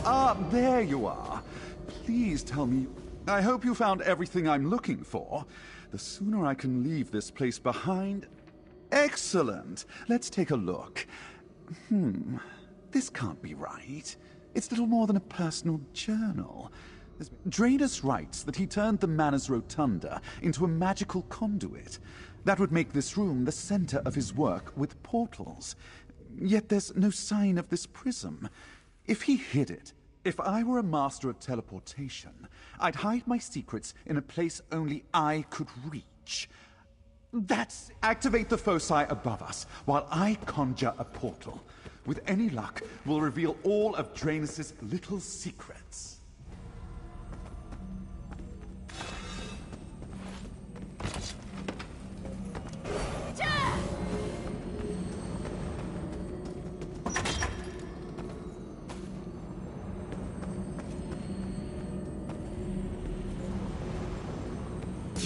Ah, there you are. Please tell me. I hope you found everything I'm looking for. The sooner I can leave this place behind... Excellent. Let's take a look. This can't be right. It's little more than a personal journal. Draenus writes that he turned the Manor's rotunda into a magical conduit. That would make this room the center of his work with portals. Yet there's no sign of this prism. If he hid it, if I were a master of teleportation, I'd hide my secrets in a place only I could reach. That's... Activate the foci above us, while I conjure a portal. With any luck, we'll reveal all of Draenus' little secrets.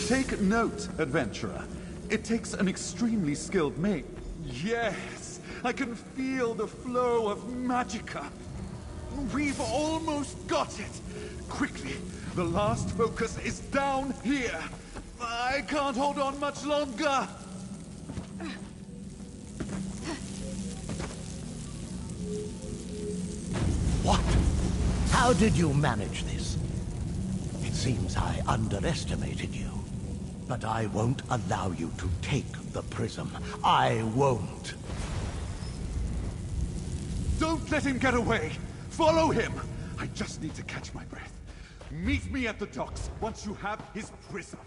Take note, adventurer. It takes an extremely skilled mage. Yes, I can feel the flow of magicka. We've almost got it. Quickly, the last focus is down here. I can't hold on much longer. What? How did you manage this? It seems I underestimated you. But I won't allow you to take the prism. I won't. Don't let him get away. Follow him. I just need to catch my breath. Meet me at the docks once you have his prism.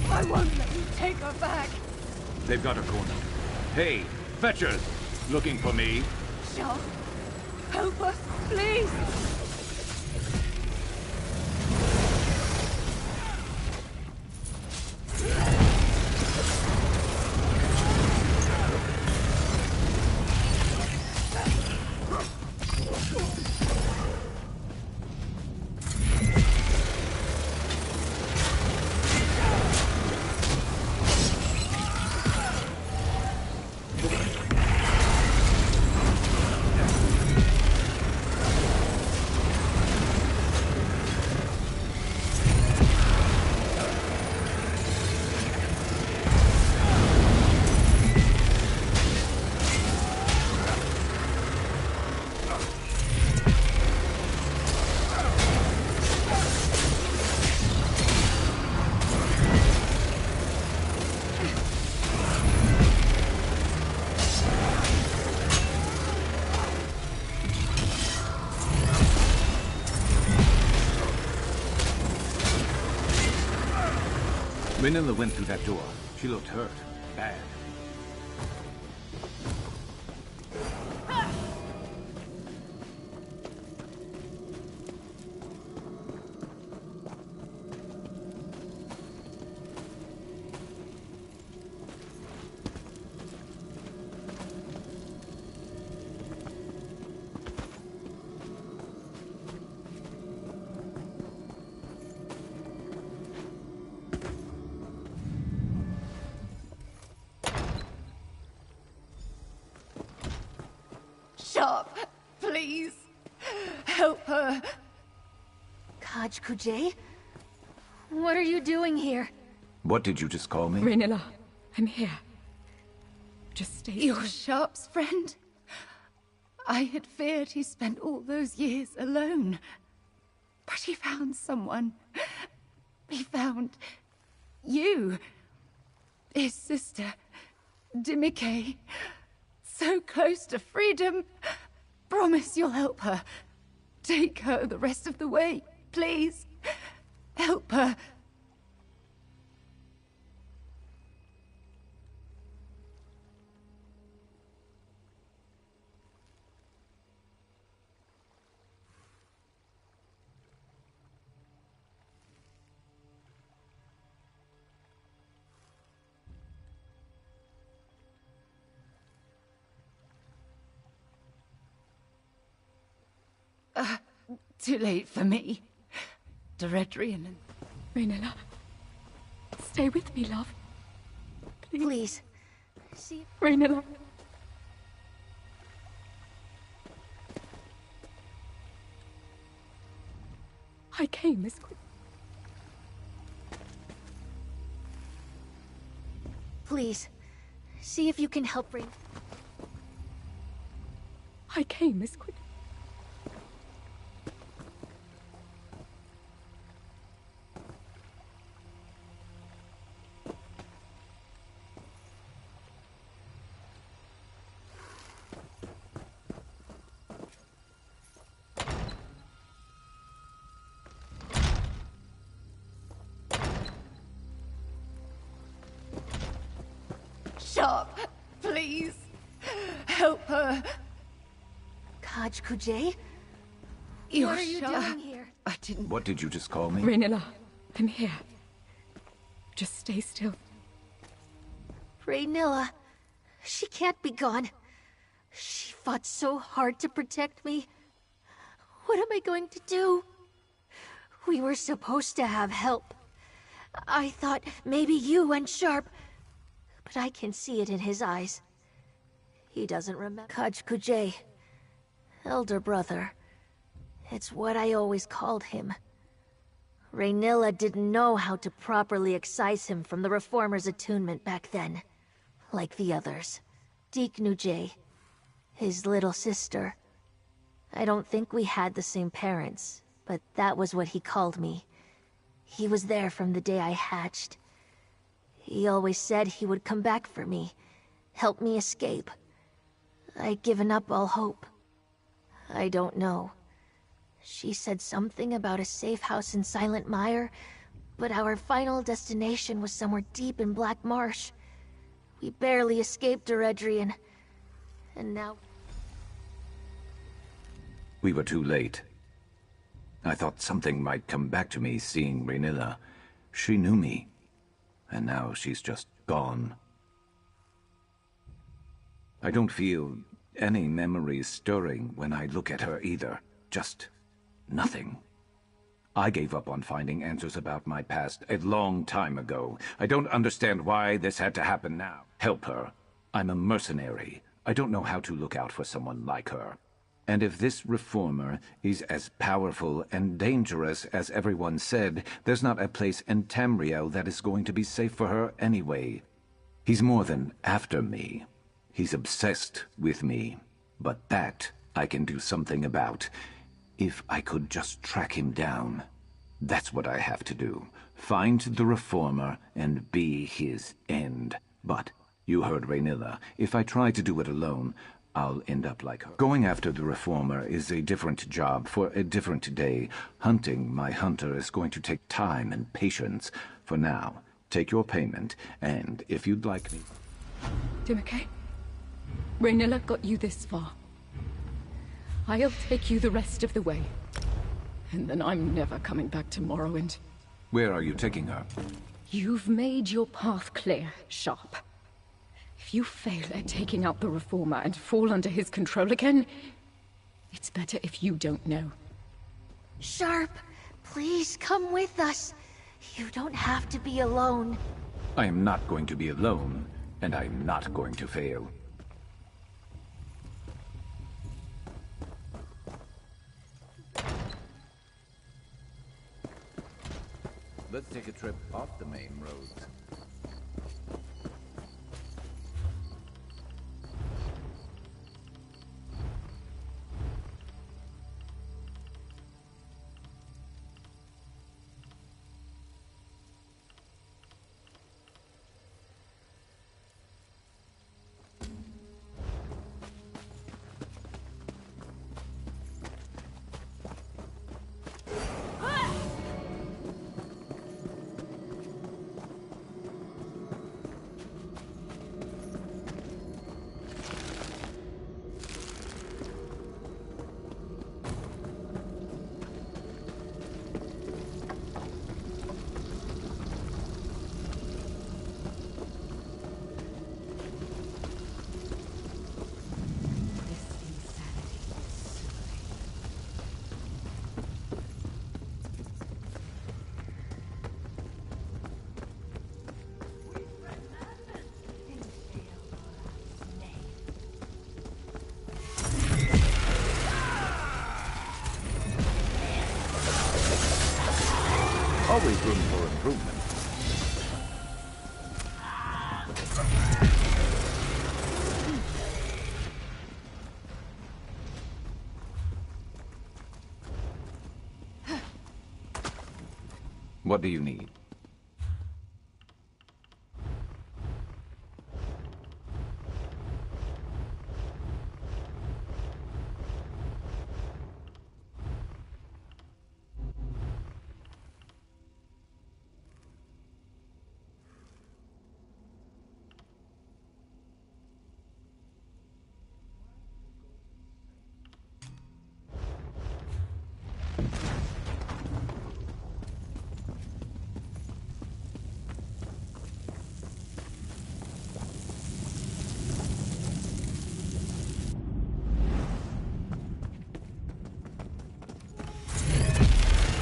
I won't let you take her back. They've got her cornered. Hey, fetchers! Looking for me? Shah, help us, please! Renilla went through that door. She looked hurt. Bad. Sharp, please. Help her. Kaj Kujay? What are you doing here? What did you just call me? Renilla, I'm here. Just stay You're still. Sharp's friend? I had feared he spent all those years alone. But he found someone. He found you. His sister, Dimike. So close to freedom. Promise you'll help her. Take her the rest of the way, please. Help her. Too late for me. Deredrian and... Renilla, stay with me, love. Please. See... Renilla. I came as quick. Please. See if you can help Rain... I came as quick. Sharp, please. Help her. Kaj Kujay? You're What are you Sharp. doing here? I didn't... What did you just call me? Renilla, I'm here. Just stay still. Raynilla. She can't be gone. She fought so hard to protect me. What am I going to do? We were supposed to have help. I thought maybe you and Sharp, but I can see it in his eyes. He doesn't remember. Kaj Kujay. Elder brother. It's what I always called him. Raynilla didn't know how to properly excise him from the Reformer's attunement back then. Like the others. Deek Nujay. His little sister. I don't think we had the same parents, but that was what he called me. He was there from the day I hatched. He always said he would come back for me, help me escape. I'd given up all hope. I don't know. She said something about a safe house in Silent Mire, but our final destination was somewhere deep in Black Marsh. We barely escaped Eredrian, and now... We were too late. I thought something might come back to me seeing Raynilla. She knew me. And now she's just gone. I don't feel any memories stirring when I look at her either. Just nothing. I gave up on finding answers about my past a long time ago. I don't understand why this had to happen now. Help her. I'm a mercenary. I don't know how to look out for someone like her. And if this reformer is as powerful and dangerous as everyone said, there's not a place in Tamriel that is going to be safe for her anyway. He's more than after me. He's obsessed with me. But that I can do something about. If I could just track him down. That's what I have to do. Find the reformer and be his end. But, you heard Raynilla. If I try to do it alone, I'll end up like her. Going after the reformer is a different job for a different day. Hunting my hunter is going to take time and patience. For now, take your payment, and if you'd like me... Doing okay? Raynilla got you this far. I'll take you the rest of the way. And then I'm never coming back to Morrowind. Where are you taking her? You've made your path clear, Sharp. If you fail at taking out the Reformer and fall under his control again, it's better if you don't know. Sharp, please come with us. You don't have to be alone. I am not going to be alone, and I am not going to fail. Let's take a trip off the main road. Always room for improvement. What do you need?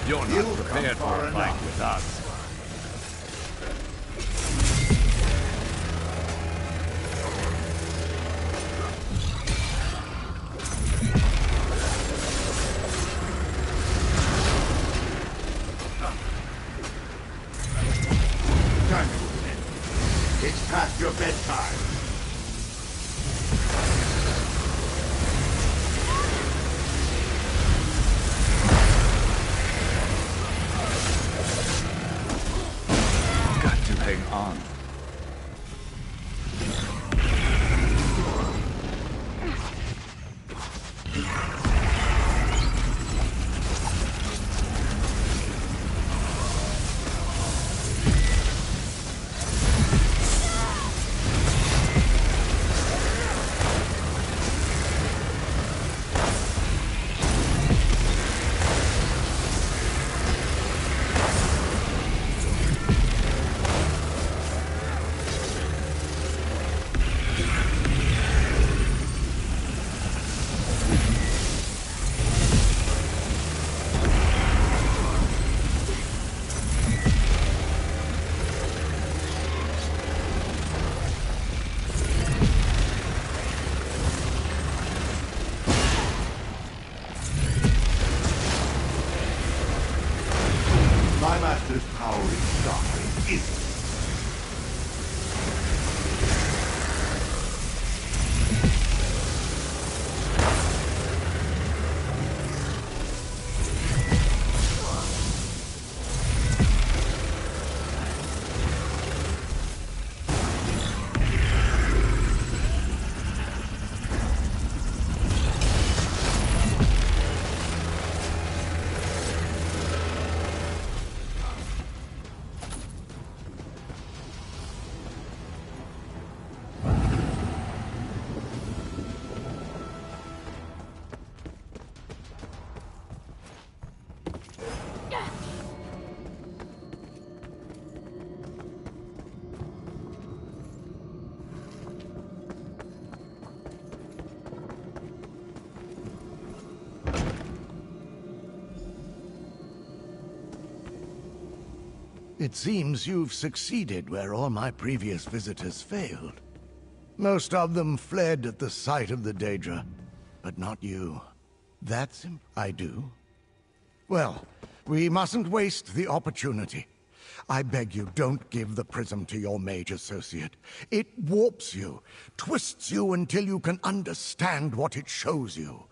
You're not prepared for a fight with us. Time to end. It's past your bedtime. Hang on. My master's power is dark, isn't it? It seems you've succeeded where all my previous visitors failed. Most of them fled at the sight of the Daedra, but not you. That's I do. Well, we mustn't waste the opportunity. I beg you, don't give the prism to your mage associate. It warps you, twists you until you can understand what it shows you.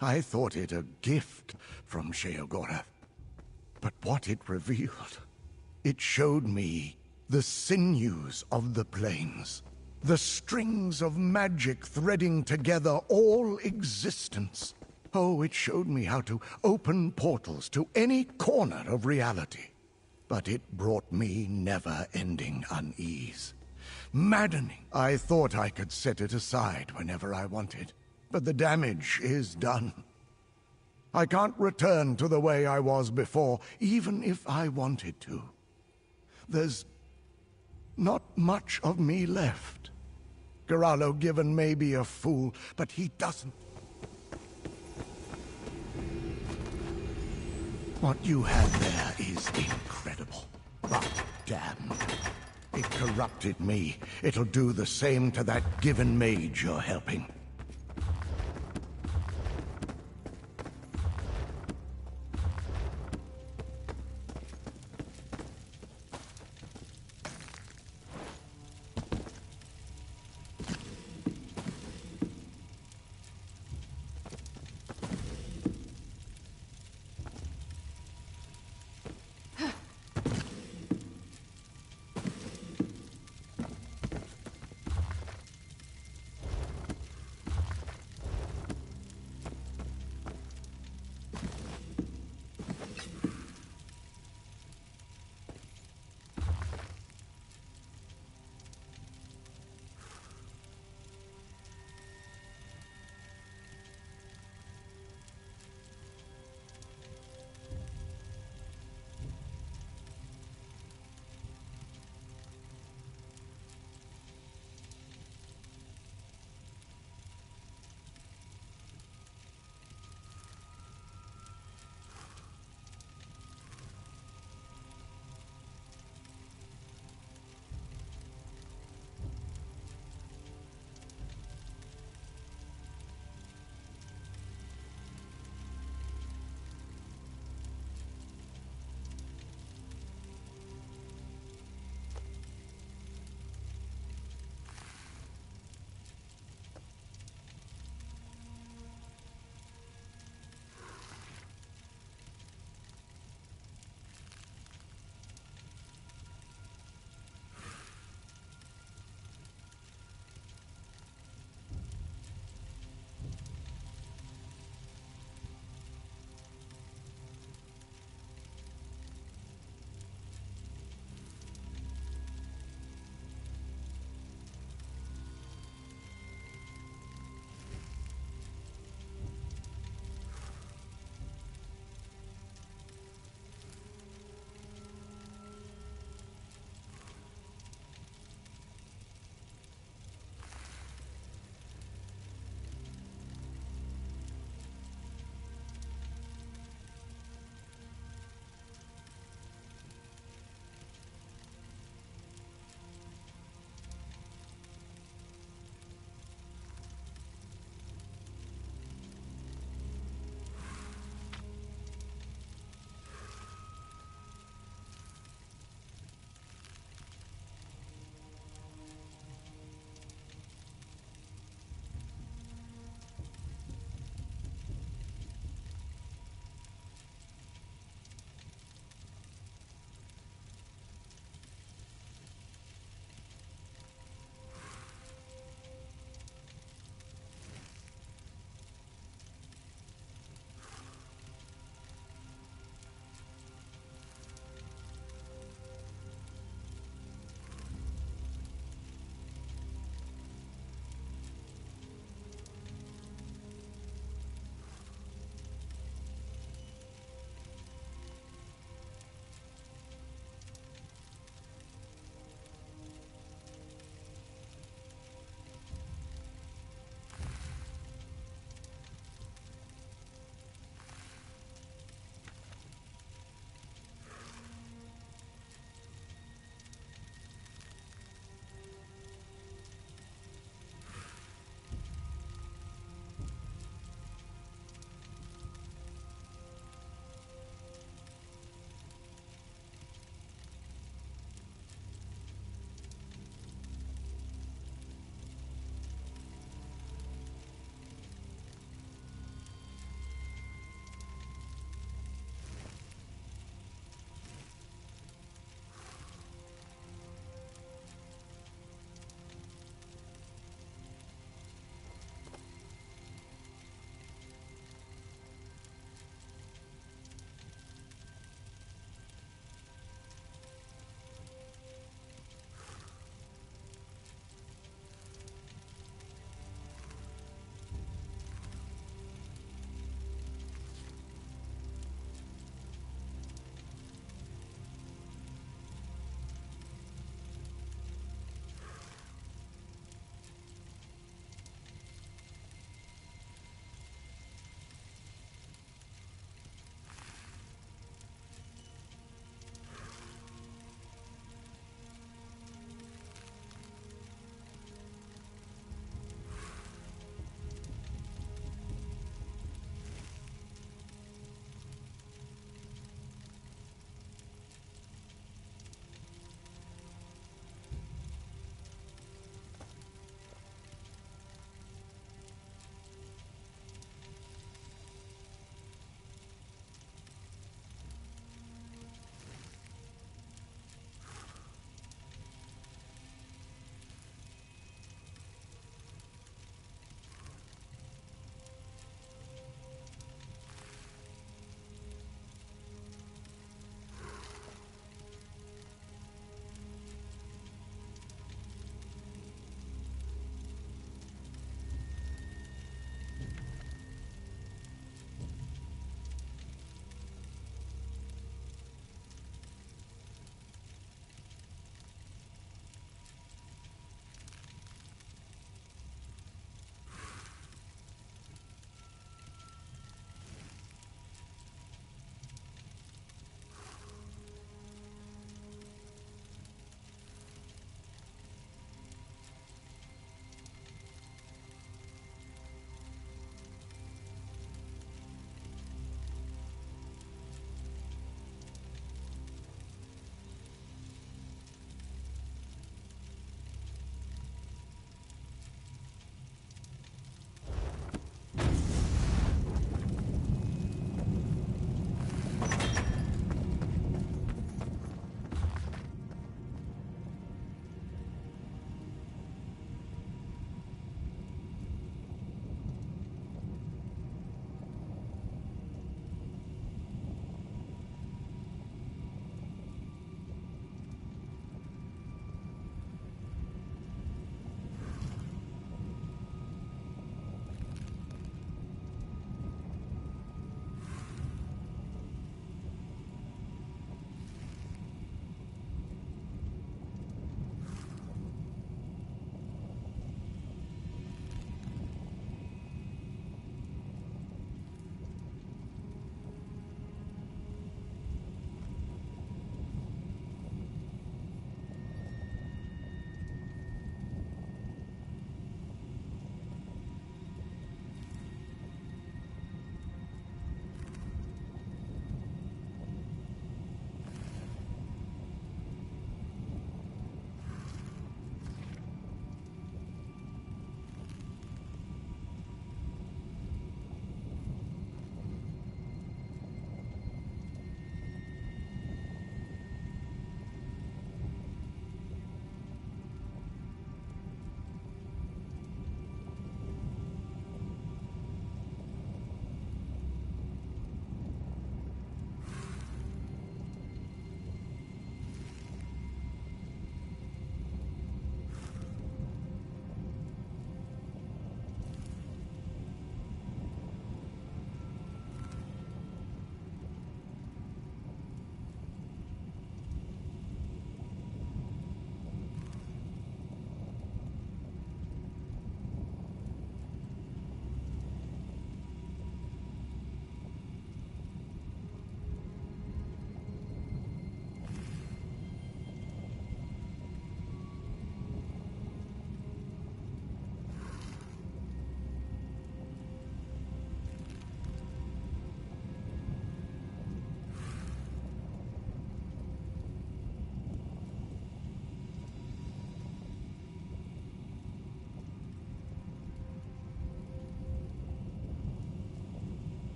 I thought it a gift from Sheogorath, but what it revealed, it showed me the sinews of the plains, the strings of magic threading together all existence. Oh, it showed me how to open portals to any corner of reality. But it brought me never-ending unease. Maddening. I thought I could set it aside whenever I wanted, but the damage is done. I can't return to the way I was before, even if I wanted to. There's not much of me left. Gerallo Given may be a fool, but he doesn't. What you have there is incredible, but damned. It corrupted me. It'll do the same to that Given mage you're helping.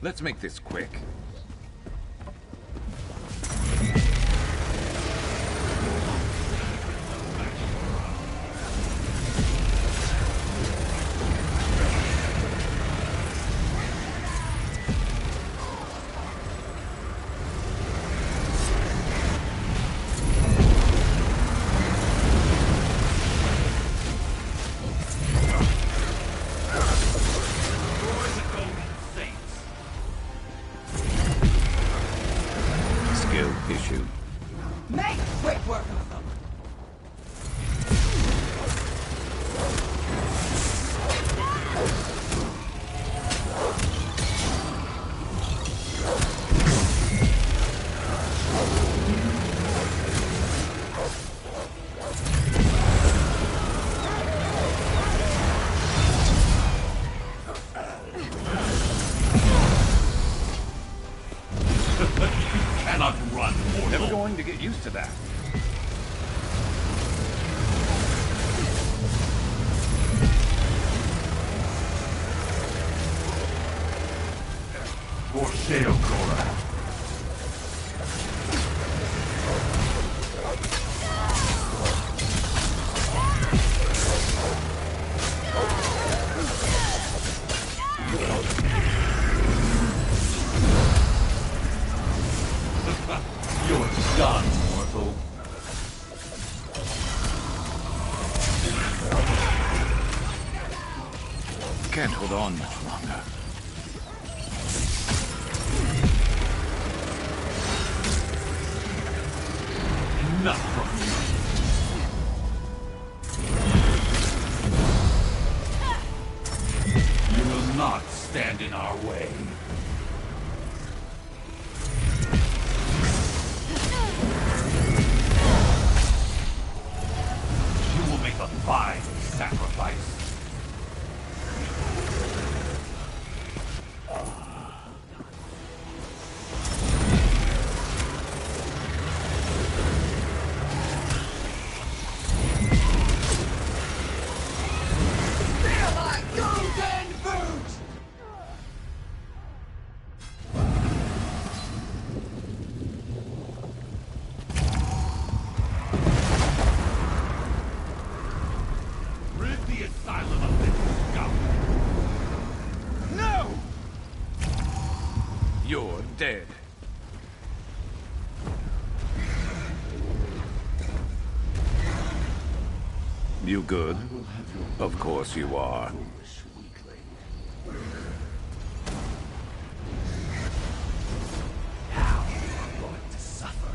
Let's make this quick. Issue. Make quick work of them! Never going to get used to that. For sale, Cora. You're done, mortal. Can't hold on much longer. Enough from you. You will not stand in our way. You will make a fine sacrifice. You're dead. You good? Of course you are. Now you're going to suffer.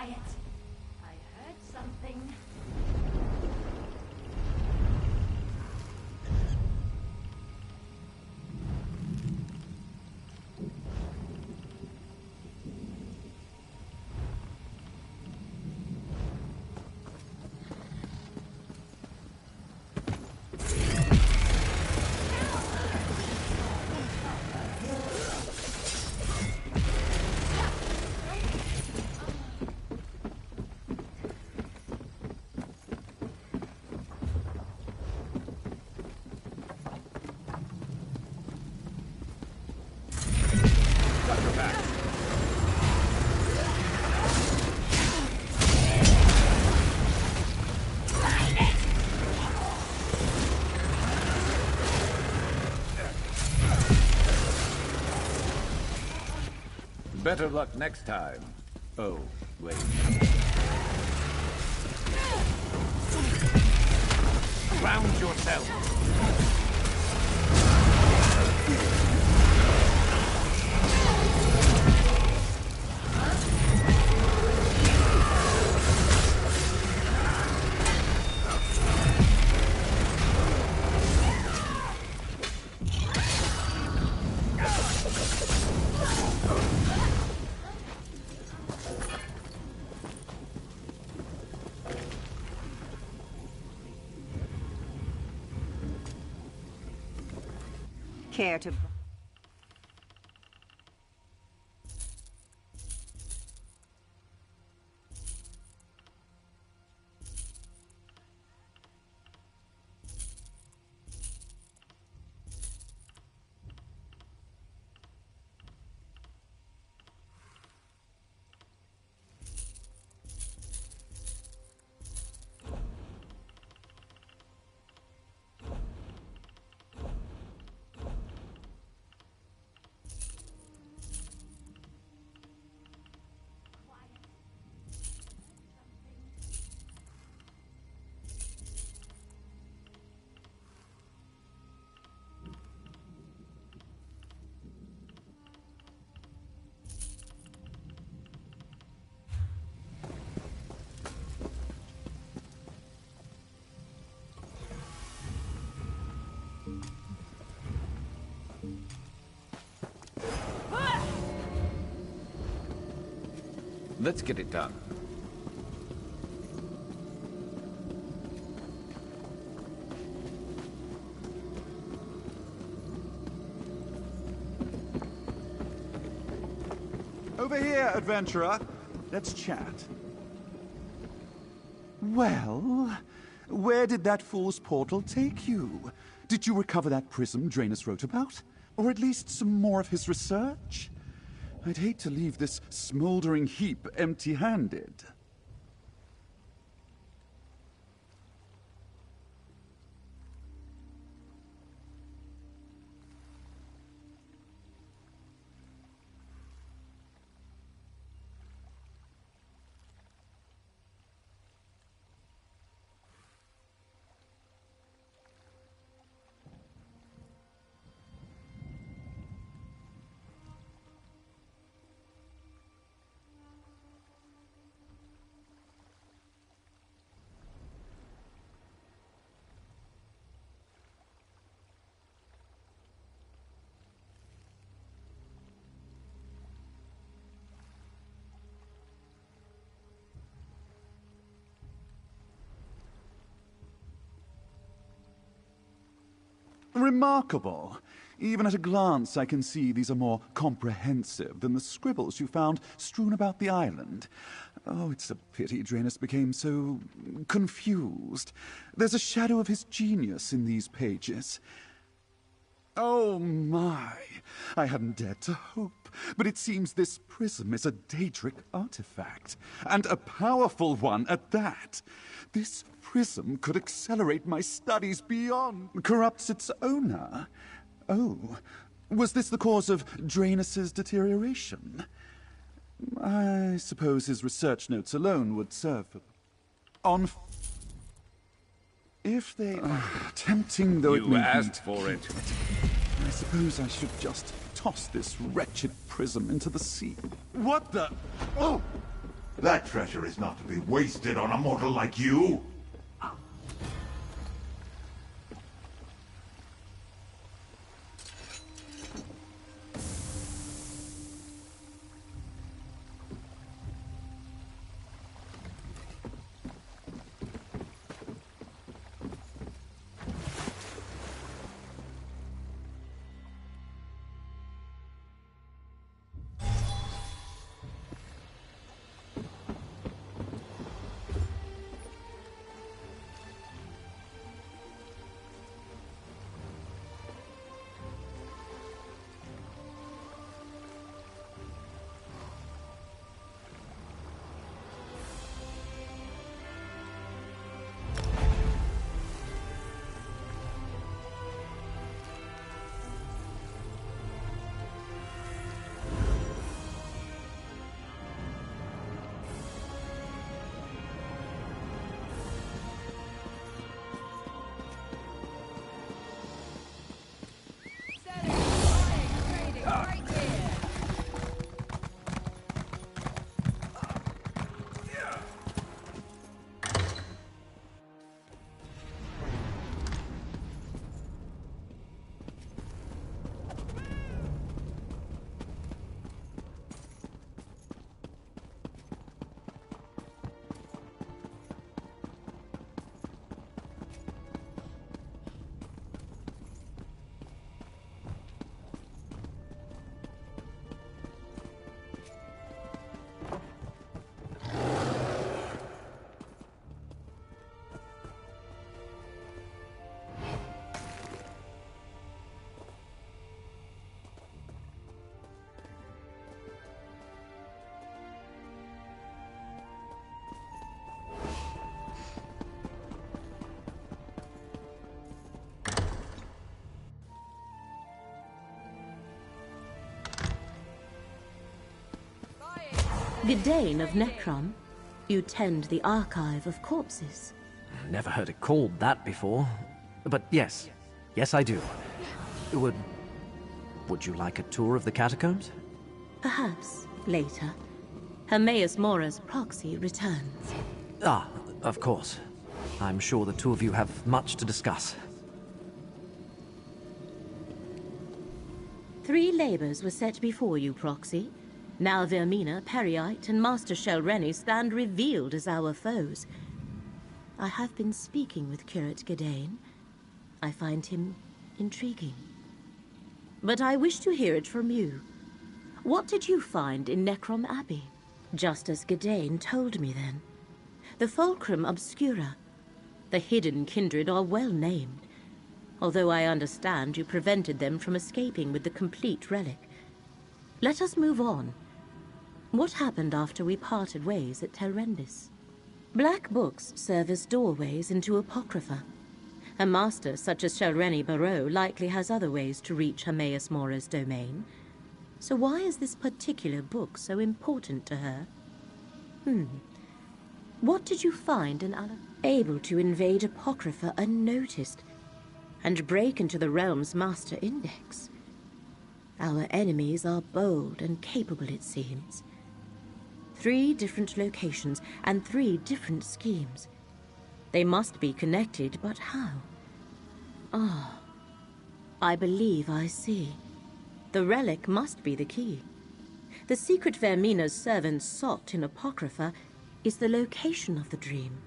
Quiet. I heard something. Better luck next time. Oh, wait. Ground yourself! Care to... Let's get it done. Over here, adventurer. Let's chat. Well, where did that fool's portal take you? Did you recover that prism Draenus wrote about? Or at least some more of his research? I'd hate to leave this smoldering heap empty-handed. Remarkable. Even at a glance, I can see these are more comprehensive than the scribbles you found strewn about the island. Oh, it's a pity Draenus became so confused. There's a shadow of his genius in these pages. Oh my, I hadn't dared to hope, but it seems this prism is a Daedric artifact, and a powerful one at that. This prism could accelerate my studies beyond... Corrupts its owner? Oh, was this the cause of Draenus's deterioration? I suppose his research notes alone would serve for... If they... tempting though it may be... You asked for it. I suppose I should just toss this wretched prism into the sea. What the... Oh! That treasure is not to be wasted on a mortal like you. Gidane of Necrom, you tend the archive of corpses. Never heard it called that before. But yes. Yes, I do. Would you like a tour of the catacombs? Perhaps later. Hermaeus Mora's proxy returns. Ah, of course. I'm sure the two of you have much to discuss. 3 labors were set before you, Proxy. Now Vermina, Periite, and Master Shelreni stand revealed as our foes. I have been speaking with Curate Gidane. I find him intriguing. But I wish to hear it from you. What did you find in Necrom Abbey? Just as Gidane told me then. The Fulcrum Obscura. The hidden kindred are well named, although I understand you prevented them from escaping with the complete relic. Let us move on. What happened after we parted ways at Terrendis? Black books serve as doorways into Apocrypha. A master such as Shelreni Barrow likely has other ways to reach Hermaeus Mora's domain. So why is this particular book so important to her? What did you find in able to invade Apocrypha unnoticed and break into the realm's master index? Our enemies are bold and capable, it seems. 3 different locations and 3 different schemes. They must be connected, but how? Ah, I believe I see. The relic must be the key. The secret Vermina's servants sought in Apocrypha is the location of the dream.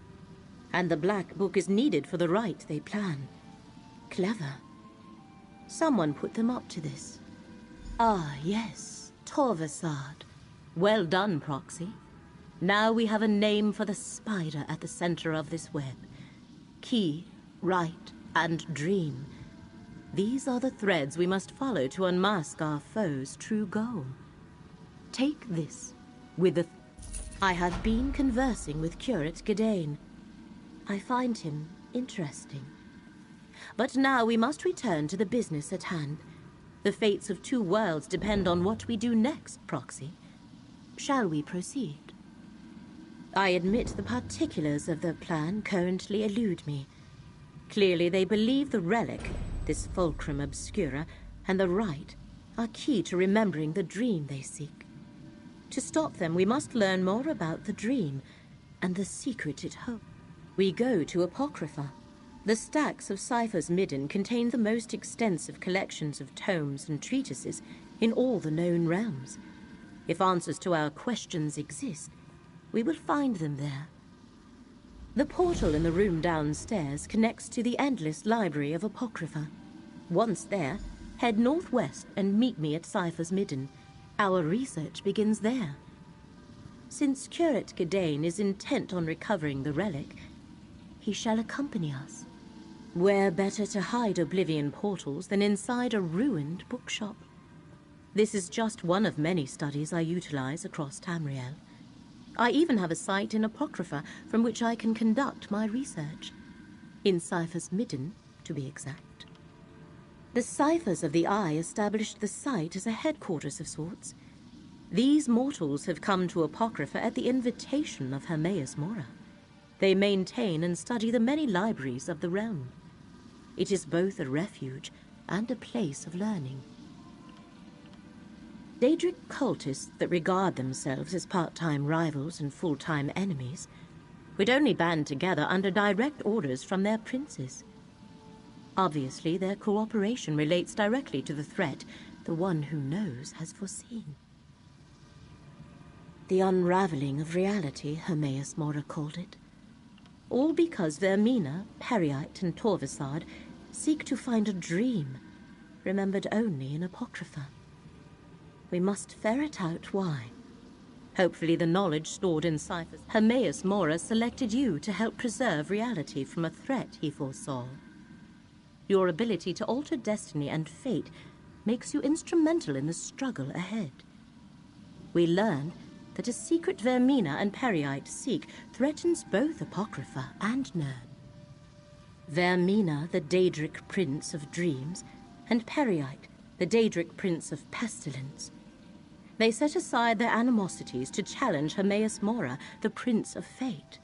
And the Black Book is needed for the rite they plan. Clever. Someone put them up to this. Ah, yes, Torvasad. Well done, Proxy. Now we have a name for the spider at the center of this web. Key, rite, and dream. These are the threads we must follow to unmask our foe's true goal. Take this, with the... I have been conversing with Curate Gidane. I find him interesting. But now we must return to the business at hand. The fates of 2 worlds depend on what we do next, Proxy. Shall we proceed? I admit the particulars of the plan currently elude me. Clearly they believe the relic, this Fulcrum Obscura, and the rite are key to remembering the dream they seek. To stop them, we must learn more about the dream and the secret it holds. We go to Apocrypha. The stacks of Cypher's Midden contain the most extensive collections of tomes and treatises in all the known realms. If answers to our questions exist, we will find them there. The portal in the room downstairs connects to the endless library of Apocrypha. Once there, head northwest and meet me at Cypher's Midden. Our research begins there. Since Curate Gedane is intent on recovering the relic, he shall accompany us. Where better to hide Oblivion portals than inside a ruined bookshop? This is just one of many studies I utilize across Tamriel. I even have a site in Apocrypha from which I can conduct my research. In Cypher's Midden, to be exact. The Ciphers of the Eye established the site as a headquarters of sorts. These mortals have come to Apocrypha at the invitation of Hermaeus Mora. They maintain and study the many libraries of the realm. It is both a refuge and a place of learning. Daedric cultists that regard themselves as part-time rivals and full-time enemies would only band together under direct orders from their princes. Obviously, their cooperation relates directly to the threat the one who knows has foreseen. The unraveling of reality, Hermaeus Mora called it. All because Vermina, Periite, and Torvasad seek to find a dream, remembered only in Apocrypha. We must ferret out why. Hopefully the knowledge stored in ciphers. Hermaeus Mora selected you to help preserve reality from a threat he foresaw. Your ability to alter destiny and fate makes you instrumental in the struggle ahead. We learn that a secret Vermina and Periite seek threatens both Apocrypha and Nirn. Vermina, the Daedric Prince of Dreams, and Periite, the Daedric Prince of Pestilence. They set aside their animosities to challenge Hermaeus Mora, the Prince of Fate.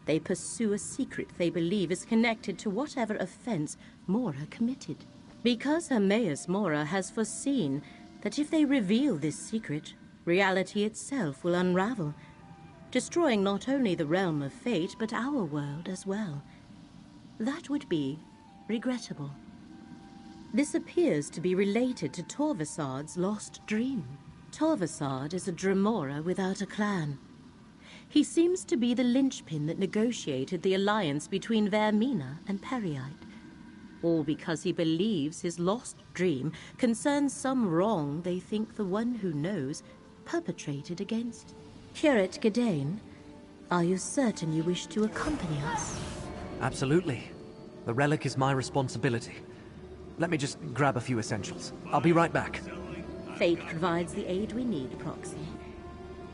They pursue a secret they believe is connected to whatever offense Mora committed. Because Hermaeus Mora has foreseen that if they reveal this secret, reality itself will unravel, destroying not only the realm of fate, but our world as well. That would be regrettable. This appears to be related to Torvasad's lost dream. Torvasad is a Dremora without a clan. He seems to be the linchpin that negotiated the alliance between Vermina and Periite, all because he believes his lost dream concerns some wrong they think the one who knows perpetrated against. Curate Gedane, are you certain you wish to accompany us? Absolutely. The relic is my responsibility. Let me just grab a few essentials. I'll be right back. Fate provides the aid we need, Proxy.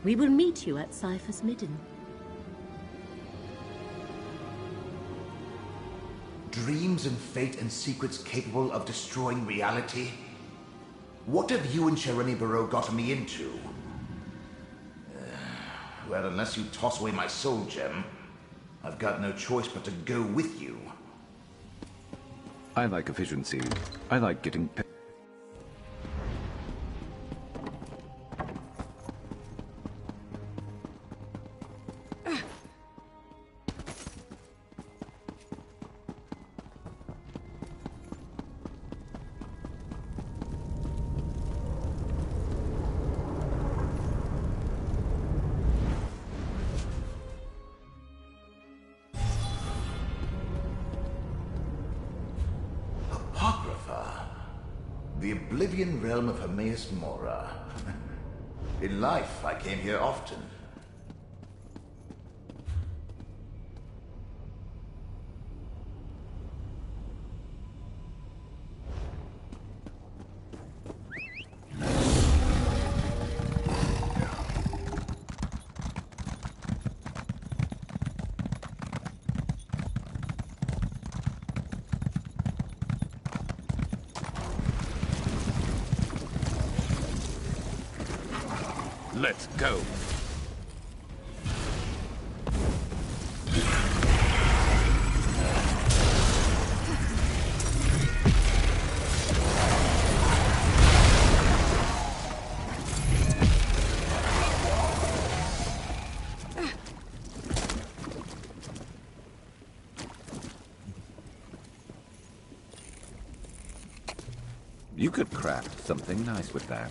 We will meet you at Cypher's Midden. Dreams and fate and secrets capable of destroying reality? What have you and Shareni Barrow gotten me into? Well, unless you toss away my soul gem, I've got no choice but to go with you. I like efficiency. I like getting The Oblivion realm of Hermaeus Mora. In life, I came here often. Let's go. could craft something nice with that.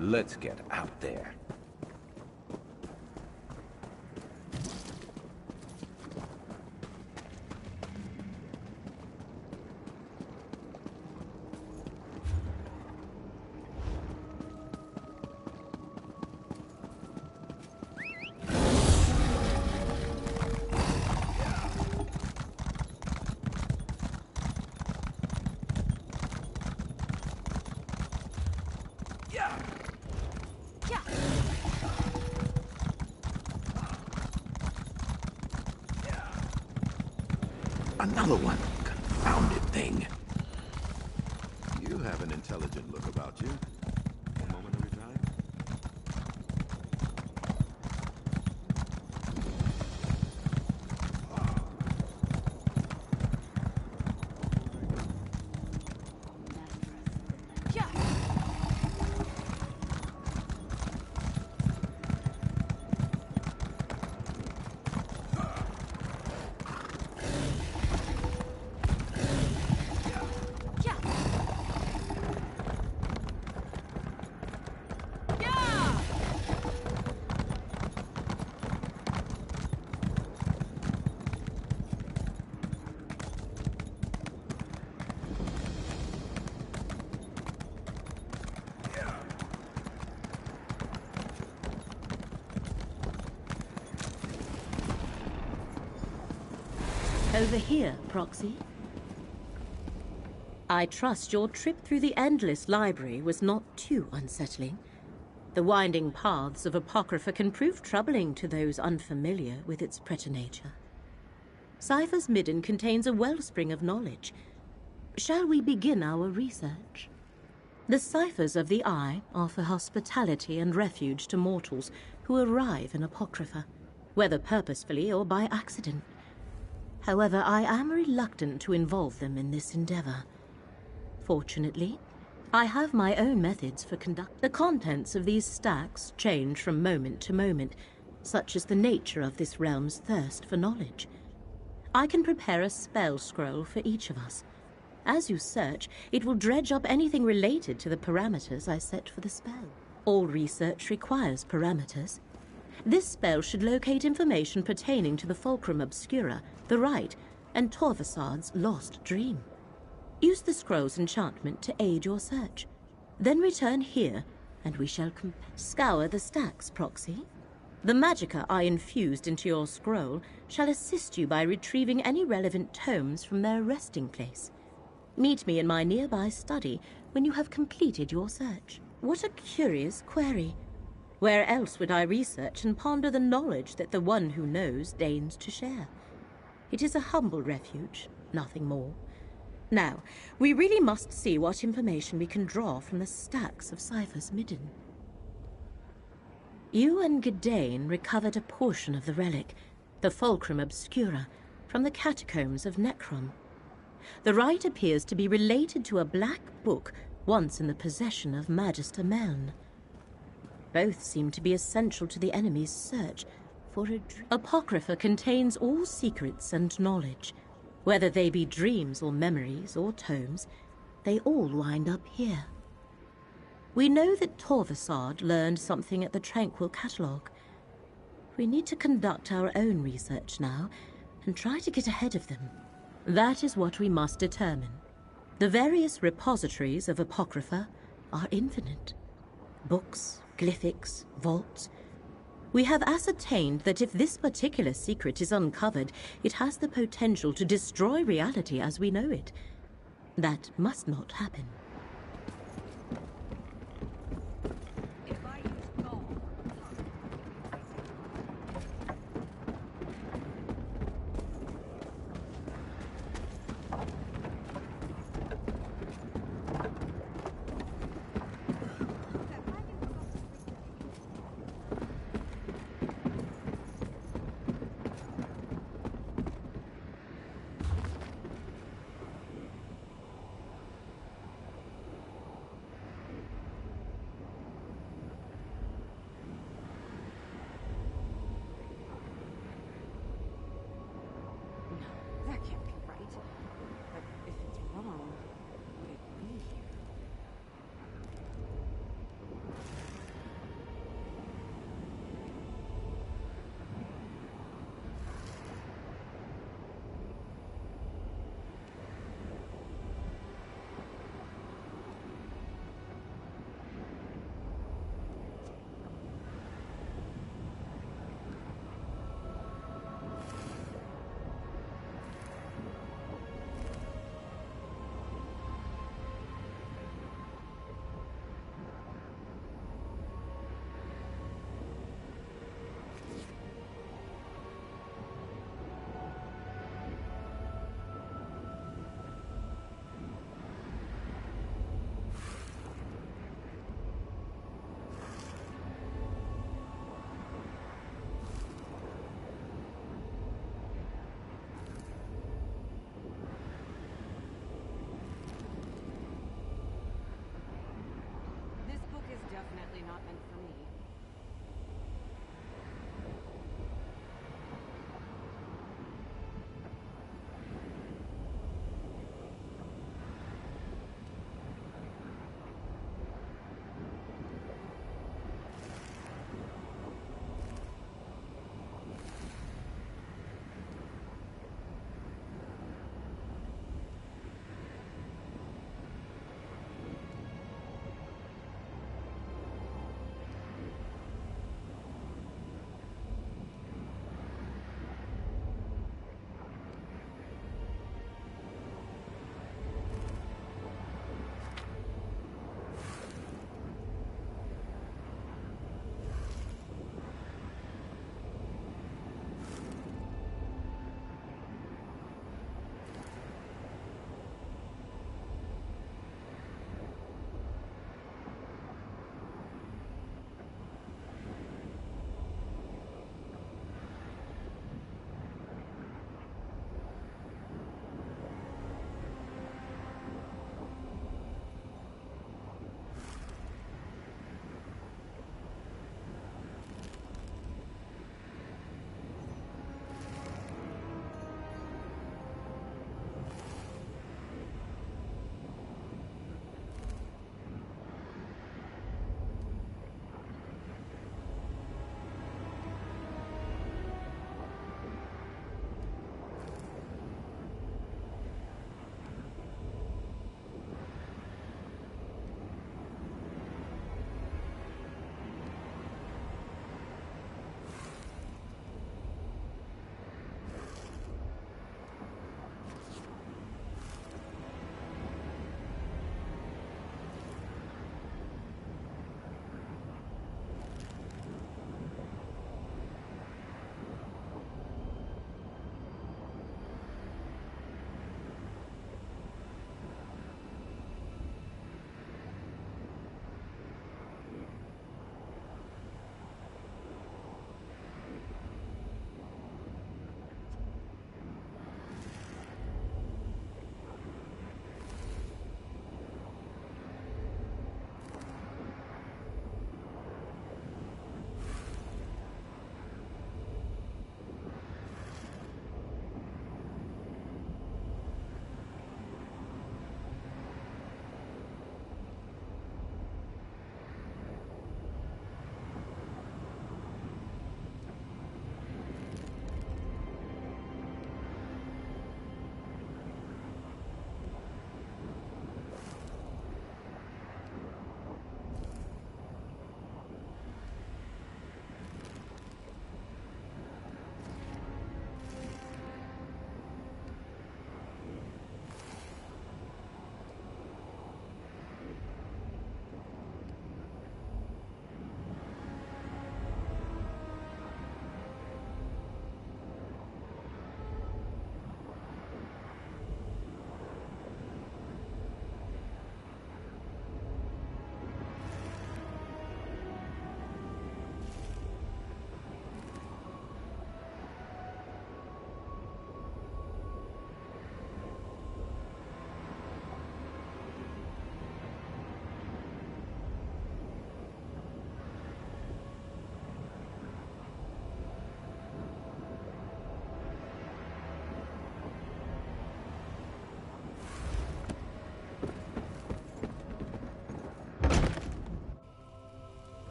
Let's get out there. Another one. Confounded thing. You have an intelligent look about you. A moment of your time? Over here, Proxy. I trust your trip through the endless library was not too unsettling. The winding paths of Apocrypha can prove troubling to those unfamiliar with its preternature. Cypher's Midden contains a wellspring of knowledge. Shall we begin our research? The ciphers of the Eye offer hospitality and refuge to mortals who arrive in Apocrypha, whether purposefully or by accident. However, I am reluctant to involve them in this endeavor. Fortunately, I have my own methods for conduct. The contents of these stacks change from moment to moment, such as the nature of this realm's thirst for knowledge. I can prepare a spell scroll for each of us. As you search, it will dredge up anything related to the parameters I set for the spell. All research requires parameters. This spell should locate information pertaining to the Fulcrum Obscura, the Rite, and Torvasad's lost dream. Use the scroll's enchantment to aid your search. Then return here, and we shall scour the stacks, Proxy. The magicka I infused into your scroll shall assist you by retrieving any relevant tomes from their resting place. Meet me in my nearby study when you have completed your search. What a curious query. Where else would I research and ponder the knowledge that the one who knows deigns to share? It is a humble refuge, nothing more. Now, we really must see what information we can draw from the stacks of Cypher's Midden. You and Gidane recovered a portion of the relic, the Fulcrum Obscura, from the catacombs of Necrom. The rite appears to be related to a black book once in the possession of Magister Meln. Both seem to be essential to the enemy's search for a Apocrypha contains all secrets and knowledge. Whether they be dreams or memories or tomes, they all wind up here. We know that Torvasard learned something at the Tranquil Catalogue. We need to conduct our own research now and try to get ahead of them. That is what we must determine. The various repositories of Apocrypha are infinite. Books, glyphics, vaults. We have ascertained that if this particular secret is uncovered, it has the potential to destroy reality as we know it. That must not happen.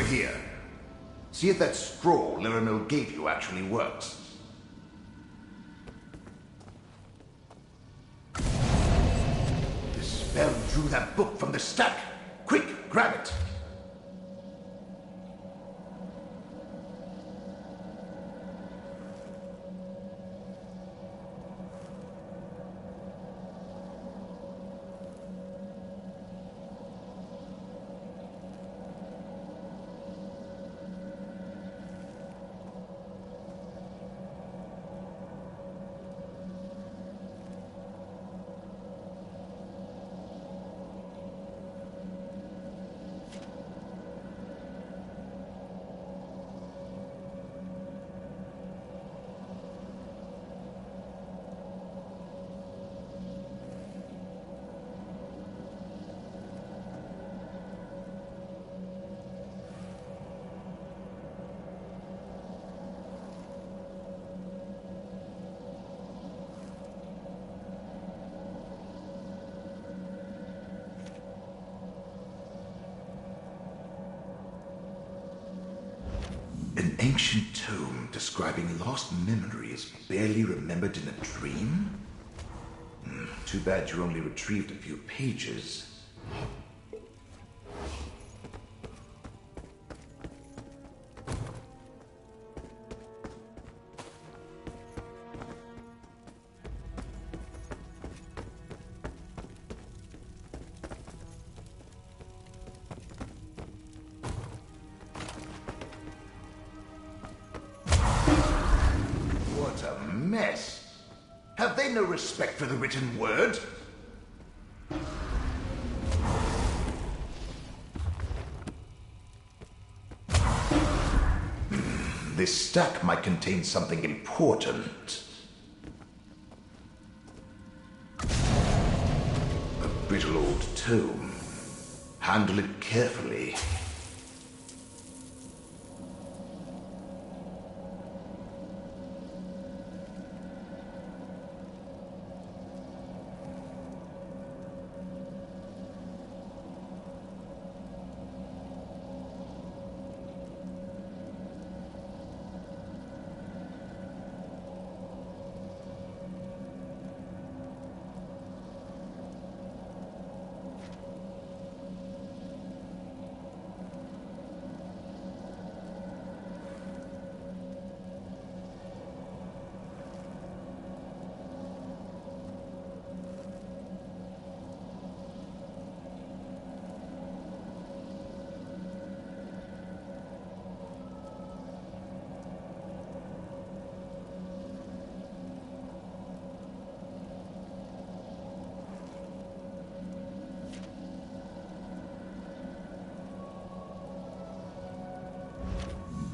here. See if that scroll Liramil gave you actually works. The spell drew that book from the stack. Quick, grab it. An ancient tome describing lost memories barely remembered in a dream? Too bad you only retrieved a few pages. Mess. Have they no respect for the written word? This stack might contain something important. A brittle old tome. Handle it carefully.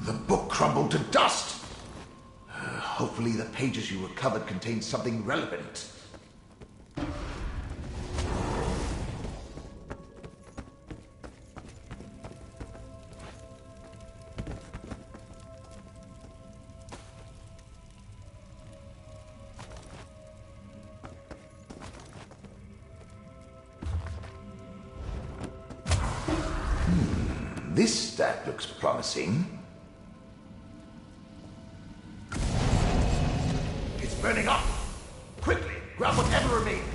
The book crumbled to dust. Hopefully the pages you recovered contain something relevant. This stack looks promising. It's burning up! Quickly, grab whatever remains!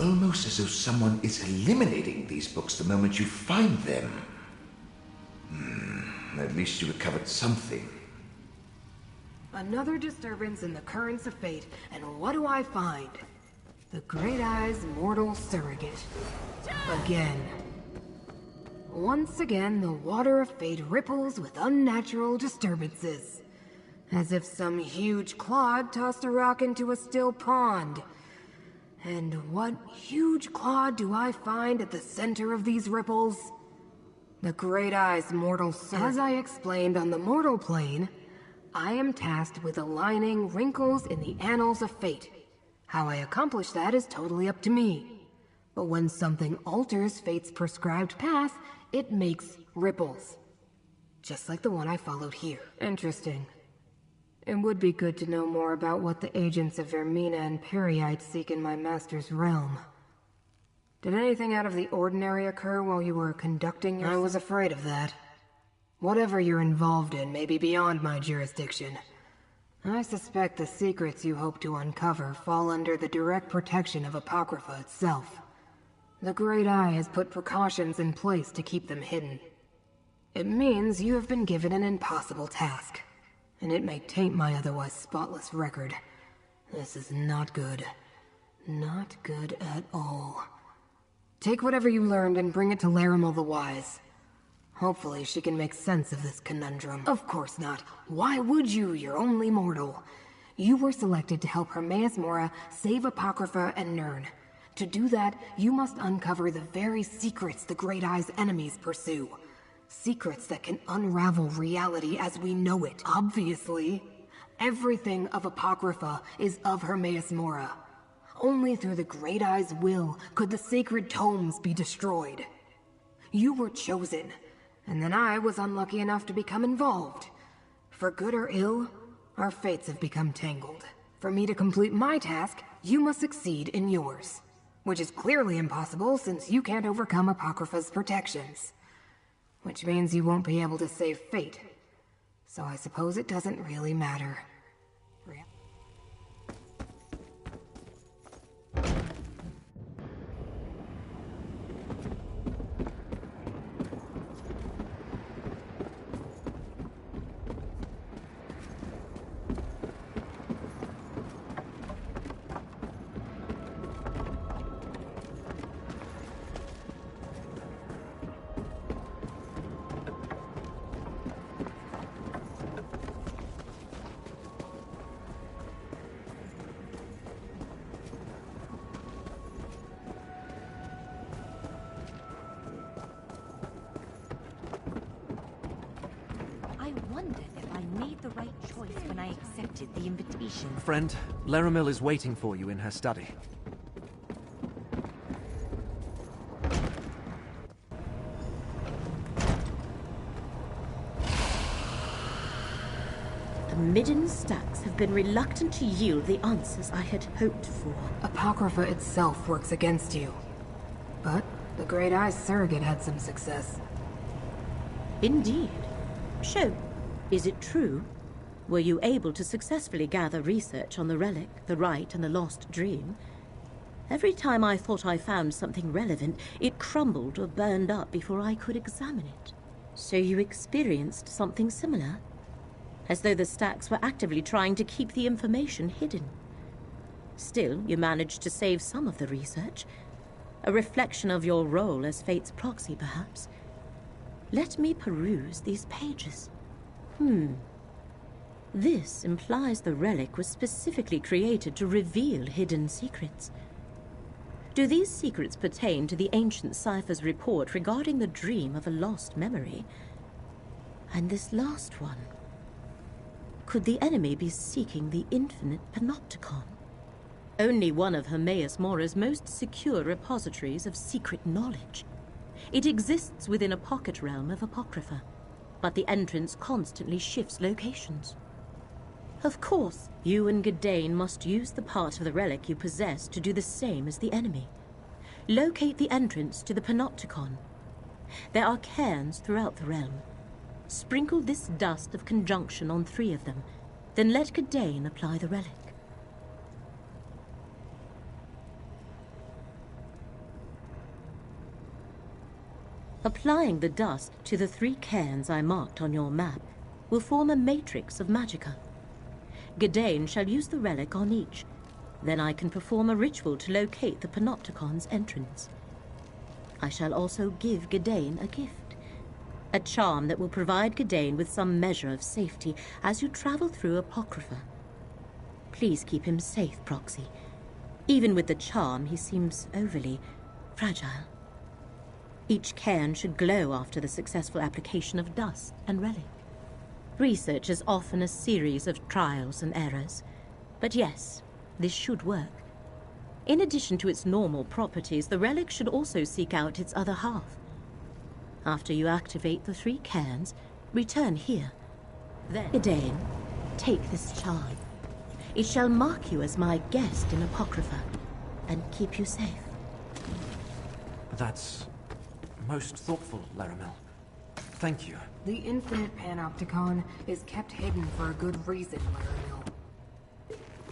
almost as though someone is eliminating these books the moment you find them. At least you recovered something. Another disturbance in the currents of fate, and what do I find? The Great Eye's mortal surrogate. Again. Once again, the water of fate ripples with unnatural disturbances. As if some huge clod tossed a rock into a still pond. And what huge clod do I find at the center of these ripples? The Great Eye's mortal surrogate. As I explained on the mortal plane, I am tasked with aligning wrinkles in the annals of fate. How I accomplish that is totally up to me. But when something alters fate's prescribed path, it makes ripples. Just like the one I followed here. Interesting. It would be good to know more about what the agents of Vermina and Periite seek in my master's realm. Did anything out of the ordinary occur while you were conducting your— I was afraid of that. Whatever you're involved in may be beyond my jurisdiction. I suspect the secrets you hope to uncover fall under the direct protection of Apocrypha itself. The Great Eye has put precautions in place to keep them hidden. It means you have been given an impossible task, and it may taint my otherwise spotless record. This is not good. Not good at all. Take whatever you learned and bring it to Larimel the Wise. Hopefully she can make sense of this conundrum. Of course not. Why would you? You're only mortal. You were selected to help Hermaeus Mora save Apocrypha and Nirn. To do that, you must uncover the very secrets the Great Eye's enemies pursue. Secrets that can unravel reality as we know it. Obviously, everything of Apocrypha is of Hermaeus Mora. Only through the Great Eye's will could the sacred tomes be destroyed. You were chosen, and then I was unlucky enough to become involved. For good or ill, our fates have become tangled. For me to complete my task, you must succeed in yours. Which is clearly impossible since you can't overcome Apocrypha's protections. Which means you won't be able to save fate. So I suppose it doesn't really matter. The invitation. Friend, Larimel is waiting for you in her study. The Midden stacks have been reluctant to yield the answers I had hoped for. Apocrypha itself works against you. But the Great Eye's surrogate had some success. Indeed. So, is it true? Were you able to successfully gather research on the relic, the rite, and the lost dream? Every time I thought I found something relevant, it crumbled or burned up before I could examine it. So you experienced something similar? As though the stacks were actively trying to keep the information hidden. Still, you managed to save some of the research. A reflection of your role as fate's proxy, perhaps. Let me peruse these pages. This implies the relic was specifically created to reveal hidden secrets. Do these secrets pertain to the ancient cipher's report regarding the dream of a lost memory? And this last one? Could the enemy be seeking the infinite panopticon? Only one of Hermaeus Mora's most secure repositories of secret knowledge. It exists within a pocket realm of Apocrypha, but the entrance constantly shifts locations. Of course, you and Gadain must use the part of the relic you possess to do the same as the enemy. Locate the entrance to the Panopticon. There are cairns throughout the realm. Sprinkle this dust of conjunction on 3 of them, then let Gadain apply the relic. Applying the dust to the 3 cairns I marked on your map will form a matrix of magicka. Gadain shall use the relic on each. Then I can perform a ritual to locate the Panopticon's entrance. I shall also give Gadain a gift. A charm that will provide Gadain with some measure of safety as you travel through Apocrypha. Please keep him safe, Proxy. Even with the charm, he seems overly fragile. Each cairn should glow after the successful application of dust and relic. Research is often a series of trials and errors. But yes, this should work. In addition to its normal properties, the relic should also seek out its other half. After you activate the 3 cairns, return here. Then, Gadain, take this charm. It shall mark you as my guest in Apocrypha, and keep you safe. That's most thoughtful, Laramel. Thank you. The infinite panopticon is kept hidden for a good reason, Laramel.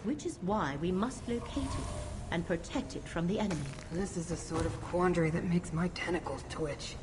Which is why we must locate it and protect it from the enemy. This is a sort of quandary that makes my tentacles twitch.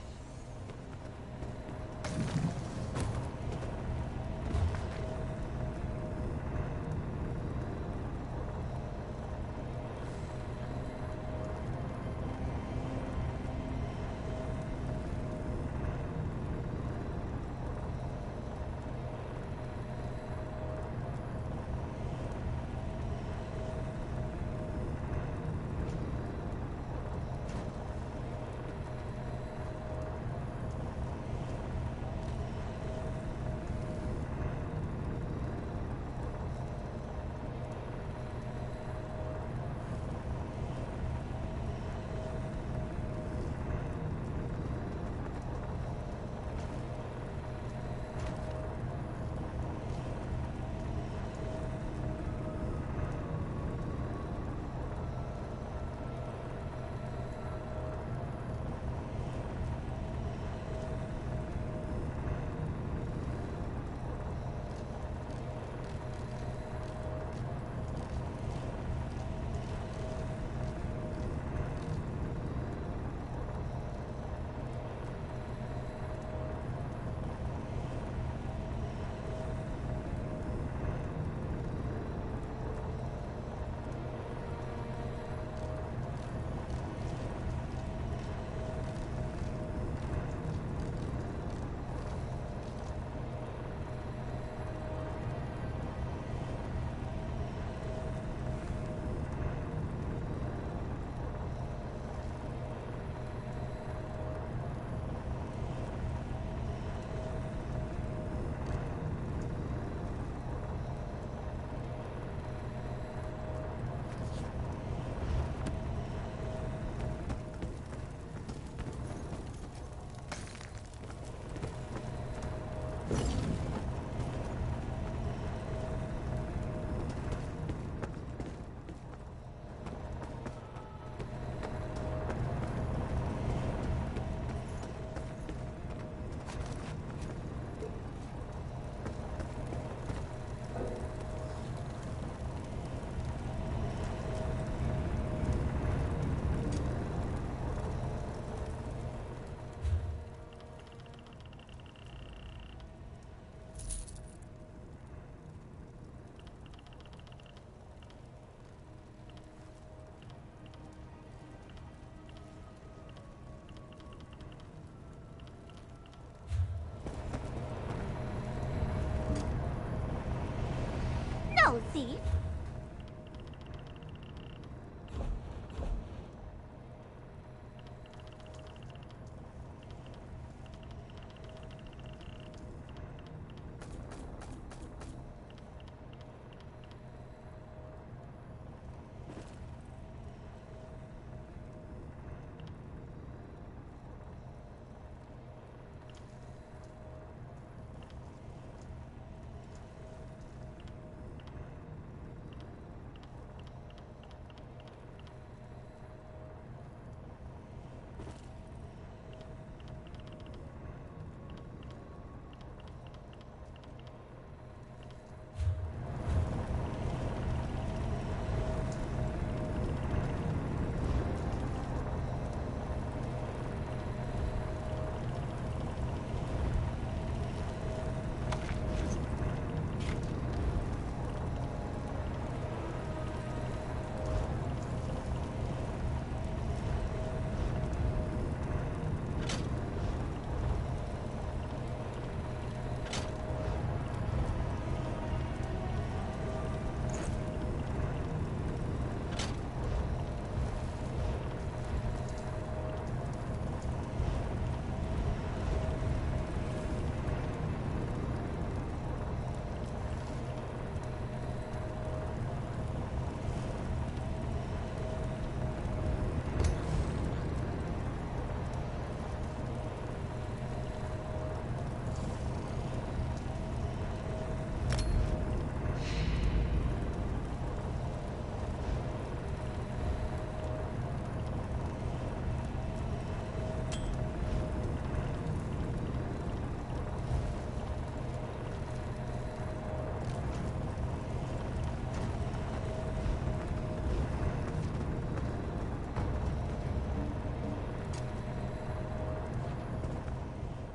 No, thief.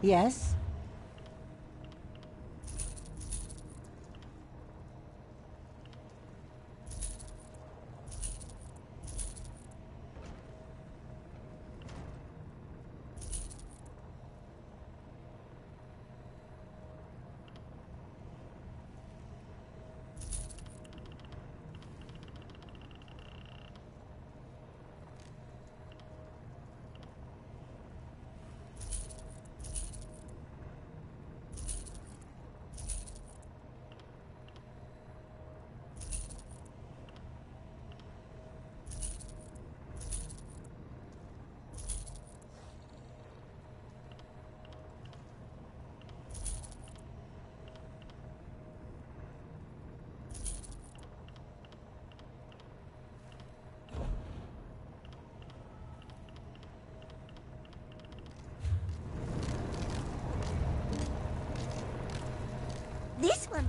Yes? This one.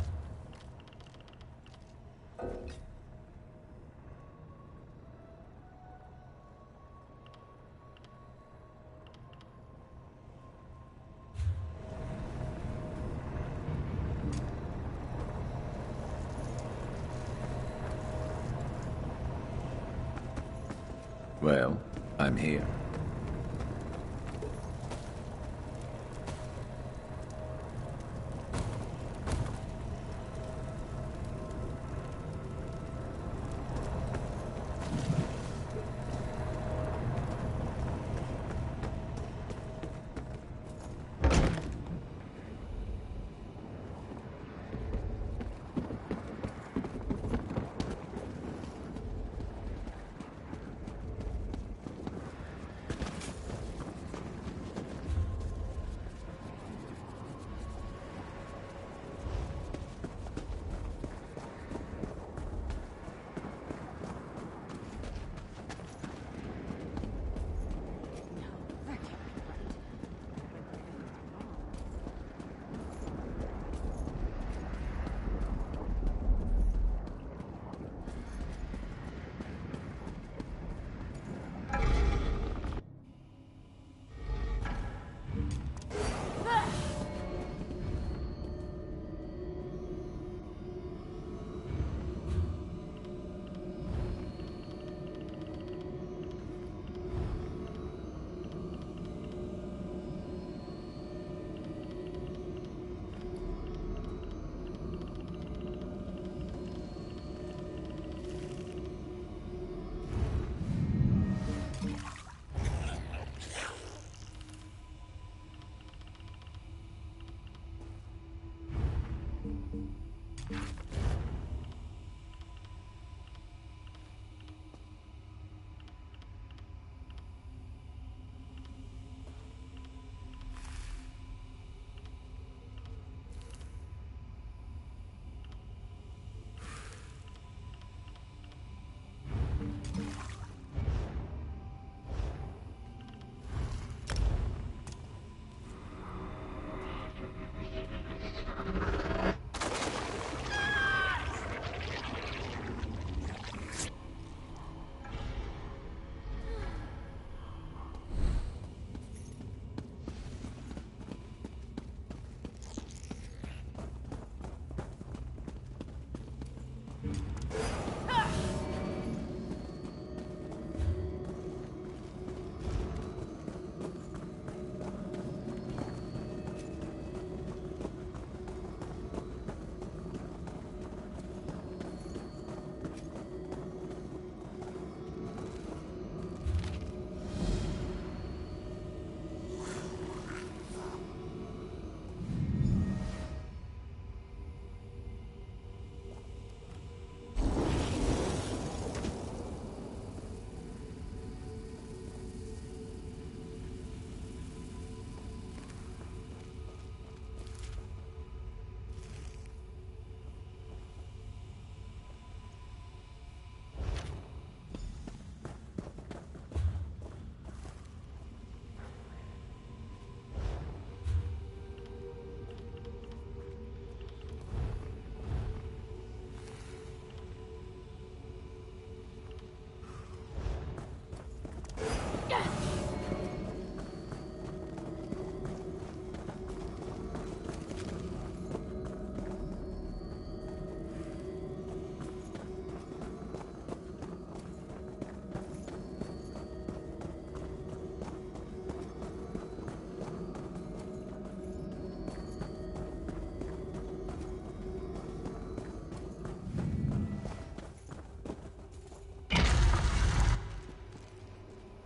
Well, I'm here.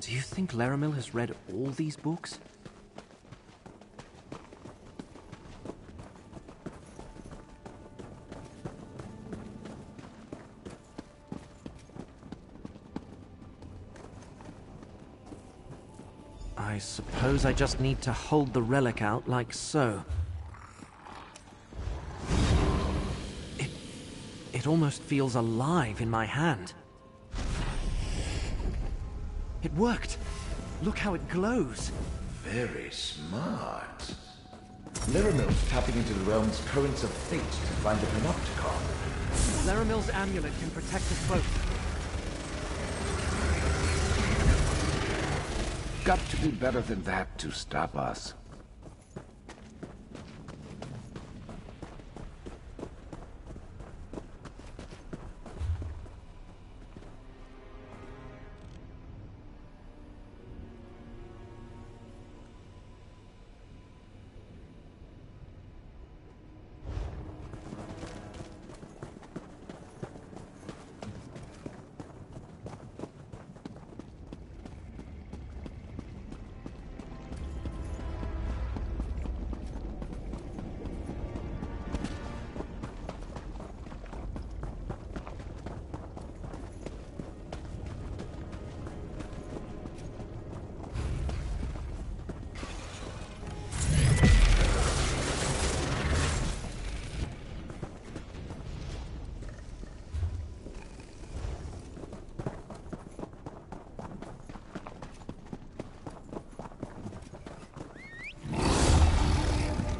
Do you think Laramil has read all these books? I suppose I just need to hold the relic out like so. It almost feels alive in my hand. It worked! Look how it glows! Very smart. Laramil's tapping into the realm's currents of fate to find the panopticon. Laramil's amulet can protect us both. Got to be better than that to stop us.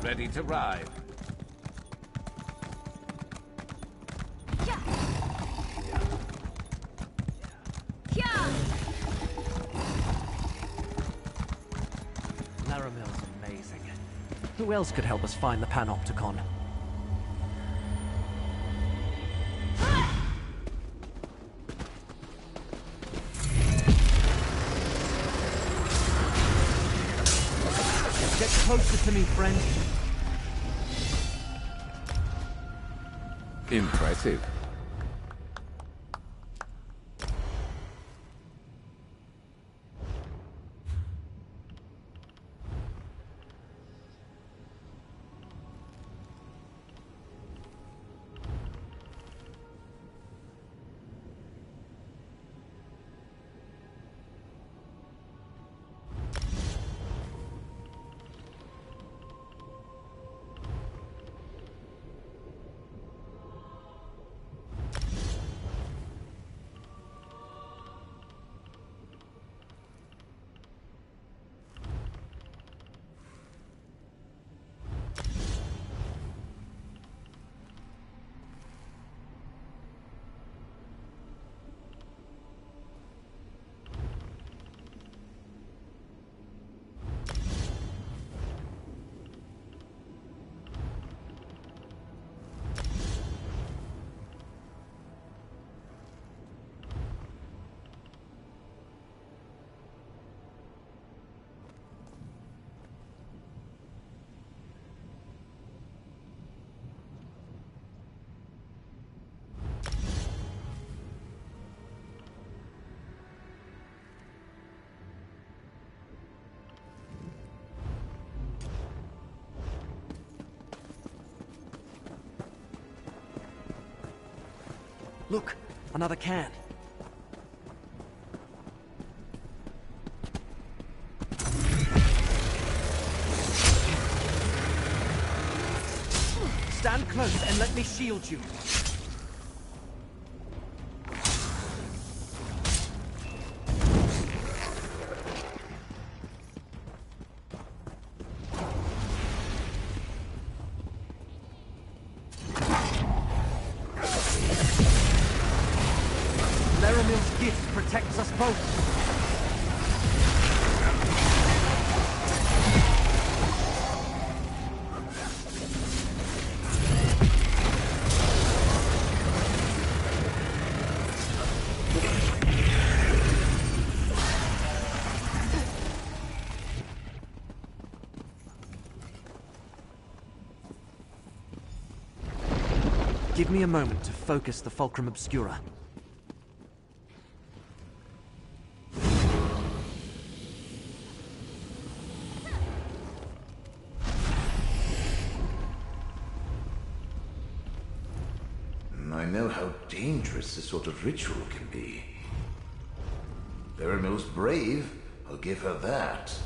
Ready to ride. Laramil's amazing. Who else could help us find the Panopticon? Get closer to me, friend. Impressive. Look, another can. Stand close and let me shield you. Laramil's gift protects us both. Give me a moment to focus the Fulcrum Obscura. adventurous this sort of ritual can be. Very most brave, I'll give her that.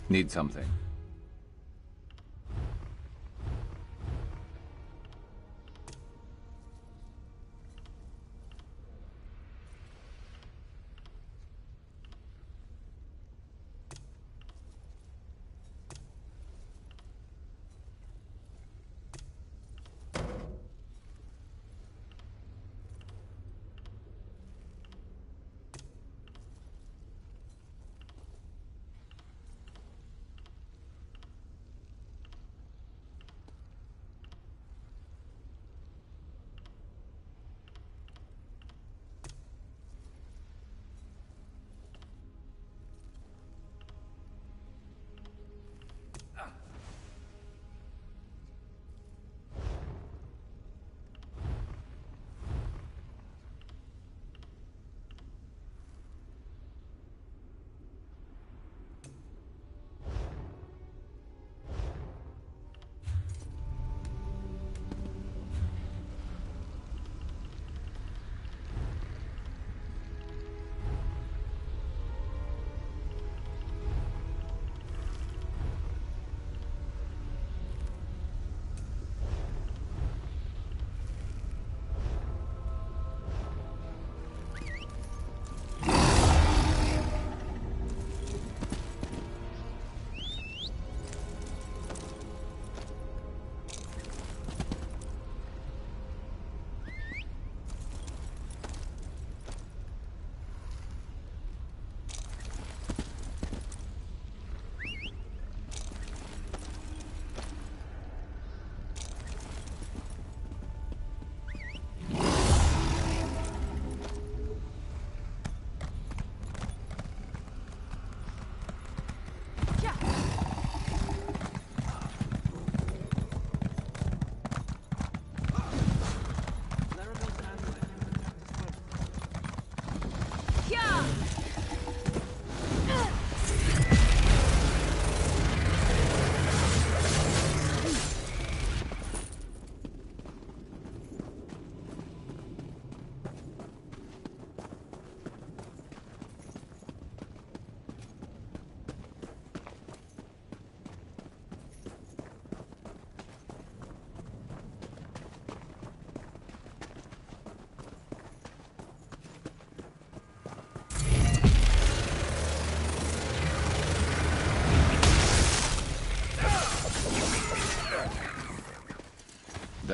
Need something.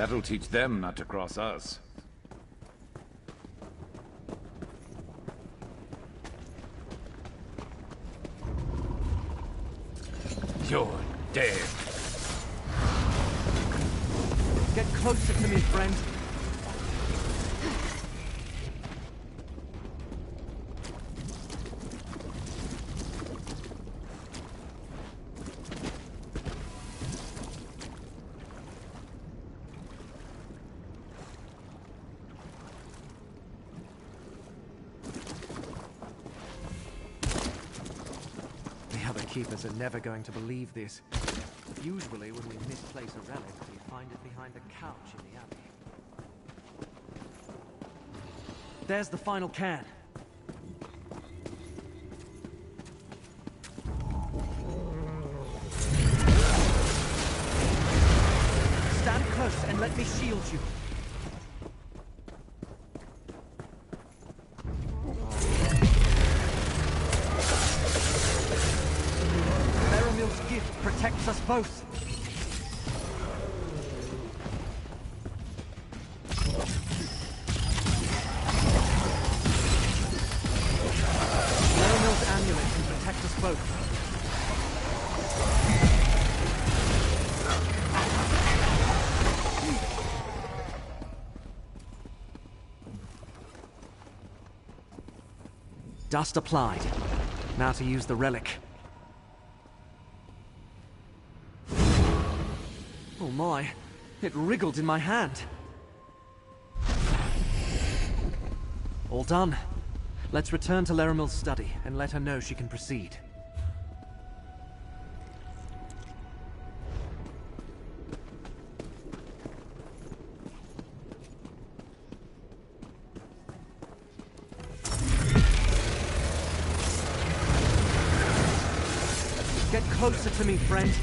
That'll teach them not to cross us. You're dead. Get closer to me, friend. Keepers are never going to believe this. Usually when we misplace a relic, we find it behind a couch in the abbey. There's the final can. Stand close and let me shield you. Protects us both. Necrom's amulet can protect us both. Dust applied. Now to use the relic. Oh my, it wriggled in my hand. All done. Let's return to Laramil's study and let her know she can proceed. Get closer to me, friend.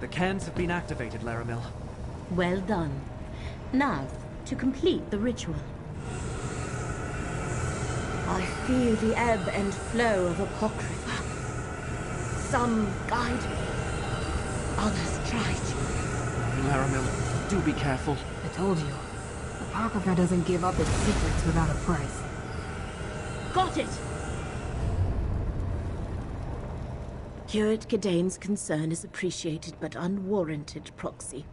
The cans have been activated, Laramil. Well done. Now, to complete the ritual. I feel the ebb and flow of Apocrypha. Some guide me, others try to. Laramil, do be careful. I told you. Apocrypha doesn't give up its secrets without a price. Got it! Curate Gedane's concern is appreciated but unwarranted, Proxy.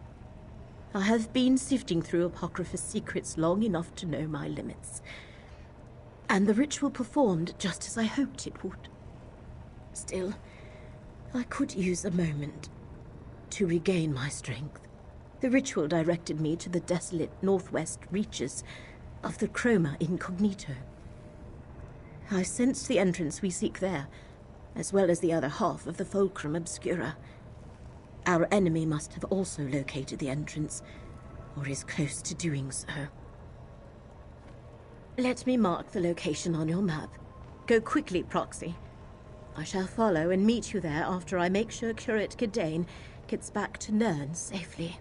I have been sifting through Apocrypha's secrets long enough to know my limits. And the ritual performed just as I hoped it would. Still, I could use a moment to regain my strength. The ritual directed me to the desolate northwest reaches of the Chroma Incognito. I sensed the entrance we seek there, as well as the other half of the Fulcrum Obscura. Our enemy must have also located the entrance, or is close to doing so. Let me mark the location on your map. Go quickly, Proxy. I shall follow and meet you there after I make sure Curate Gidane gets back to Nern safely.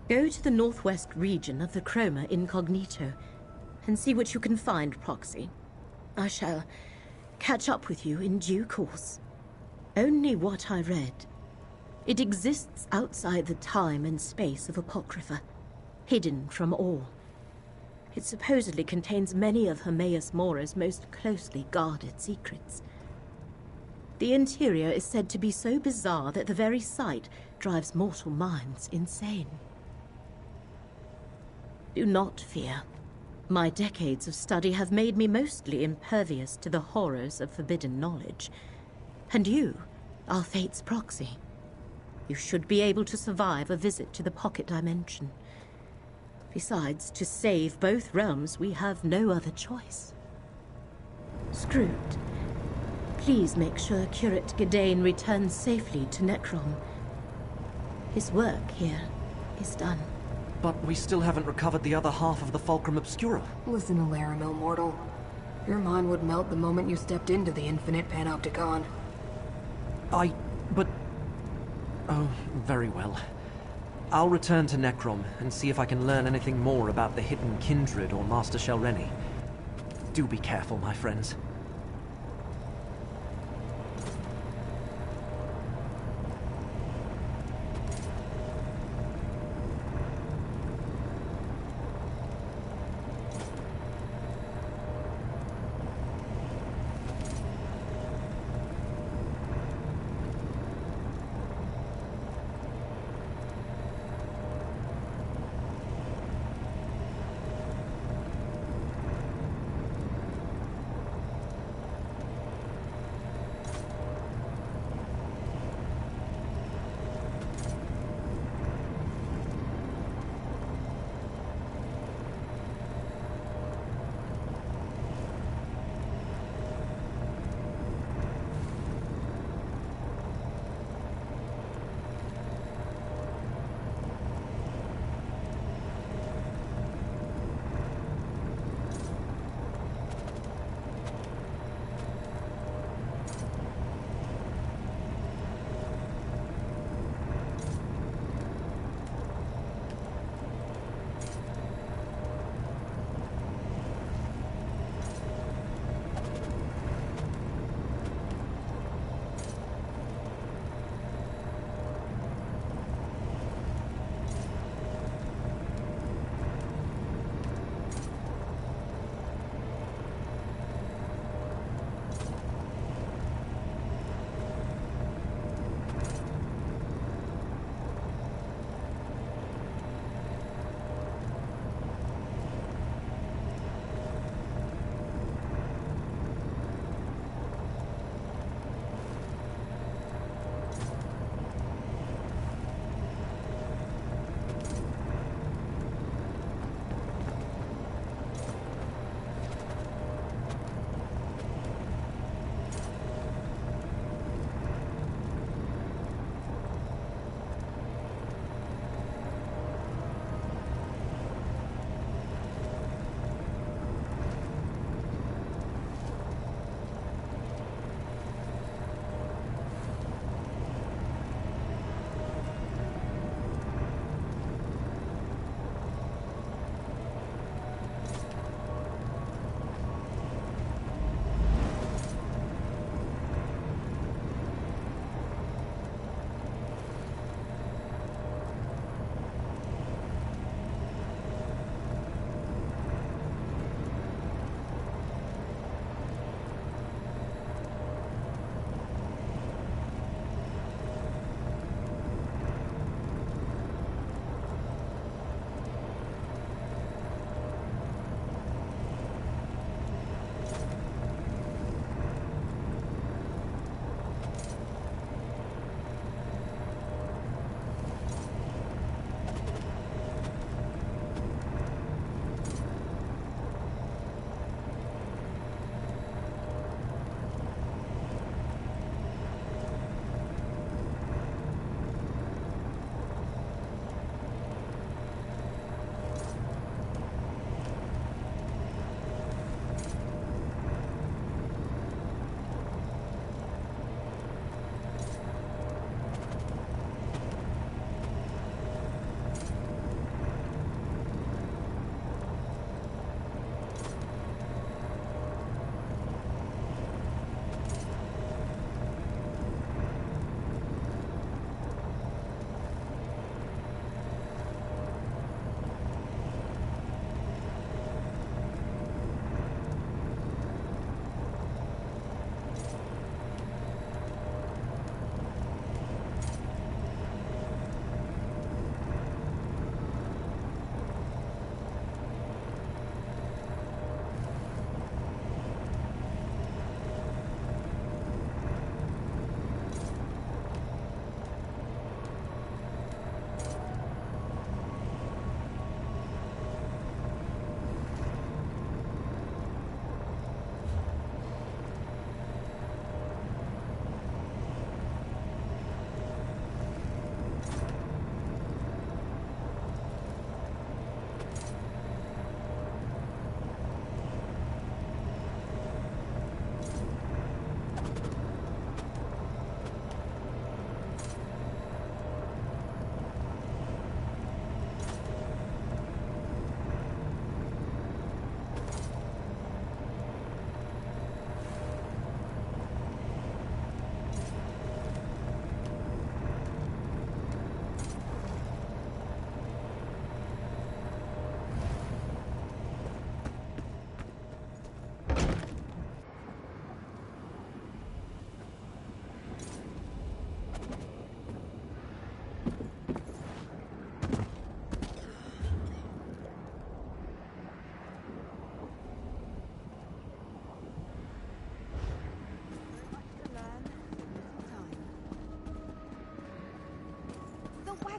Go to the northwest region of the Chroma Incognito and see what you can find, Proxy. I shall catch up with you in due course. Only what I read. It exists outside the time and space of Apocrypha, hidden from all. It supposedly contains many of Hermaeus Mora's most closely guarded secrets. The interior is said to be so bizarre that the very sight drives mortal minds insane. Do not fear. My decades of study have made me mostly impervious to the horrors of forbidden knowledge. And you are Fate's proxy. You should be able to survive a visit to the pocket dimension. Besides, to save both realms, we have no other choice. Screwed. Please make sure Curate Gidane returns safely to Necrom. His work here is done. But we still haven't recovered the other half of the Fulcrum Obscura. Listen to Laramil, mortal. Your mind would melt the moment you stepped into the infinite panopticon. But... Oh, very well. I'll return to Necrom and see if I can learn anything more about the hidden Kindred or Master Shelreni. Do be careful, my friends.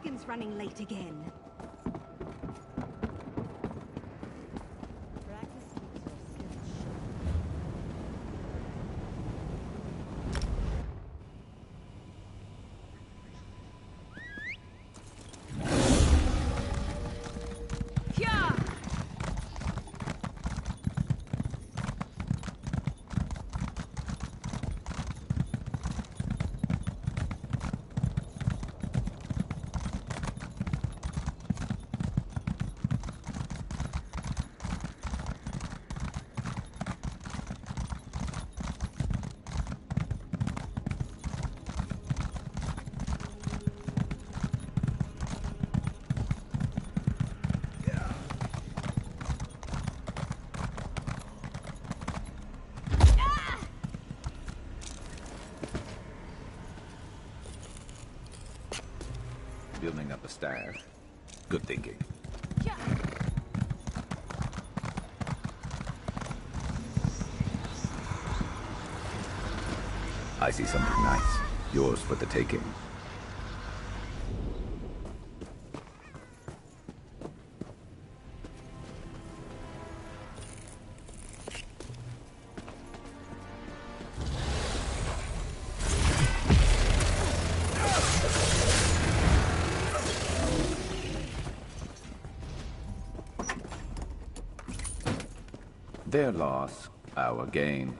wagon's running late again. Building up a staff. Good thinking. I see something nice. Yours for the taking. Their loss, our gain.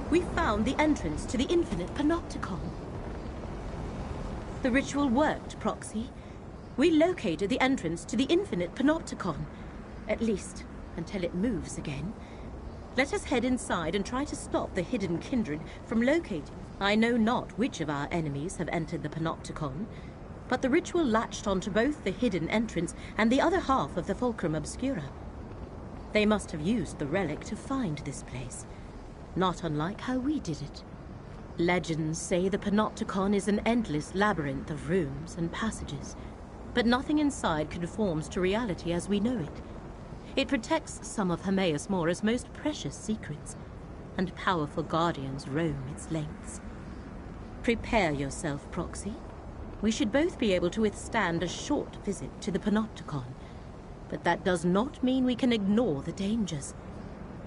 We found the entrance to the infinite panopticon. The ritual worked, Proxy. We located the entrance to the infinite panopticon. At least, until it moves again. Let us head inside and try to stop the hidden kindred from locating. I know not which of our enemies have entered the panopticon, but the ritual latched onto both the hidden entrance and the other half of the Fulcrum Obscura. They must have used the relic to find this place, not unlike how we did it. Legends say the panopticon is an endless labyrinth of rooms and passages, but nothing inside conforms to reality as we know it. It protects some of Hermaeus Mora's most precious secrets, and powerful guardians roam its lengths. Prepare yourself, Proxy. We should both be able to withstand a short visit to the panopticon. But that does not mean we can ignore the dangers.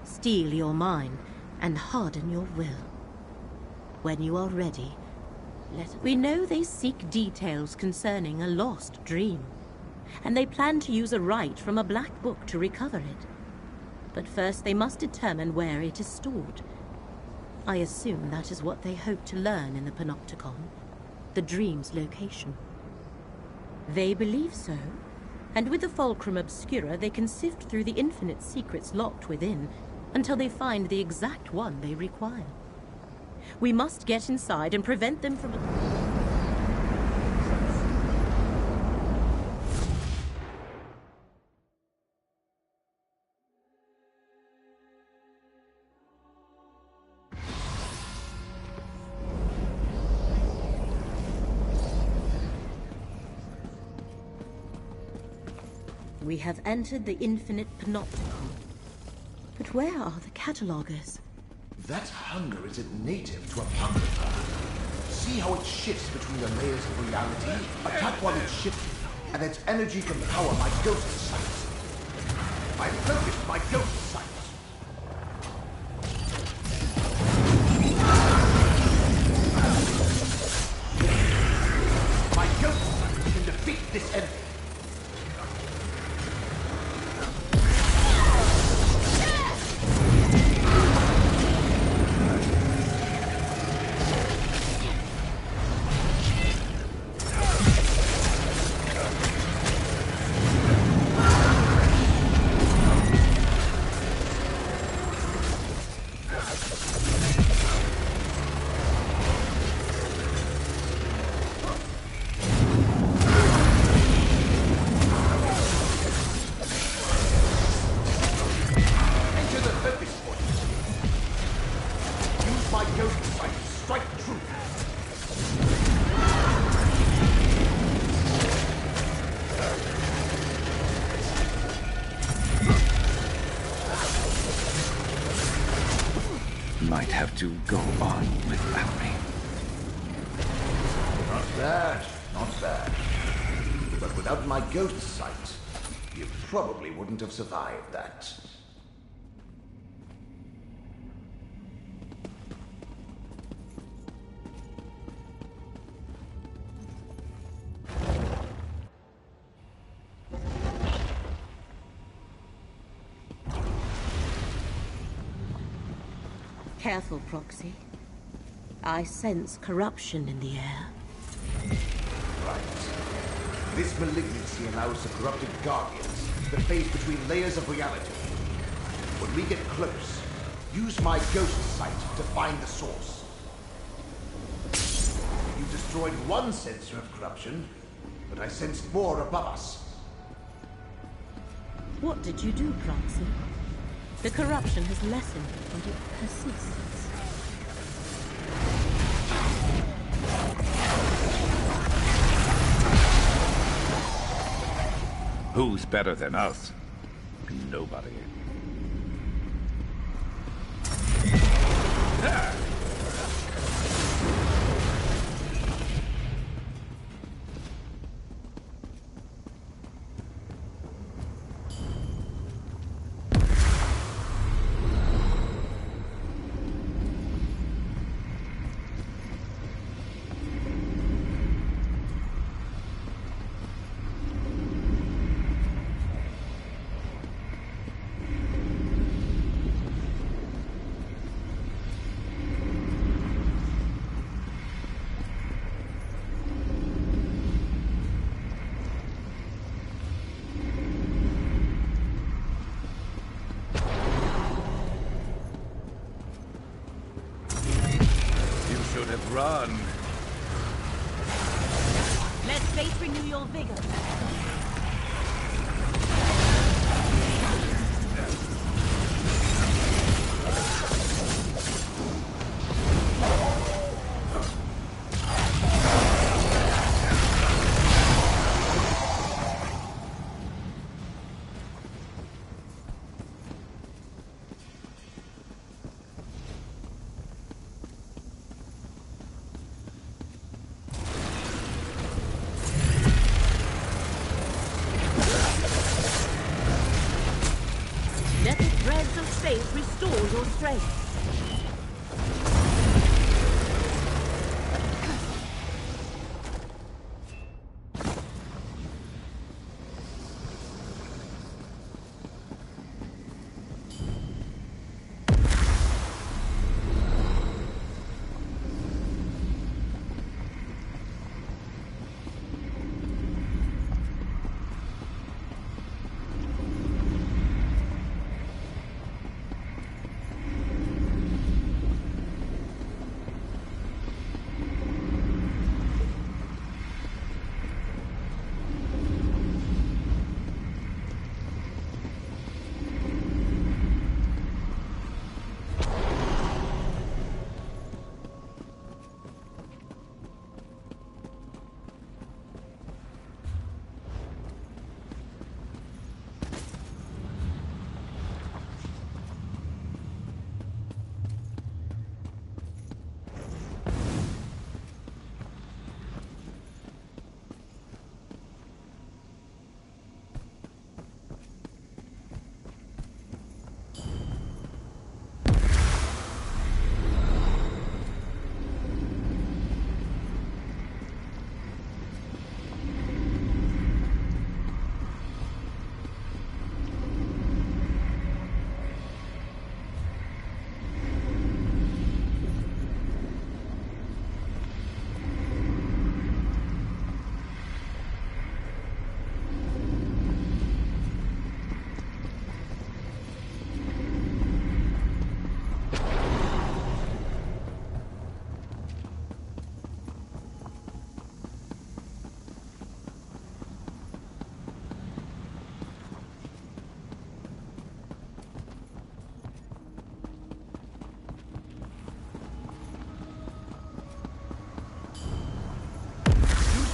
Steel your mind and harden your will. When you are ready, we know they seek details concerning a lost dream, and they plan to use a rite from a black book to recover it. But first they must determine where it is stored. I assume that is what they hope to learn in the Panopticon, the dream's location. They believe so, and with the Fulcrum Obscura they can sift through the infinite secrets locked within until they find the exact one they require. We must get inside and prevent them from... We have entered the infinite Panopticon. But where are the catalogers? That hunger is native to a Apocrypha. See how it shifts between the layers of reality? Attack while it's shifting, and its energy can power my ghost sight. I focused my ghost sight. My ghost sight can defeat this enemy. Might have to go on without me. Not bad, not bad. But without my ghost sight, you probably wouldn't have survived that. Careful, Proxy. I sense corruption in the air. Right. This malignancy allows the corrupted Guardians to phase between layers of reality. When we get close, use my ghost sight to find the source. You destroyed one sensor of corruption, but I sensed more above us. What did you do, Proxy? The corruption has lessened, but it persists. Who's better than us? Nobody. Run. Let faith renew your vigor. your strength.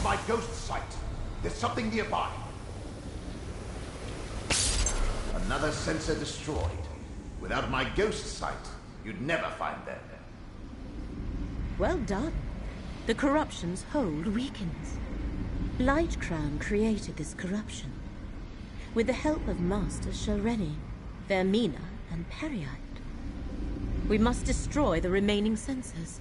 My ghost sight. There's something nearby. Another sensor destroyed. Without my ghost sight, you'd never find them. Well done. The corruption's hold weakens. Light Crown created this corruption. With the help of Master Shalreni, Vermina, and Periite. We must destroy the remaining sensors.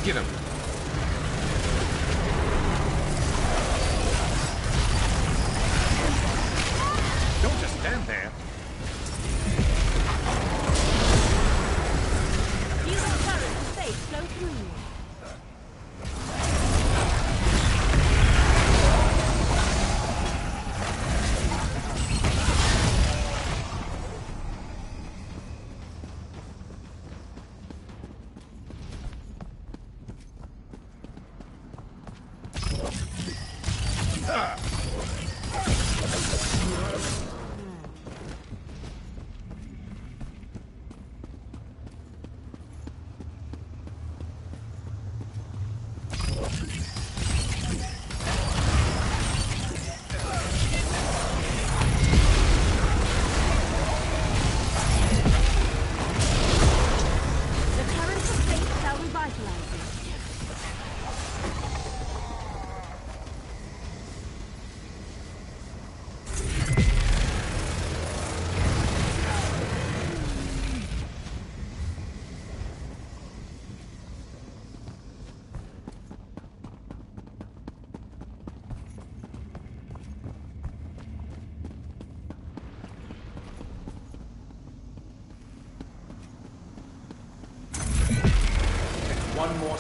Get him. Don't just stand there. Feel the current of faith flow through you.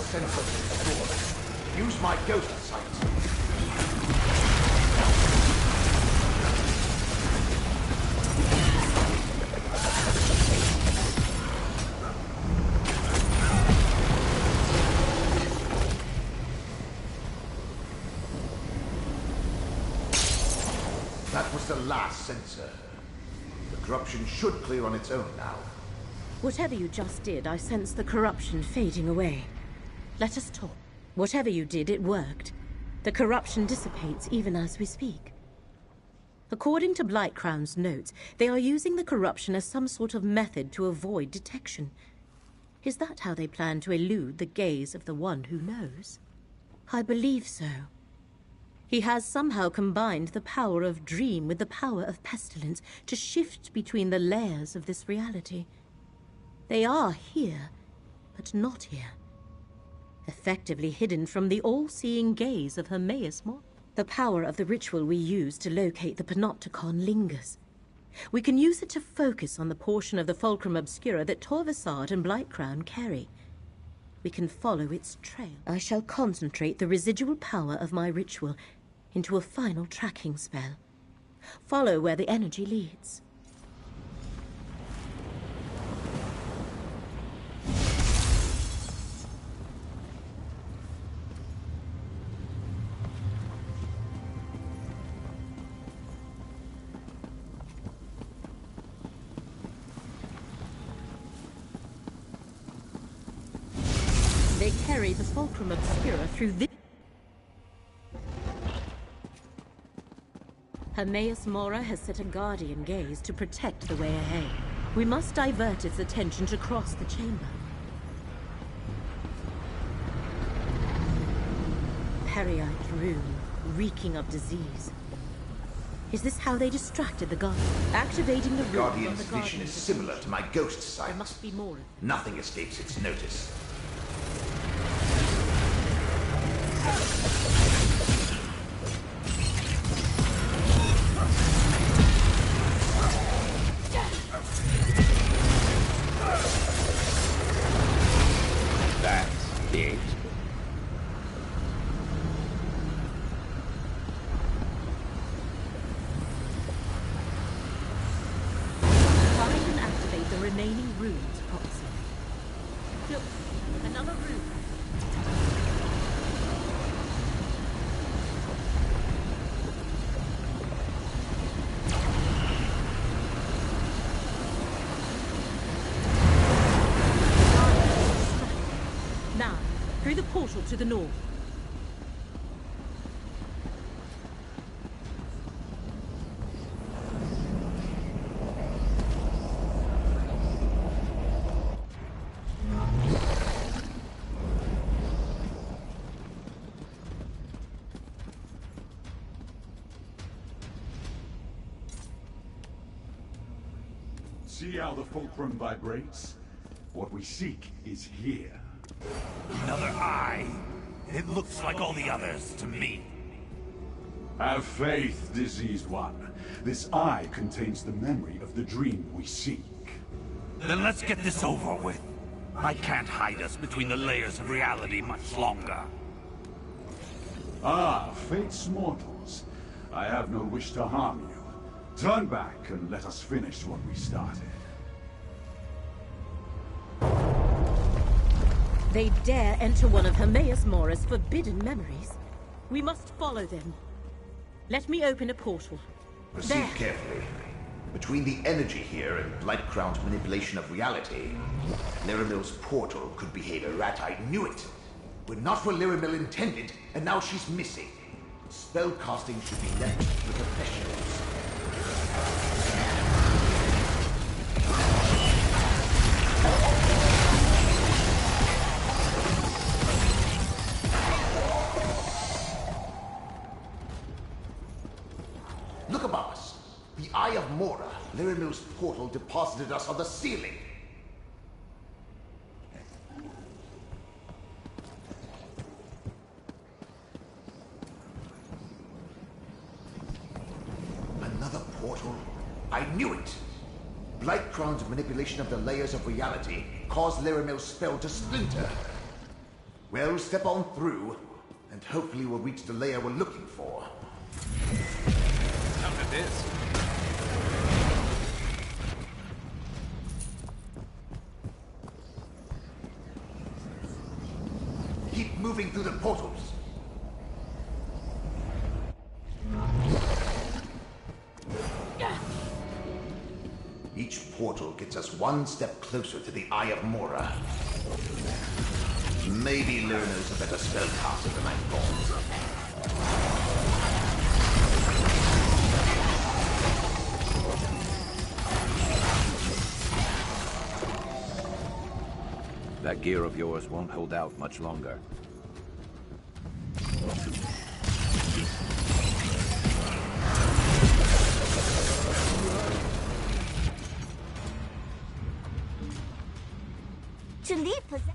sensor installed. Use my ghost sight. That was the last sensor. The corruption should clear on its own now. Whatever you just did, I sense the corruption fading away. Let us talk. Whatever you did, it worked. The corruption dissipates even as we speak. According to Blightcrown's notes, they are using the corruption as some sort of method to avoid detection. Is that how they plan to elude the gaze of the one who knows? I believe so. He has somehow combined the power of dream with the power of pestilence to shift between the layers of this reality. They are here, but not here. Effectively hidden from the all-seeing gaze of Hermaeus Mor. The power of the ritual we use to locate the Panopticon lingers. We can use it to focus on the portion of the Fulcrum Obscura that Torvasad and Blightcrown carry. We can follow its trail. I shall concentrate the residual power of my ritual into a final tracking spell. Follow where the energy leads. They carry the Fulcrum Obscura through this. Hermaeus Mora has set a guardian gaze to protect the way ahead. We must divert its attention to cross the chamber. Periite room, reeking of disease. Is this how they distracted the Guardian? Activating the room. Guardian's vision is similar to my ghost sight. There must be more. Nothing escapes its notice. That's it. Find and activate the remaining rooms proximally. Look, another room. Now, through the portal to the north. See how the fulcrum vibrates? What we seek is here. Another eye. It looks like all the others to me. Have faith, diseased one. This eye contains the memory of the dream we seek. Then let's get this over with. I can't hide us between the layers of reality much longer. Ah, fate's mortals. I have no wish to harm you. Turn back and let us finish what we started. They dare enter one of Hermaeus Mora's forbidden memories. We must follow them. Let me open a portal. Proceed There. carefully. Between the energy here and Blightcrown's manipulation of reality, Lyramil's portal could behave errata. I knew it! We're not where Lyramil intended, and now she's missing. Spellcasting should be left to the professionals. Look above us. The Eye of Mora, Lyramil's portal, deposited us on the ceiling. Another portal? I knew it! Blightcrown's manipulation of the layers of reality caused Lyramil's spell to splinter. Well, step on through, and hopefully we'll reach the layer we're looking for. Look at this. Keep moving through the portals. Each portal gets us one step closer to the Eye of Mora. Maybe Lerner's a better spellcaster than I thought. That gear of yours won't hold out much longer. To leave possession.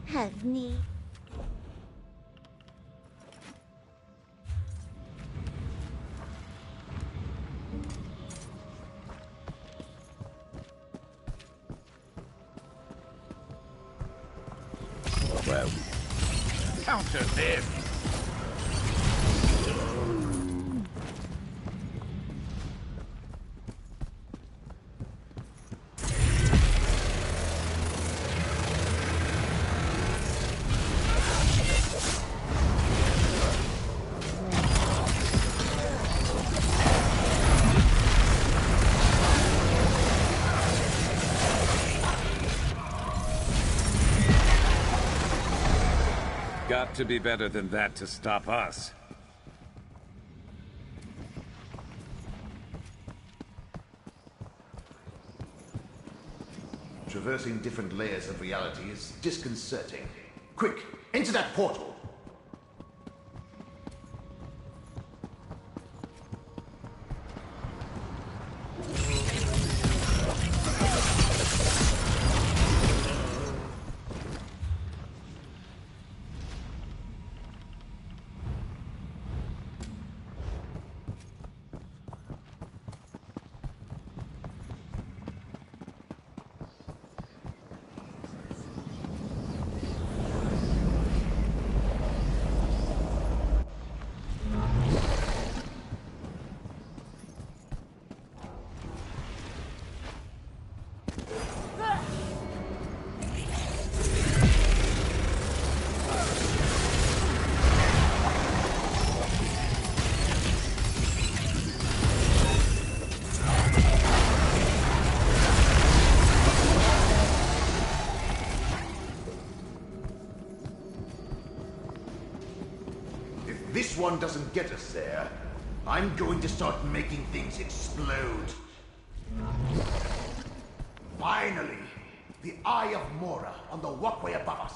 Have need. Well, counter this! Got to be better than that to stop us. Traversing different layers of reality is disconcerting. Quick, into that portal! This one doesn't get us there. I'm going to start making things explode. Finally! The Eye of Mora on the walkway above us.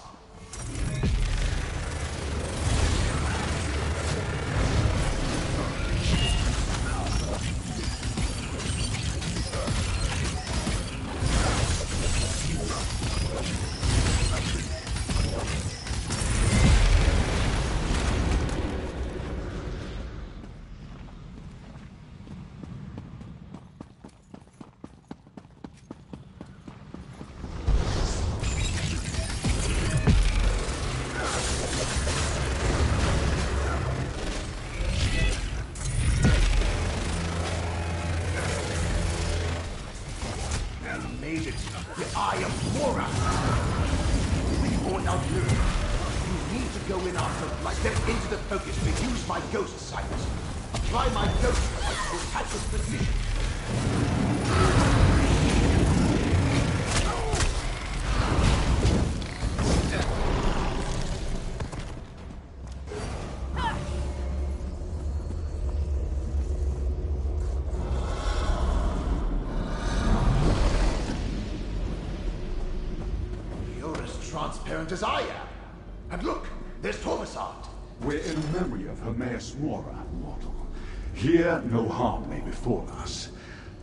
made it. The Eye of Mora. We all outlive. You need to go in after light. Step into the focus to use my ghost sight. Apply my ghost sight to attack with precision. Transparent as I am. And look, there's Torvasad. We're in memory of Hermaeus Mora, mortal. Here, no harm may befall us.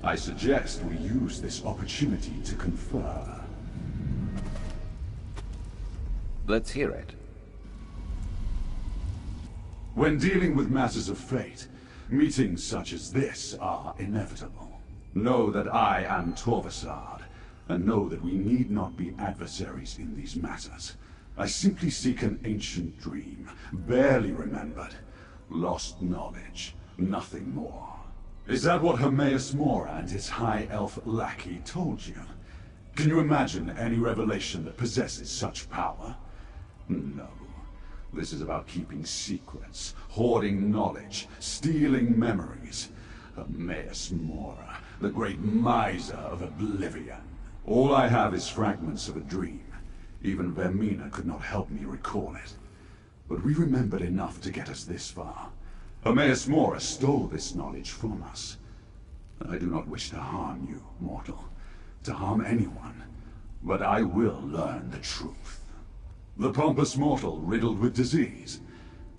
I suggest we use this opportunity to confer. Let's hear it. When dealing with matters of fate, meetings such as this are inevitable. Know that I am Torvasad, and know that we need not be adversaries in these matters. I simply seek an ancient dream, barely remembered. Lost knowledge, nothing more. Is that what Hermaeus Mora and his high elf lackey told you? Can you imagine any revelation that possesses such power? No. This is about keeping secrets, hoarding knowledge, stealing memories. Hermaeus Mora, the great miser of oblivion. All I have is fragments of a dream. Even Vermina could not help me recall it. But we remembered enough to get us this far. Hermaeus Mora stole this knowledge from us. I do not wish to harm you, mortal. To harm anyone. But I will learn the truth. The pompous mortal riddled with disease.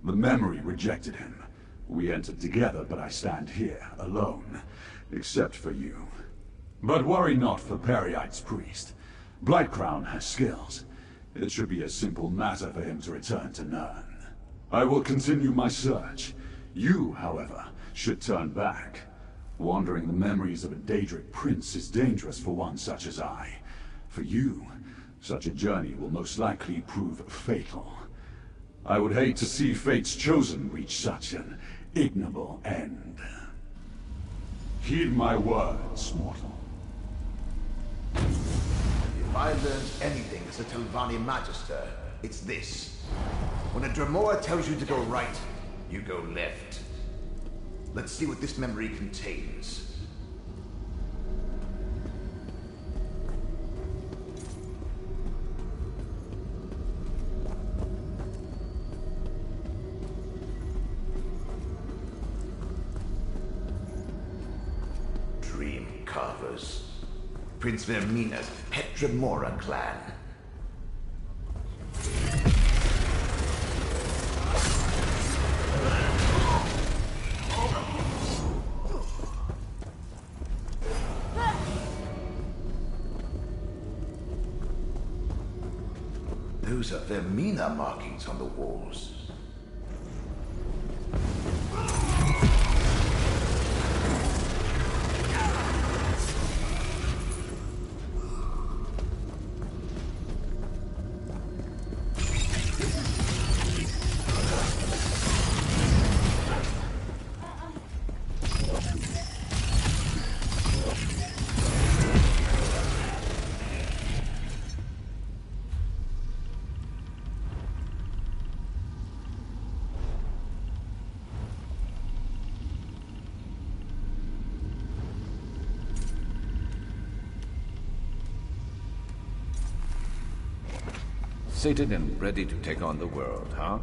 The memory rejected him. We entered together, but I stand here, alone. Except for you. But worry not for Periite's priest. Blightcrown has skills. It should be a simple matter for him to return to Nirn. I will continue my search. You, however, should turn back. Wandering the memories of a Daedric prince is dangerous for one such as I. For you, such a journey will most likely prove fatal. I would hate to see Fate's Chosen reach such an ignoble end. Heed my words, mortal. If I learned anything as a Telvanni Magister, it's this. When a Dremora tells you to go right, you go left. Let's see what this memory contains. Dream Carvers. Prince Vermina's pet Dremora clan. Those are Vermina markings on the walls. Sated and ready to take on the world, huh?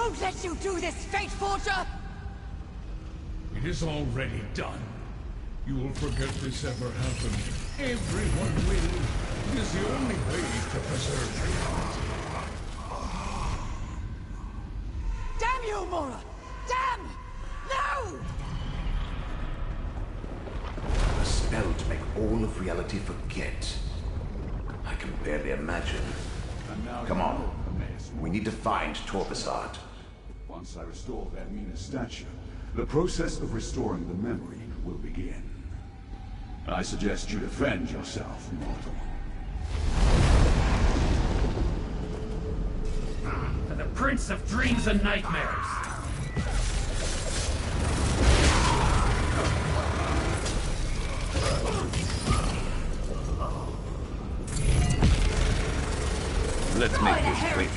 won't let you do this, Fate Forger! It is already done. You will forget this ever happened. Everyone will. It is the only way to preserve reality. Damn you, Mora! Damn! No! A spell to make all of reality forget. I can barely imagine. Come on. We need to find Torvasard. Once I restore Vermina's statue, the process of restoring the memory will begin. I suggest you defend yourself, mortal. To the Prince of Dreams and Nightmares! Let's make this quick.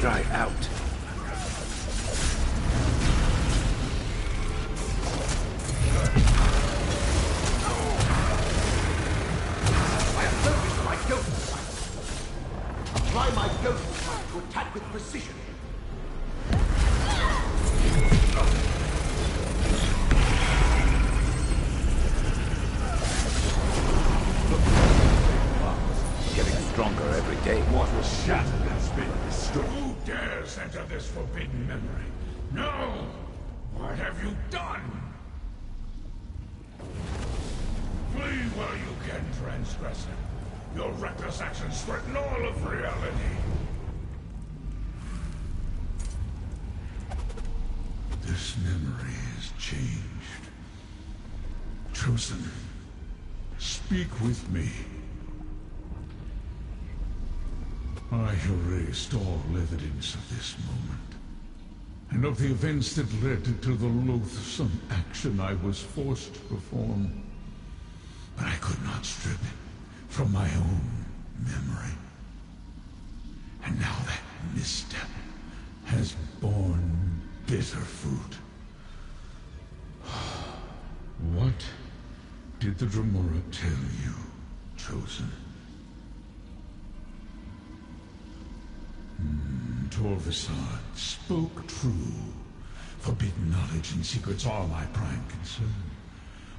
Dry out. I am focused on my ghost sight. Apply my ghost sight to attack with precision. Getting stronger every day. What was shattered has been restored. Who dares enter this forbidden memory? No! What have you done? Flee while you can, transgressor. Your reckless actions threaten all of reality. This memory is changed. Chosen, speak with me. I erased all evidence of this moment, and of the events that led to the loathsome action I was forced to perform. But I could not strip it from my own memory. And now that misstep has borne bitter fruit. What did the Dremora tell you, Chosen? Torvasard spoke true. Forbidden knowledge and secrets are my prime concern.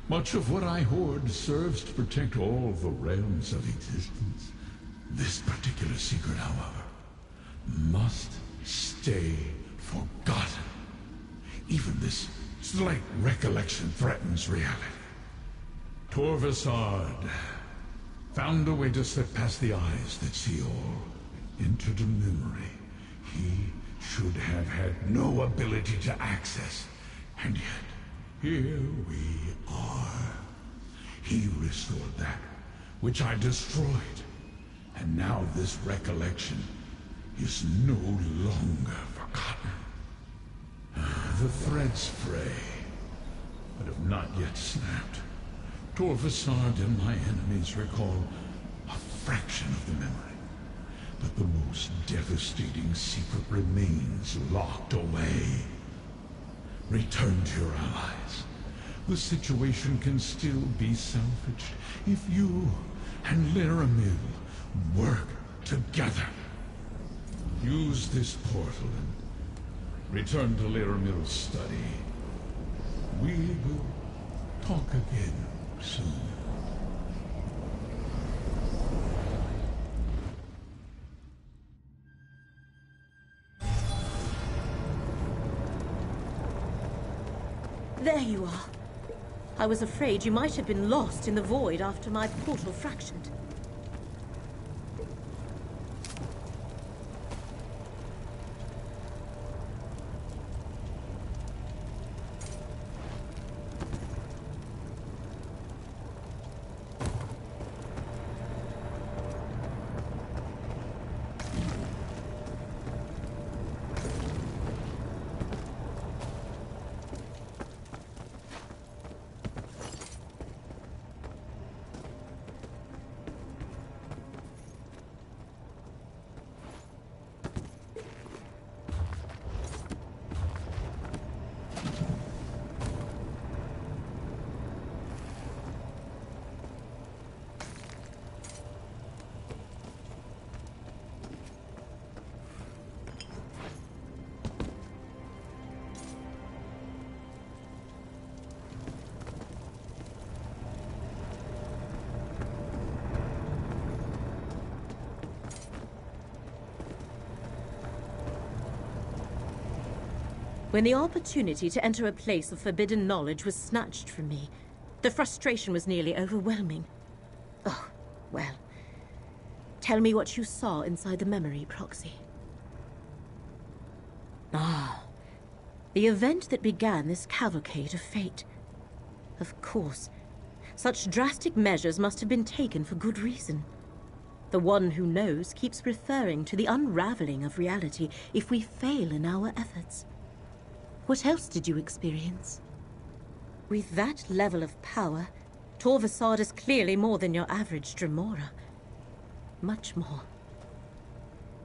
Much of what I hoard serves to protect all the realms of existence. This particular secret, however, must stay forgotten. Even this slight recollection threatens reality. Torvasard found a way to slip past the eyes that see all, into the memory he should have had no ability to access. And yet, here we are. He restored that which I destroyed. And now this recollection is no longer forgotten. The threads fray, but have not yet snapped. Torvasard and my enemies recall a fraction of the memory. But the most devastating secret remains locked away. Return to your allies. The situation can still be salvaged if you and Laramil work together. Use this portal and return to Laramil's study. We will talk again soon. There you are. I was afraid you might have been lost in the void after my portal fractured. When the opportunity to enter a place of forbidden knowledge was snatched from me, the frustration was nearly overwhelming. Oh, well. Tell me what you saw inside the memory, Proxy. Ah, the event that began this cavalcade of fate. Of course, such drastic measures must have been taken for good reason. The one who knows keeps referring to the unraveling of reality if we fail in our efforts. What else did you experience? With that level of power, Torvasad is clearly more than your average Dremora. Much more.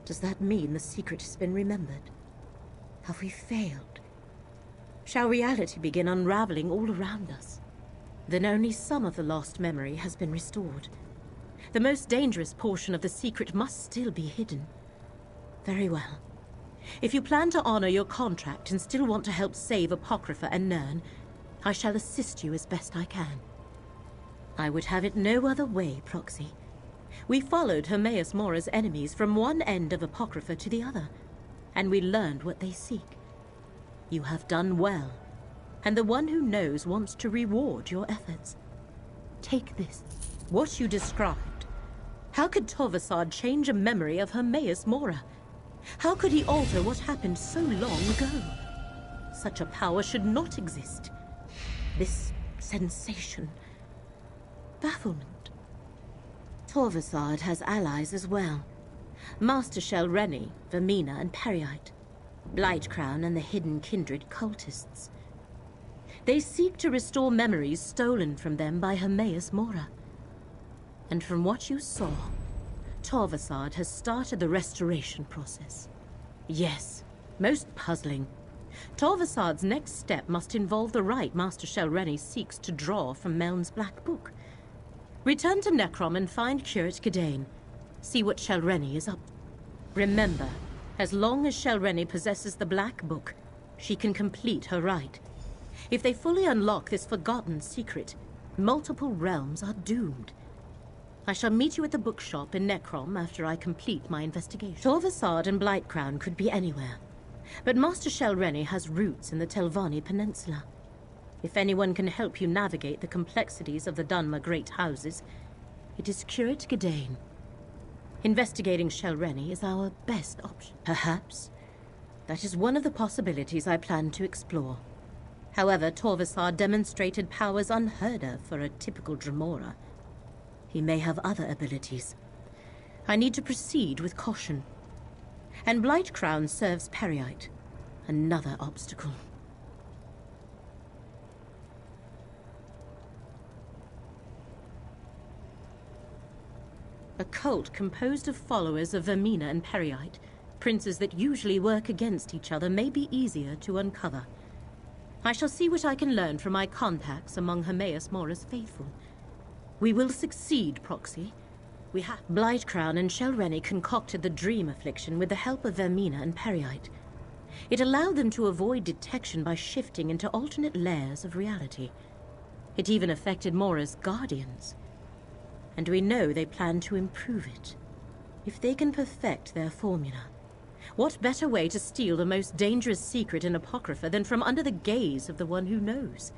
Does that mean the secret has been remembered? Have we failed? Shall reality begin unraveling all around us? Then only some of the lost memory has been restored. The most dangerous portion of the secret must still be hidden. Very well. If you plan to honor your contract and still want to help save Apocrypha and Nirn, I shall assist you as best I can. I would have it no other way, Proxy. We followed Hermaeus Mora's enemies from one end of Apocrypha to the other, and we learned what they seek. You have done well, and the one who knows wants to reward your efforts. Take this, what you described. How could Torvasad change a memory of Hermaeus Mora? How could he alter what happened so long ago? Such a power should not exist. This sensation. Bafflement. Torvasad has allies as well. Master Shell Rennie, Vermina and Periite. Blightcrown and the hidden kindred cultists. They seek to restore memories stolen from them by Hermaeus Mora. And from what you saw, Torvasad has started the restoration process. Yes, most puzzling. Torvasad's next step must involve the right Master Shell Rennie seeks to draw from Meln's Black Book. Return to Necrom and find Curate Gadain. See what Shell Rennie is up to. Remember, as long as Shell Rennie possesses the Black Book, she can complete her rite. If they fully unlock this forgotten secret, multiple realms are doomed. I shall meet you at the bookshop in Necrom after I complete my investigation. Torvasad and Blightcrown could be anywhere, but Master Shell Rennie has roots in the Telvanni Peninsula. If anyone can help you navigate the complexities of the Dunmer Great Houses, it is Curate Gadain. Investigating Shell Rennie is our best option. Perhaps. That is one of the possibilities I plan to explore. However, Torvasad demonstrated powers unheard of for a typical Dremora. He may have other abilities. I need to proceed with caution. And Blightcrown serves Periite. Another obstacle. A cult composed of followers of Vermina and Periite, princes that usually work against each other, may be easier to uncover. I shall see what I can learn from my contacts among Hermaeus Mora's faithful. We will succeed, Proxy. We have. Blightcrown and Shell Rennie concocted the dream affliction with the help of Vermina and Periite. It allowed them to avoid detection by shifting into alternate layers of reality. It even affected Mora's guardians. And we know they plan to improve it. If they can perfect their formula, What better way to steal the most dangerous secret in Apocrypha than from under the gaze of the one who knows?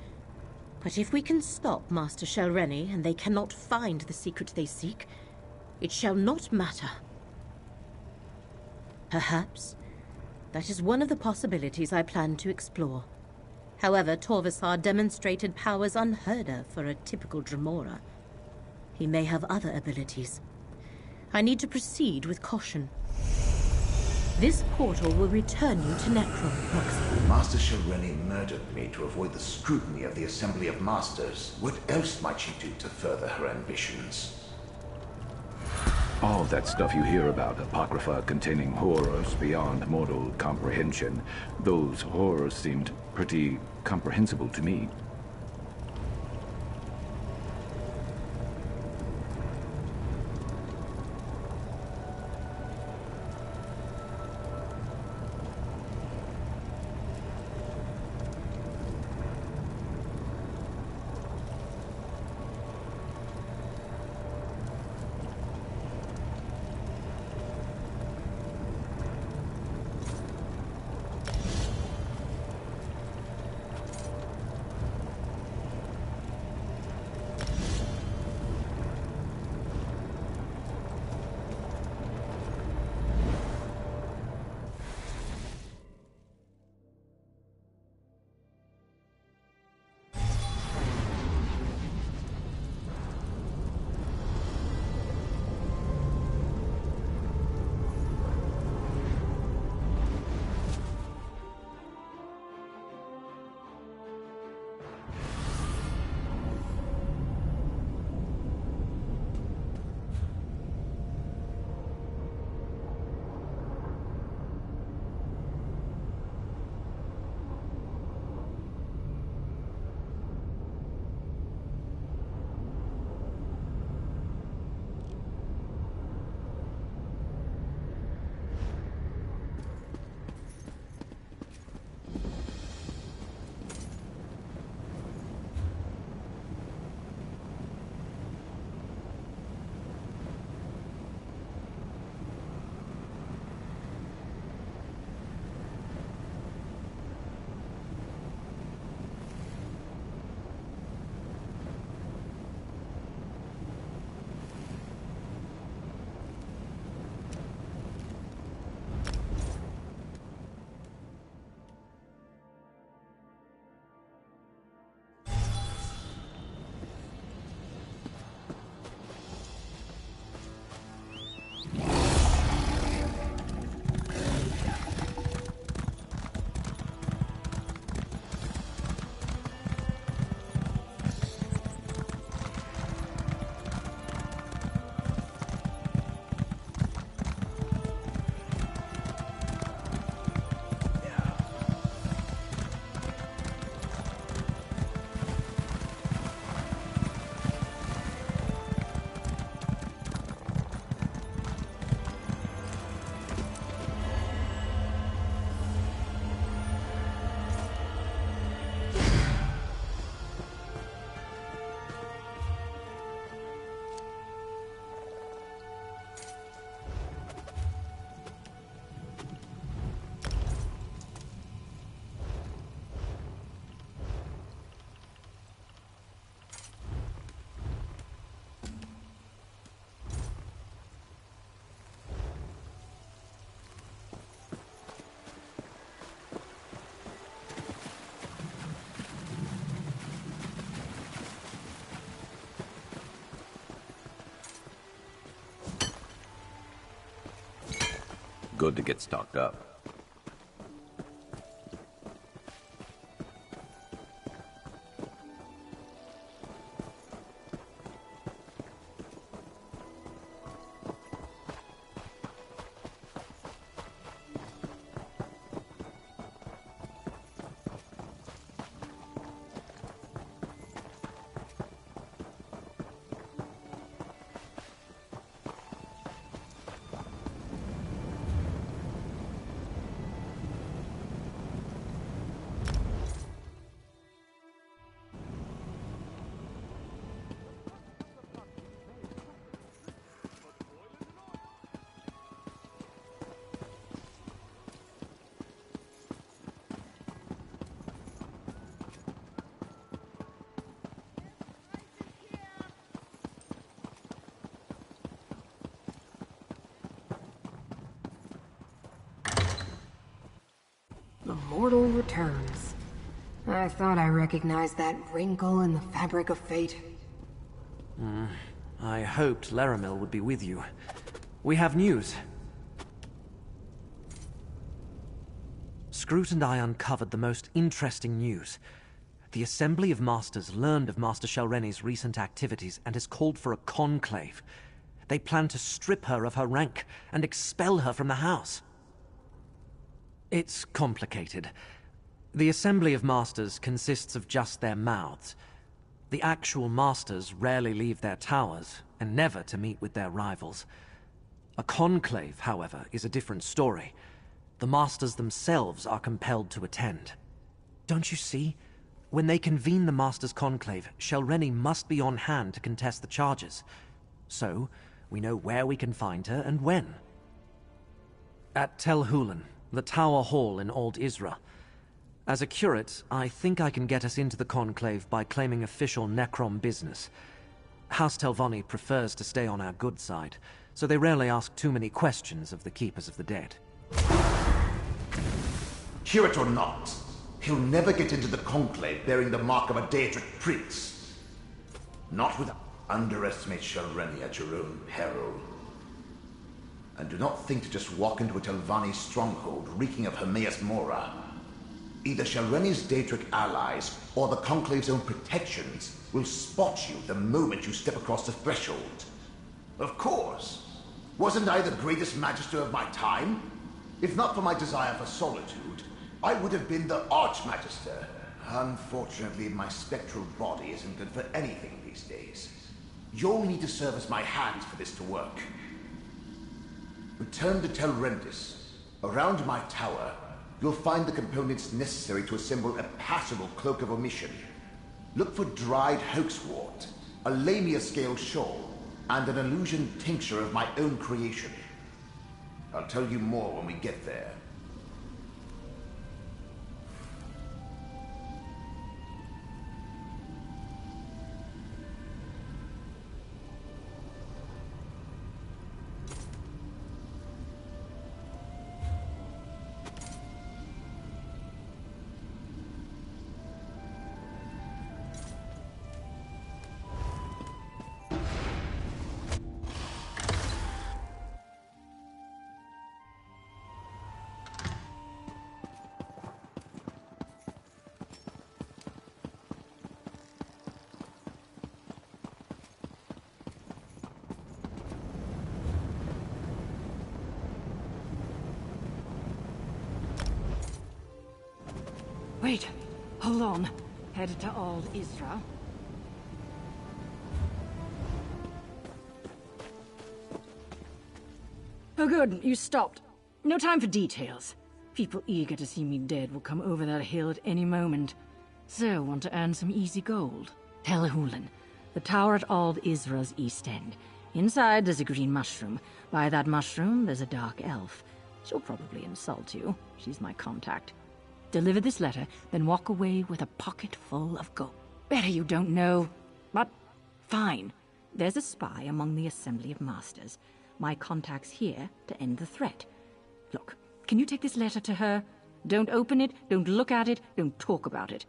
But if we can stop Master Shelreni and they cannot find the secret they seek, it shall not matter. Perhaps that is one of the possibilities I plan to explore. However, Torvasar demonstrated powers unheard of for a typical Dremora. He may have other abilities. I need to proceed with caution. This portal will return you to Necrom, Proxy. Master Shelreni murdered me to avoid the scrutiny of the Assembly of Masters. What else might she do to further her ambitions? All that stuff you hear about Apocrypha containing horrors beyond mortal comprehension, those horrors seemed pretty comprehensible to me. Good to get stocked up. terms. I thought I recognized that wrinkle in the fabric of fate. I hoped Laramil would be with you. We have news. Scroot and I uncovered the most interesting news. The Assembly of Masters learned of Master Shelreni's recent activities and has called for a conclave. They plan to strip her of her rank and expel her from the house. It's complicated. The Assembly of Masters consists of just their mouths. The actual Masters rarely leave their towers, and never to meet with their rivals. A conclave, however, is a different story. The Masters themselves are compelled to attend. Don't you see? When they convene the Masters' conclave, Shelreni must be on hand to contest the charges. So, we know where we can find her and when. At Tel Hulan, the Tower Hall in Old Isra. As a curate, I think I can get us into the conclave by claiming official Necrom business. House Telvanni prefers to stay on our good side, so they rarely ask too many questions of the Keepers of the Dead. Curate or not, he'll never get into the conclave bearing the mark of a Daedric prince. Not without underestimate Shelreni at your own peril. And do not think to just walk into a Telvanni stronghold reeking of Hermaeus Mora. Either Shelreni's Daedric allies or the conclave's own protections will spot you the moment you step across the threshold. Of course. Wasn't I the greatest magister of my time? If not for my desire for solitude, I would have been the Archmagister. Unfortunately, my spectral body isn't good for anything these days. You'll need to serve as my hands for this to work. Return to Telrendis. Around my tower, you'll find the components necessary to assemble a passable cloak of omission. Look for dried hoaxwort, a lamia-scale shawl, and an illusion tincture of my own creation. I'll tell you more when we get there. Wait, hold on. Headed to Old Isra. Oh good, you stopped. No time for details. People eager to see me dead will come over that hill at any moment. So, want to earn some easy gold? Tel Hulan, the tower at Old Isra's east end. Inside there's a green mushroom. By that mushroom there's a dark elf. She'll probably insult you. She's my contact. Deliver this letter, then walk away with a pocket full of gold. Better you don't know. But, fine. There's a spy among the Assembly of Masters. My contact's here to end the threat. Look, can you take this letter to her? Don't open it, don't look at it, don't talk about it.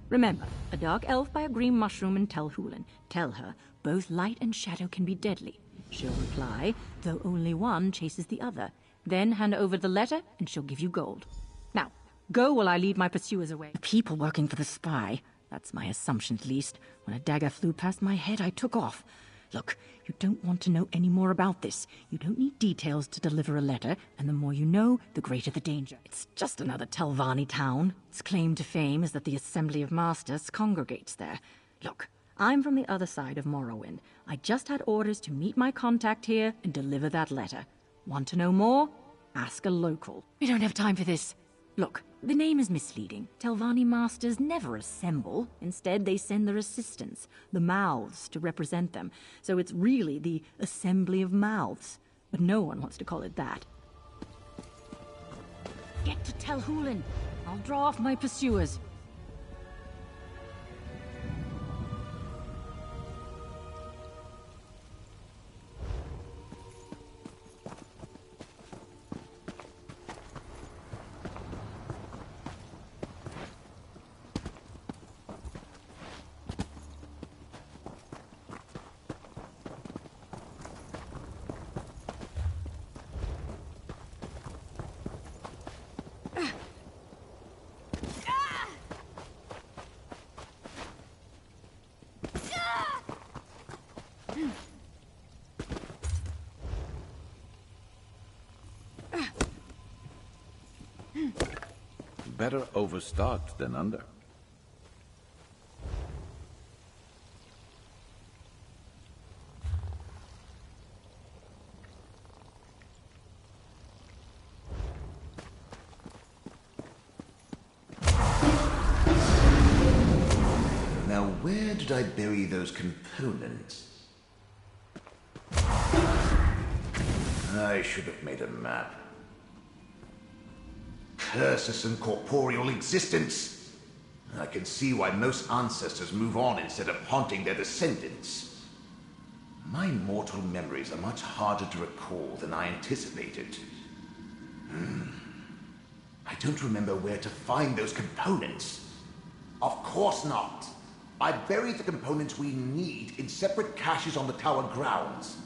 Remember, a dark elf by a green mushroom in Tel Hulan. Tell her, both light and shadow can be deadly. She'll reply, though only one chases the other. Then hand over the letter, and she'll give you gold. Now, go while I lead my pursuers away. People working for the spy. That's my assumption, at least. When a dagger flew past my head, I took off. Look, you don't want to know any more about this. You don't need details to deliver a letter, and the more you know, the greater the danger. It's just another Telvanni town. Its claim to fame is that the Assembly of Masters congregates there. Look, I'm from the other side of Morrowind. I just had orders to meet my contact here and deliver that letter. Want to know more? Ask a local. We don't have time for this. Look, the name is misleading. Telvanni Masters never assemble. Instead, they send their assistants, the mouths, to represent them. So it's really the Assembly of Mouths. But no one wants to call it that. Get to Tel Hulan. I'll draw off my pursuers. Better overstocked than under. Now, where did I bury those components? I should have made a map. Curses and corporeal existence! I can see why most ancestors move on instead of haunting their descendants. My mortal memories are much harder to recall than I anticipated. I don't remember where to find those components. Of course not. I buried the components we need in separate caches on the tower grounds.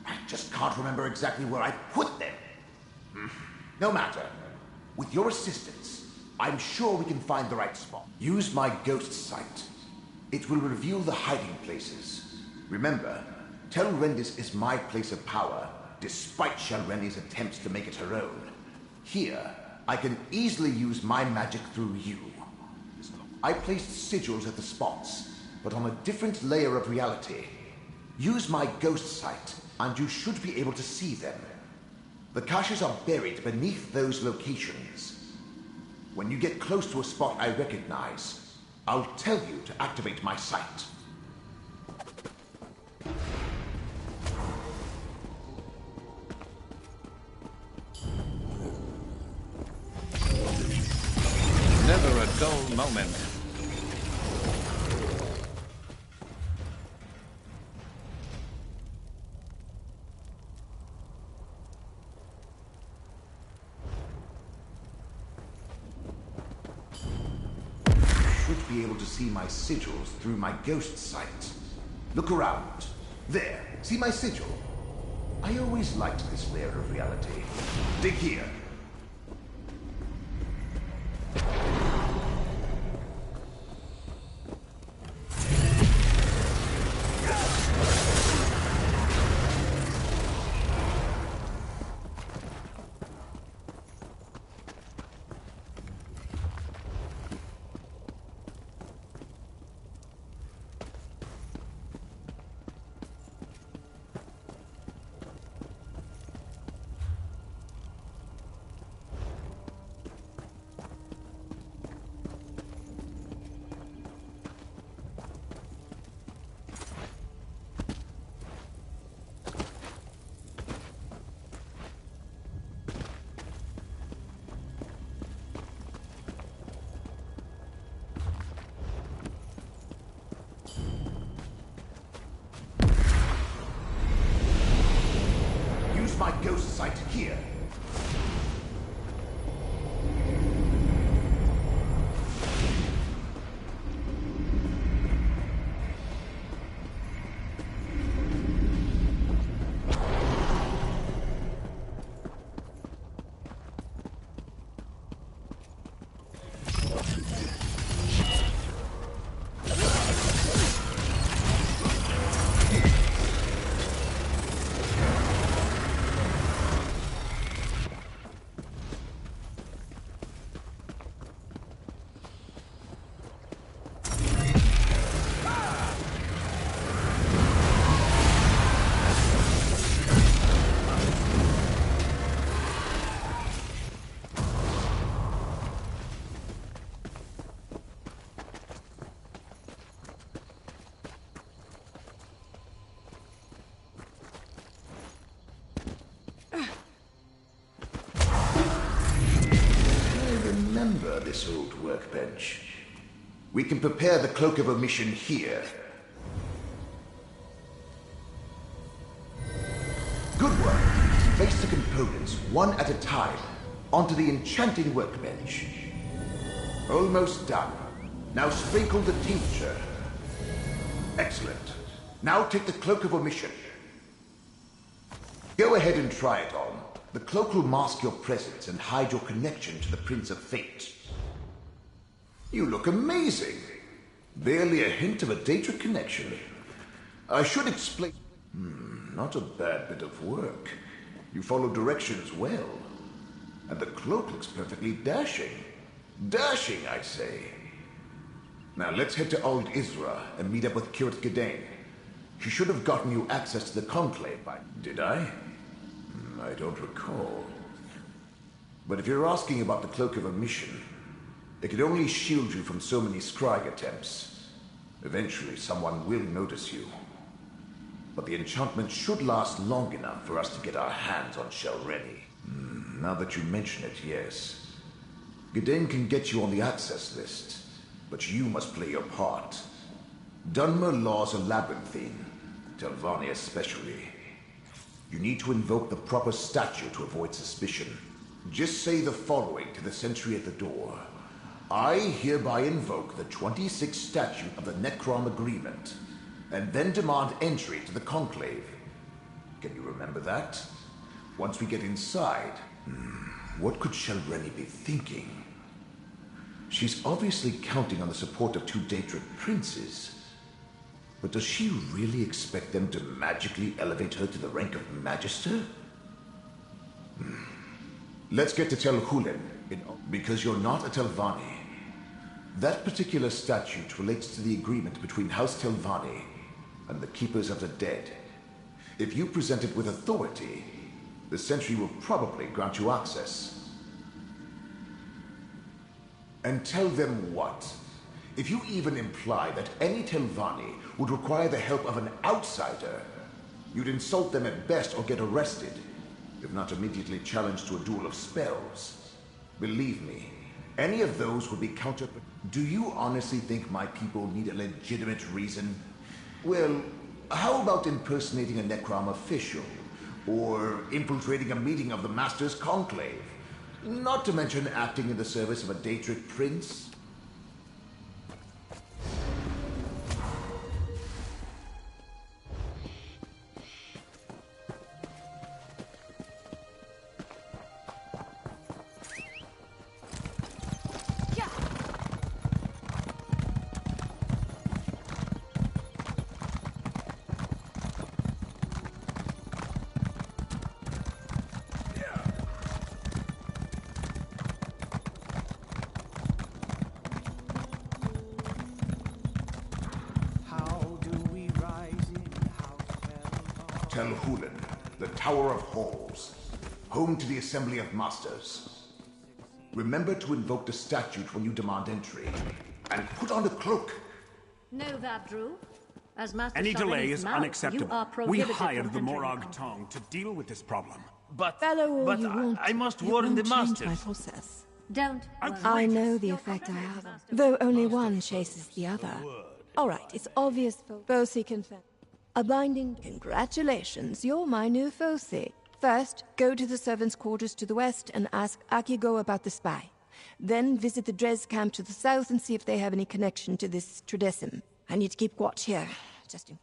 I just can't remember exactly where I put them. No matter. With your assistance, I'm sure we can find the right spot. Use my ghost sight. It will reveal the hiding places. Remember, Tel'Rendis is my place of power, despite Shalreni's attempts to make it her own. Here, I can easily use my magic through you. I placed sigils at the spots, but on a different layer of reality. Use my ghost sight, and you should be able to see them. The caches are buried beneath those locations. When you get close to a spot I recognize, I'll tell you to activate my sight. Never a dull moment. Should be able to see my sigils through my ghost sight. Look around. There, see my sigil? I always liked this layer of reality. Dig here. My ghost sight here. Remember this old workbench. We can prepare the Cloak of Omission here. Good work. Place the components, one at a time, onto the enchanting workbench. Almost done. Now sprinkle the tincture. Excellent. Now take the Cloak of Omission. Go ahead and try it on. The cloak will mask your presence and hide your connection to the Prince of Fate. You look amazing. Barely a hint of a Daedric connection. I should explain... not a bad bit of work. You follow directions well. And the cloak looks perfectly dashing. Dashing, I say. Now let's head to Old Isra and meet up with Kirat Gadain. She should have gotten you access to the Conclave by... Did I? I don't recall. But if you're asking about the Cloak of Omission, it could only shield you from so many scrying attempts. Eventually, someone will notice you. But the enchantment should last long enough for us to get our hands on Shelreni. Now that you mention it, yes. Gadain can get you on the access list, but you must play your part. Dunmer laws are labyrinthine, Telvanni especially. You need to invoke the proper statue to avoid suspicion. Just say the following to the sentry at the door. I hereby invoke the 26th statute of the Necrom Agreement, and then demand entry to the Conclave. Can you remember that? Once we get inside, what could Shelreni be thinking? She's obviously counting on the support of two Daedric princes. But does she really expect them to magically elevate her to the rank of Magister? Let's get to Tel Hulen, because you're not a Telvanni. That particular statute relates to the agreement between House Telvanni and the Keepers of the Dead. If you present it with authority, the Sentry will probably grant you access. And tell them what? If you even imply that any Telvanni would require the help of an outsider, you'd insult them at best or get arrested, if not immediately challenged to a duel of spells. Believe me, any of those would be counter... Do you honestly think my people need a legitimate reason? Well, how about impersonating a Necrom official? Or infiltrating a meeting of the Master's Conclave? Not to mention acting in the service of a Daedric prince? Tel Hulen, the Tower of Halls, home to the Assembly of Masters. Remember to invoke the statute when you demand entry, and put on the cloak. Know that, Drew. As Master Any delay is mouth, unacceptable. We hired the Morag Tong to deal with this problem. But you won't. I must It warn won't the change masters. my process. Don't. I know the effect I have, though only one chases the other. All right, it's obvious Foci confess. A binding... Congratulations, you're my new Foci. First, go to the servants' quarters to the west and ask Akigo about the spy. Then visit the Dres camp to the south and see if they have any connection to this Tredessim. I need to keep watch here.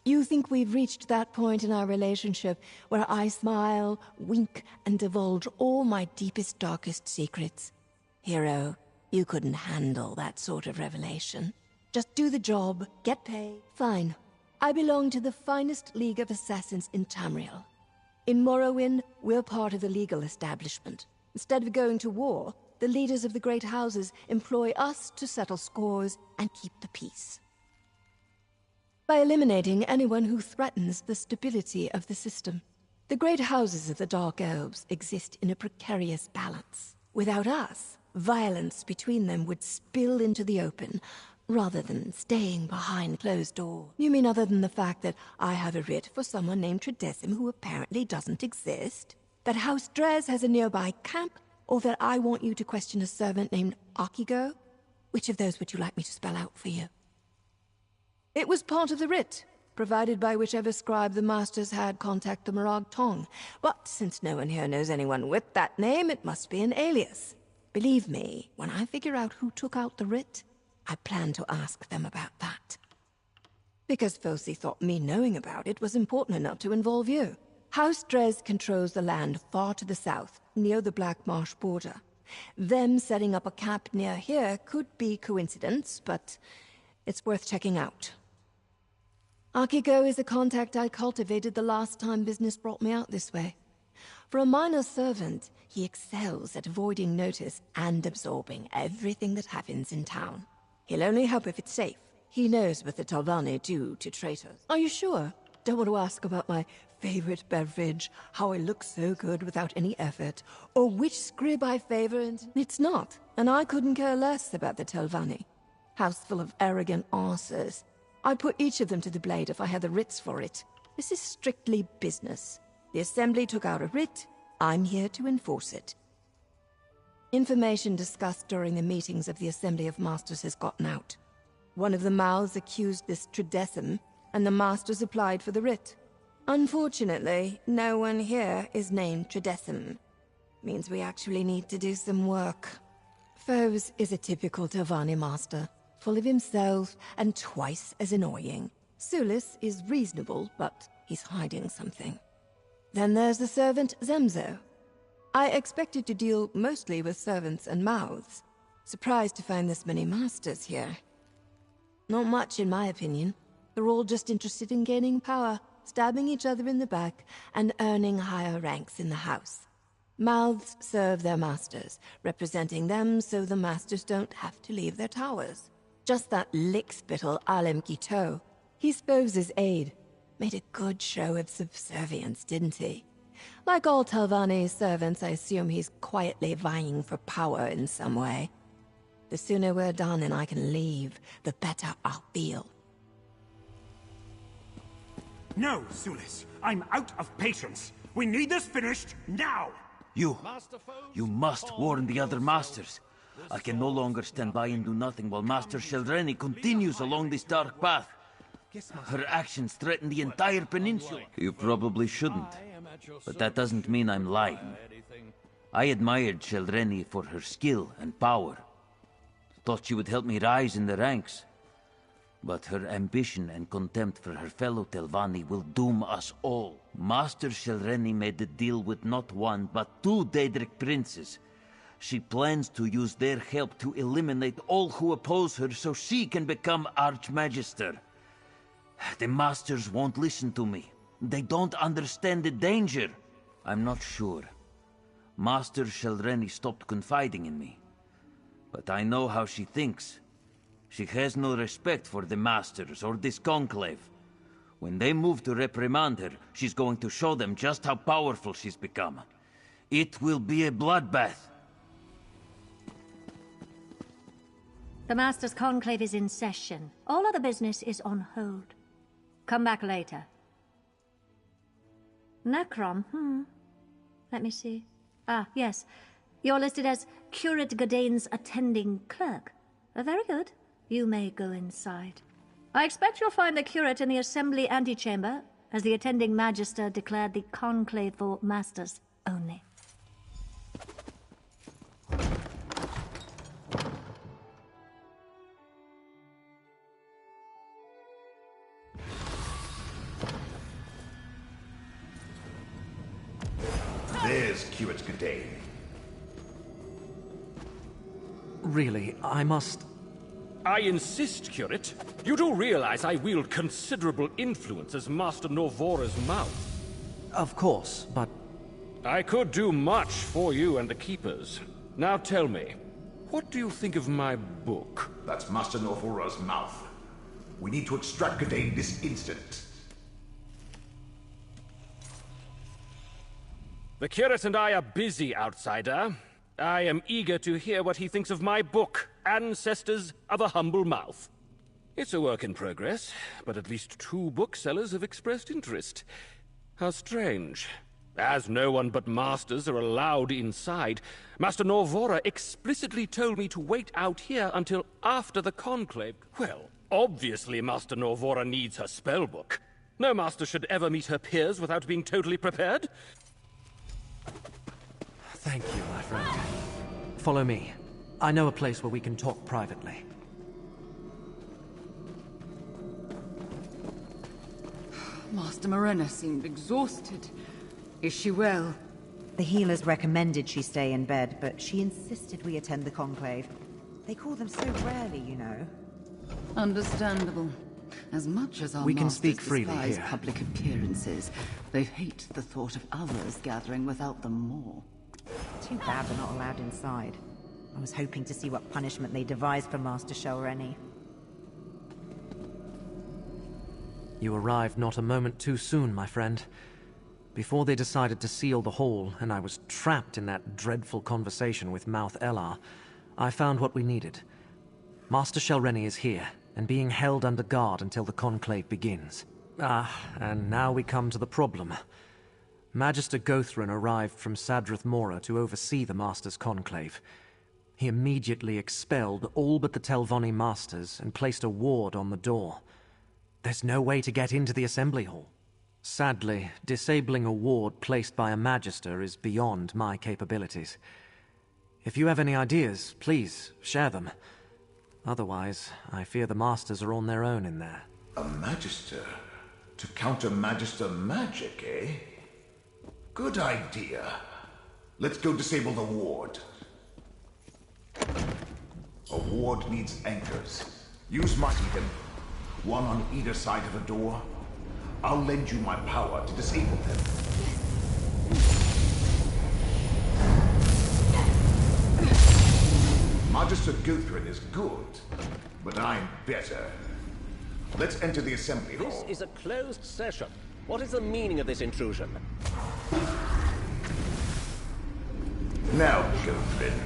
You think we've reached that point in our relationship where I smile, wink, and divulge all my deepest, darkest secrets? Hero, you couldn't handle that sort of revelation. Just do the job, get paid. Fine. I belong to the finest league of assassins in Tamriel. In Morrowind, we're part of the legal establishment. Instead of going to war, the leaders of the great houses employ us to settle scores and keep the peace. By eliminating anyone who threatens the stability of the system. The great houses of the Dark Elves exist in a precarious balance. Without us, violence between them would spill into the open, rather than staying behind closed doors. You mean other than the fact that I have a writ for someone named Tredessim who apparently doesn't exist? That House Dres has a nearby camp? Or that I want you to question a servant named Akigo? Which of those would you like me to spell out for you? It was part of the writ, provided by whichever scribe the Masters had contact the Morag Tong. But since no one here knows anyone with that name, it must be an alias. Believe me, when I figure out who took out the writ, I plan to ask them about that. Because Foci thought me knowing about it was important enough to involve you. House Dres controls the land far to the south, near the Black Marsh border. Them setting up a camp near here could be coincidence, but it's worth checking out. Akigo is a contact I cultivated the last time business brought me out this way. For a minor servant, he excels at avoiding notice and absorbing everything that happens in town. He'll only help if it's safe. He knows what the Telvanni do to traitors. Are you sure? Don't want to ask about my favorite beverage, how I look so good without any effort, or which scrib I favor, and it's not. And I couldn't care less about the Telvanni. House full of arrogant arses. I'd put each of them to the blade if I had the writs for it. This is strictly business. The Assembly took out a writ. I'm here to enforce it. Information discussed during the meetings of the Assembly of Masters has gotten out. One of the mouths accused this Tridecim, and the Masters applied for the writ. Unfortunately, no one here is named Tridecim. Means we actually need to do some work. Foes is a typical Telvanni master, full of himself and twice as annoying. Sulis is reasonable, but he's hiding something. Then there's the servant Zemzo. I expected to deal mostly with servants and mouths. Surprised to find this many masters here. Not much, in my opinion. They're all just interested in gaining power, stabbing each other in the back, and earning higher ranks in the house. Mouths serve their masters, representing them so the masters don't have to leave their towers. Just that lickspittle Alem Quito. He's Foes' aide. Made a good show of subservience, didn't he? Like all Telvanni's servants, I assume he's quietly vying for power in some way. The sooner we're done and I can leave, the better I'll feel. No, Sulis. I'm out of patience. We need this finished now! You must warn the other masters. I can no longer stand by and do nothing while Master Sheldreni continues along this dark path. Her actions threaten the entire peninsula. You probably shouldn't, but that doesn't mean I'm lying. I admired Sheldreni for her skill and power. Thought she would help me rise in the ranks. But her ambition and contempt for her fellow Telvanni will doom us all. Master Sheldreni made a deal with not one, but two Daedric princes. She plans to use their help to eliminate all who oppose her so she can become Archmagister. The masters won't listen to me. They don't understand the danger. I'm not sure. Master Sheldreni stopped confiding in me. But I know how she thinks. She has no respect for the masters or this conclave. When they move to reprimand her, she's going to show them just how powerful she's become. It will be a bloodbath. The Master's Conclave is in session. All other business is on hold. Come back later. Necrom, Let me see. Ah, yes. You're listed as Curate Godane's attending clerk. Very good. You may go inside. I expect you'll find the curate in the Assembly antechamber, as the attending Magister declared the conclave for Masters only. There's Curate Godane. Really, I must... I insist, Curate. You do realize I wield considerable influence as Master Norvora's mouth. Of course, but... I could do much for you and the Keepers. Now tell me, what do you think of my book? That's Master Norvora's mouth. We need to extract Godane this instant. The Curate and I are busy, outsider. I am eager to hear what he thinks of my book, Ancestors of a Humble Mouth. It's a work in progress, but at least 2 booksellers have expressed interest. How strange. As no one but masters are allowed inside, Master Norvora explicitly told me to wait out here until after the conclave. Well, obviously Master Norvora needs her spellbook. No master should ever meet her peers without being totally prepared. Thank you, my friend. Follow me. I know a place where we can talk privately. Master Morena seemed exhausted. Is she well? The healers recommended she stay in bed, but she insisted we attend the conclave. They call them so rarely, you know. Understandable. As much as our We can masters speak freely despise here. public appearances, they hate the thought of others gathering without them more. Too bad we're not allowed inside. I was hoping to see what punishment they devised for Master Shelreni. You arrived not a moment too soon, my friend. Before they decided to seal the hall, and I was trapped in that dreadful conversation with Mouth Elar, I found what we needed. Master Shelreni is here, and being held under guard until the conclave begins. And now we come to the problem. Magister Gothran arrived from Sadrith Mora to oversee the Master's conclave. He immediately expelled all but the Telvanni Masters and placed a ward on the door. There's no way to get into the assembly hall. Sadly, disabling a ward placed by a Magister is beyond my capabilities. If you have any ideas, please, share them. Otherwise, I fear the Masters are on their own in there. A Magister? To counter Magister magic, eh? Good idea. Let's go disable the ward. A ward needs anchors. Use Mighty Them. One on either side of a door. I'll lend you my power to disable them. Magister Gothran is good, but I'm better. Let's enter the assembly hall. This is a closed session. What is the meaning of this intrusion? Now, Gothran,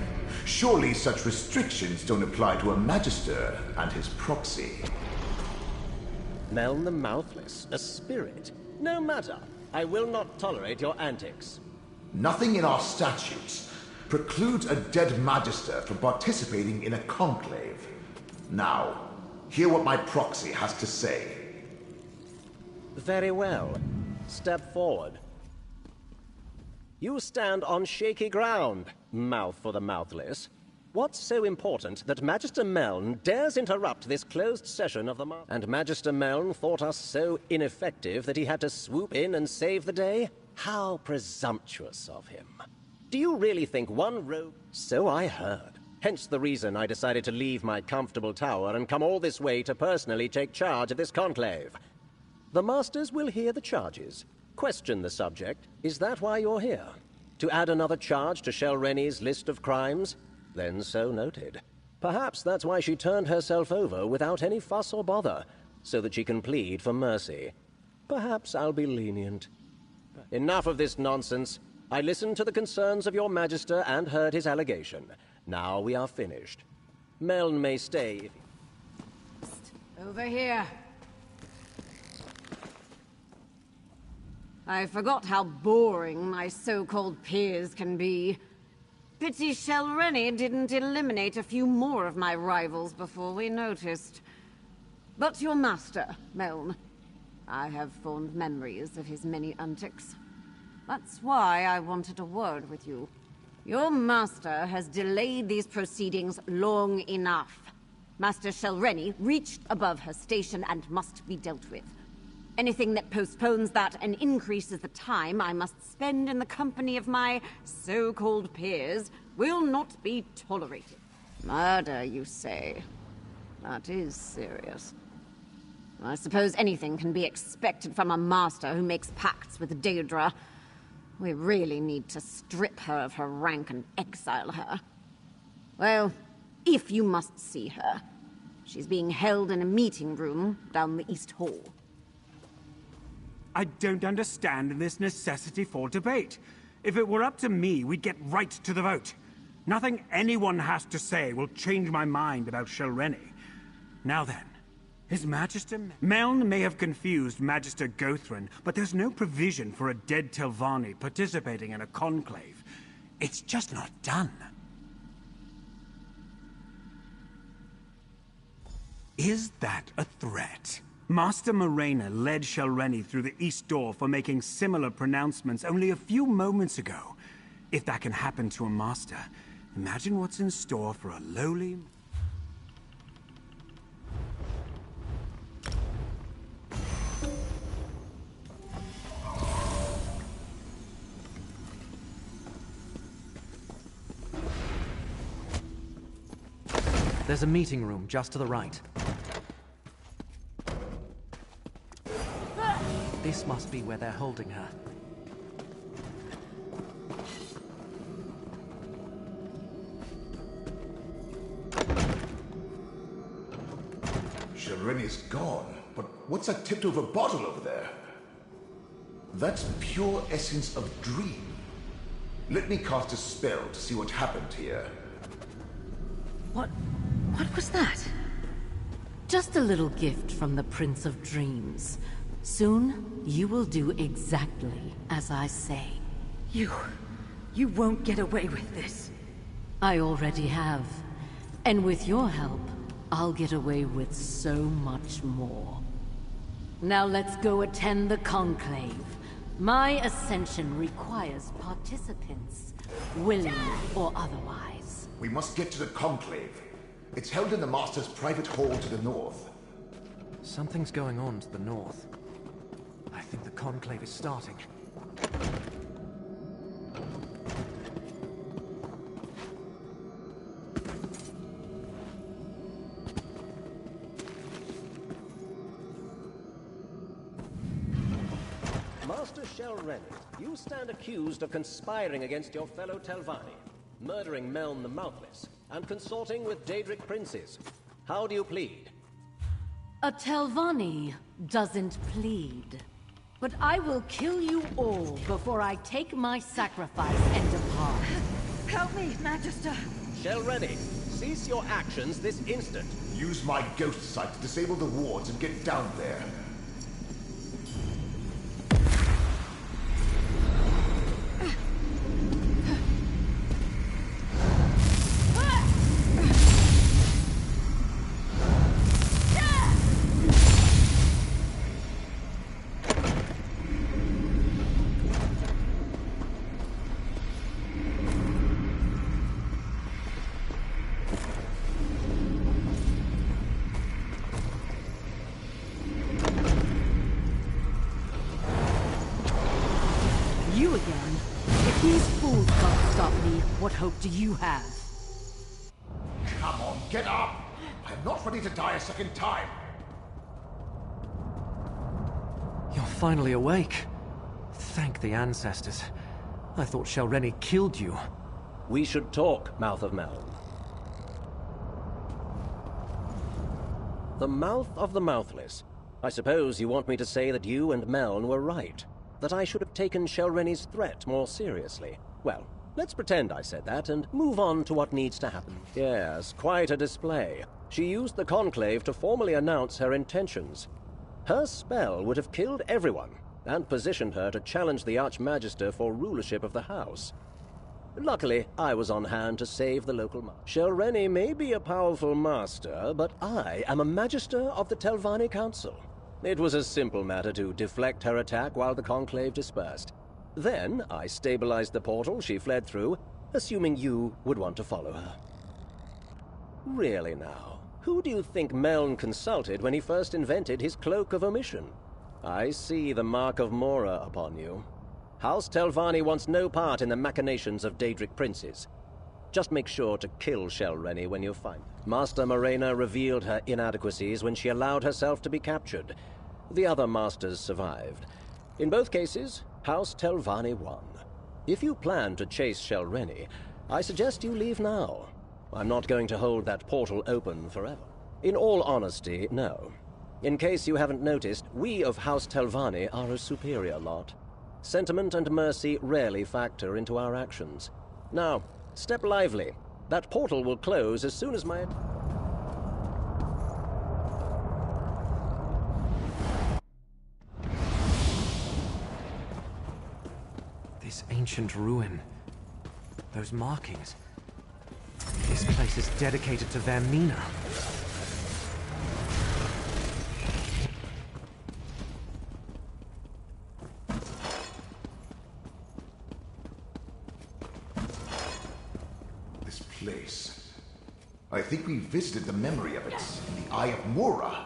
surely such restrictions don't apply to a Magister and his proxy. Meln the Mouthless, a spirit. No matter. I will not tolerate your antics. Nothing in our statutes precludes a dead Magister from participating in a conclave. Now, hear what my proxy has to say. Very well. Step forward. You stand on shaky ground, Mouth for the Mouthless. What's so important that Magister Meln dares interrupt this closed session of the And Magister Meln thought us so ineffective that he had to swoop in and save the day? How presumptuous of him. Do you really think one rogue... So I heard. Hence the reason I decided to leave my comfortable tower and come all this way to personally take charge of this conclave. The Masters will hear the charges. Question the subject. Is that why you're here? To add another charge to Shelreni's list of crimes? Then so noted. Perhaps that's why she turned herself over without any fuss or bother, so that she can plead for mercy. Perhaps I'll be lenient. Enough of this nonsense. I listened to the concerns of your Magister and heard his allegation. Now we are finished. Meln may stay if... Over here. I forgot how boring my so-called peers can be. Pity Shelreni didn't eliminate a few more of my rivals before we noticed. But your master, Meln. I have fond memories of his many antics. That's why I wanted a word with you. Your master has delayed these proceedings long enough. Master Shelreni reached above her station and must be dealt with. Anything that postpones that and increases the time I must spend in the company of my so-called peers will not be tolerated. Murder, you say? That is serious. I suppose anything can be expected from a master who makes pacts with Daedra. We really need to strip her of her rank and exile her. Well, if you must see her, she's being held in a meeting room down the East Hall. I don't understand this necessity for debate. If it were up to me, we'd get right to the vote. Nothing anyone has to say will change my mind about Shelreni. Now then, His Magister... Meln may have confused Magister Gothran, but there's no provision for a dead Telvanni participating in a conclave. It's just not done. Is that a threat? Master Morena led Shelreni through the East Door for making similar pronouncements only a few moments ago. If that can happen to a master, imagine what's in store for a lowly... There's a meeting room just to the right. This must be where they're holding her. Shalreni's gone, but what's that tipped-over bottle over there? That's pure essence of dream. Let me cast a spell to see what happened here. What was that? Just a little gift from the Prince of Dreams. Soon, you will do exactly as I say. You won't get away with this. I already have. And with your help, I'll get away with so much more. Now let's go attend the Conclave. My ascension requires participants, willing or otherwise. We must get to the Conclave. It's held in the Master's private hall to the north. Something's going on to the north. I think the Conclave is starting. Master Shalreni, you stand accused of conspiring against your fellow Telvanni, murdering Meln the Mouthless, and consorting with Daedric princes. How do you plead? A Telvanni doesn't plead. But I will kill you all before I take my sacrifice and depart. Help me, Magister! Shalreni, cease your actions this instant. Use my ghost sight to disable the wards and get down there. You again? If these fools can't stop me, what hope do you have? Come on, get up! I'm not ready to die a second time! You're finally awake. Thank the ancestors. I thought Shalreni killed you. We should talk, Mouth of Meln. The Mouth of the Mouthless. I suppose you want me to say that you and Meln were right. That I should have taken Shalreni's threat more seriously. Well, let's pretend I said that and move on to what needs to happen. Yes, quite a display. She used the Conclave to formally announce her intentions. Her spell would have killed everyone, and positioned her to challenge the Archmagister for rulership of the house. Luckily, I was on hand to save the local master. Shalreni may be a powerful master, but I am a Magister of the Telvanni Council. It was a simple matter to deflect her attack while the Conclave dispersed. Then, I stabilized the portal she fled through, assuming you would want to follow her. Really now, who do you think Meln consulted when he first invented his Cloak of Omission? I see the mark of Mora upon you. House Telvanni wants no part in the machinations of Daedric princes. Just make sure to kill Shalreni when you find her. Master Morena revealed her inadequacies when she allowed herself to be captured. The other masters survived. In both cases, House Telvanni won. If you plan to chase Shalreni, I suggest you leave now. I'm not going to hold that portal open forever. In all honesty, no. In case you haven't noticed, we of House Telvanni are a superior lot. Sentiment and mercy rarely factor into our actions. Now, step lively. That portal will close as soon as my... This ancient ruin. Those markings. This place is dedicated to Vermina. This place. I think we visited the memory of it in the Eye of Mora.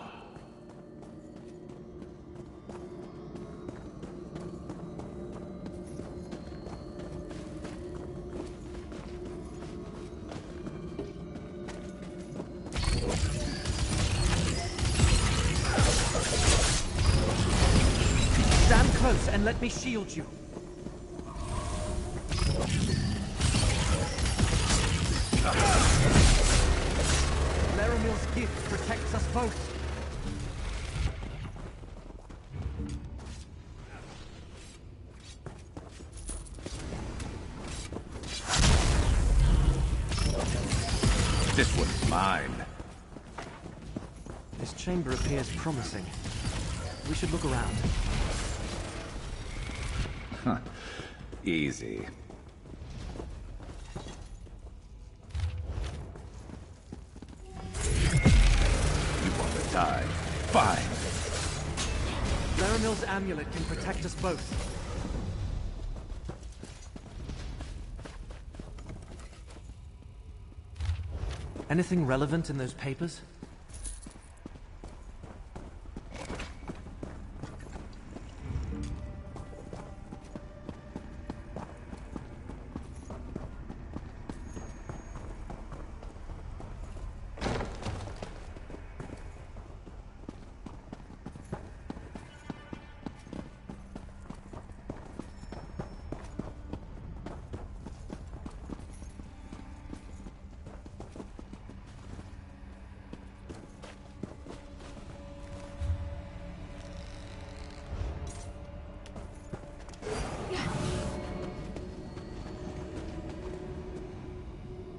close and let me shield you. Laramil's gift protects us both. This one's mine. This chamber appears promising. We should look around. Huh. Easy. You want to die? Fine. Laramil's amulet can protect us both. Anything relevant in those papers?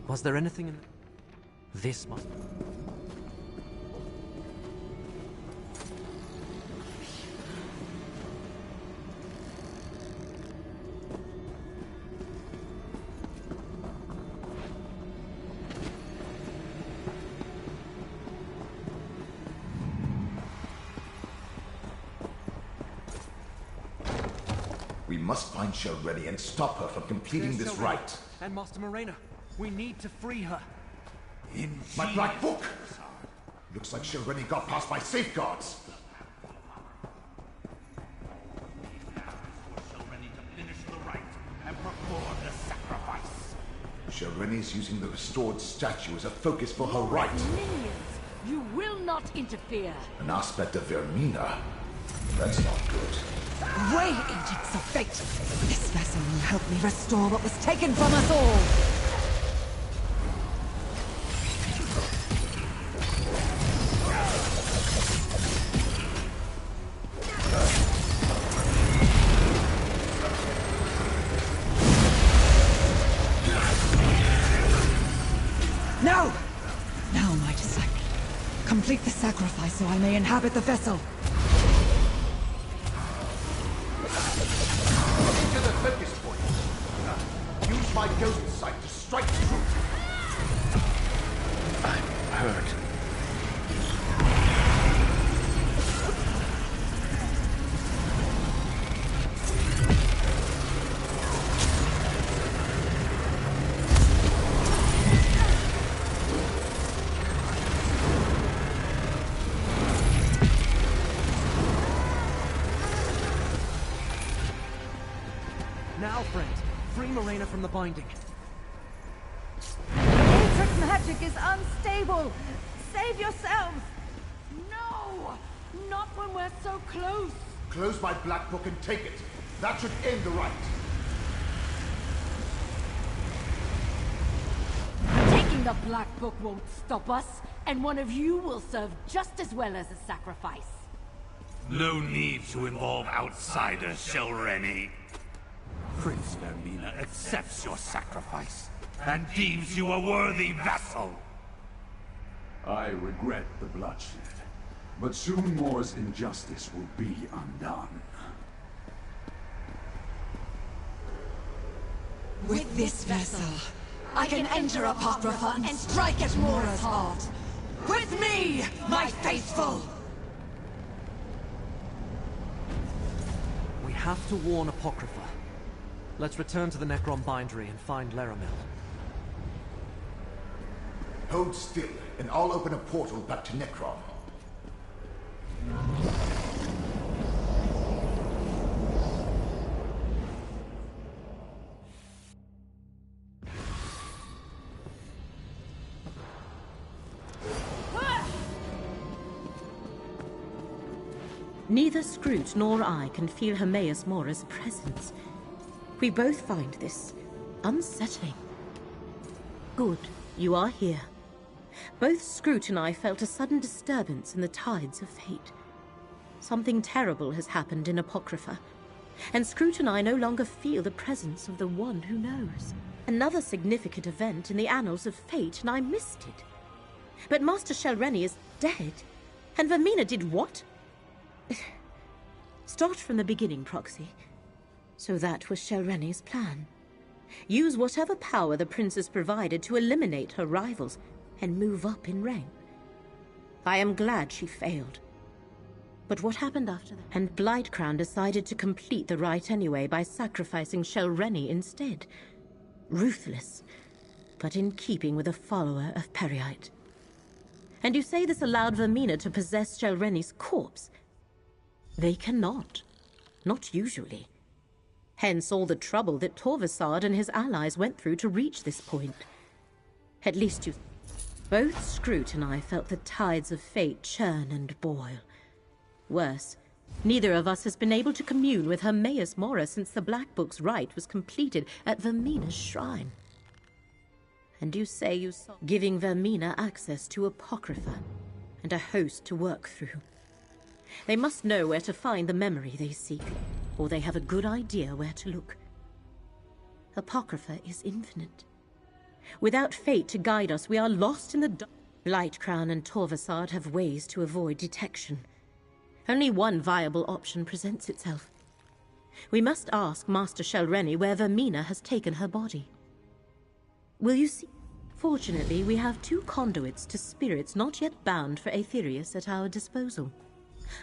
Was there anything in... This must... We must find Shelreni and stop her from completing this rite. And Master Morena. We need to free her. My black book! Looks like Shelreni got past my safeguards. Shelreni's using the restored statue as a focus for her rite. Minions, you will not interfere. An aspect of Vermina. That's not good. Away, agents of fate! This vessel will help me restore what was taken from us all! No! Now, my disciple. Complete the sacrifice so I may inhabit the vessel. Into the focus point. Use my ghost sight to strike true. I'm hurt. Now, friend, free Morena from the binding. Matrix magic is unstable. Save yourselves. No! Not when we're so close. Close my black book and take it. That should end the rite. Taking the Black Book won't stop us, and one of you will serve just as well as a sacrifice. No need to involve outsiders, Shelreni. Prince Vermina accepts your sacrifice and deems you a worthy vassal. I regret the bloodshed, but soon Moor's injustice will be undone. With this vessel, I can enter Apocrypha and strike at Mora's heart. With me, my faithful! We have to warn Apocrypha. Let's return to the Necrom bindery and find Laramil. Hold still, and I'll open a portal back to Necrom. Neither Scroot nor I can feel Hermaeus Mora's presence. We both find this unsettling. Good, you are here. Both Scroot and I felt a sudden disturbance in the tides of fate. Something terrible has happened in Apocrypha, and Scroot and I no longer feel the presence of the one who knows. Another significant event in the annals of fate, and I missed it. But Master Shelreni is dead, and Vermina did what? Start from the beginning, Proxy. So that was Shelreni's plan. Use whatever power the princess provided to eliminate her rivals and move up in rank. I am glad she failed. But what happened after that? And Blightcrown decided to complete the rite anyway by sacrificing Shelreni instead. Ruthless, but in keeping with a follower of Periite. And you say this allowed Vermina to possess Shelreni's corpse? They cannot. Not usually. Hence all the trouble that Torvasard and his allies went through to reach this point. At least you... Both Scroot and I felt the tides of fate churn and boil. Worse, neither of us has been able to commune with Hermaeus Mora since the Black Book's rite was completed at Vermina's shrine. And you say you saw giving Vermina access to Apocrypha and a host to work through. They must know where to find the memory they seek, or they have a good idea where to look. Apocrypha is infinite. Without fate to guide us, we are lost in the dark. Blightcrown and Torvasard have ways to avoid detection. Only one viable option presents itself. We must ask Master Shelreni where Vermina has taken her body. Will you see? Fortunately, we have 2 conduits to spirits not yet bound for Aetherius at our disposal.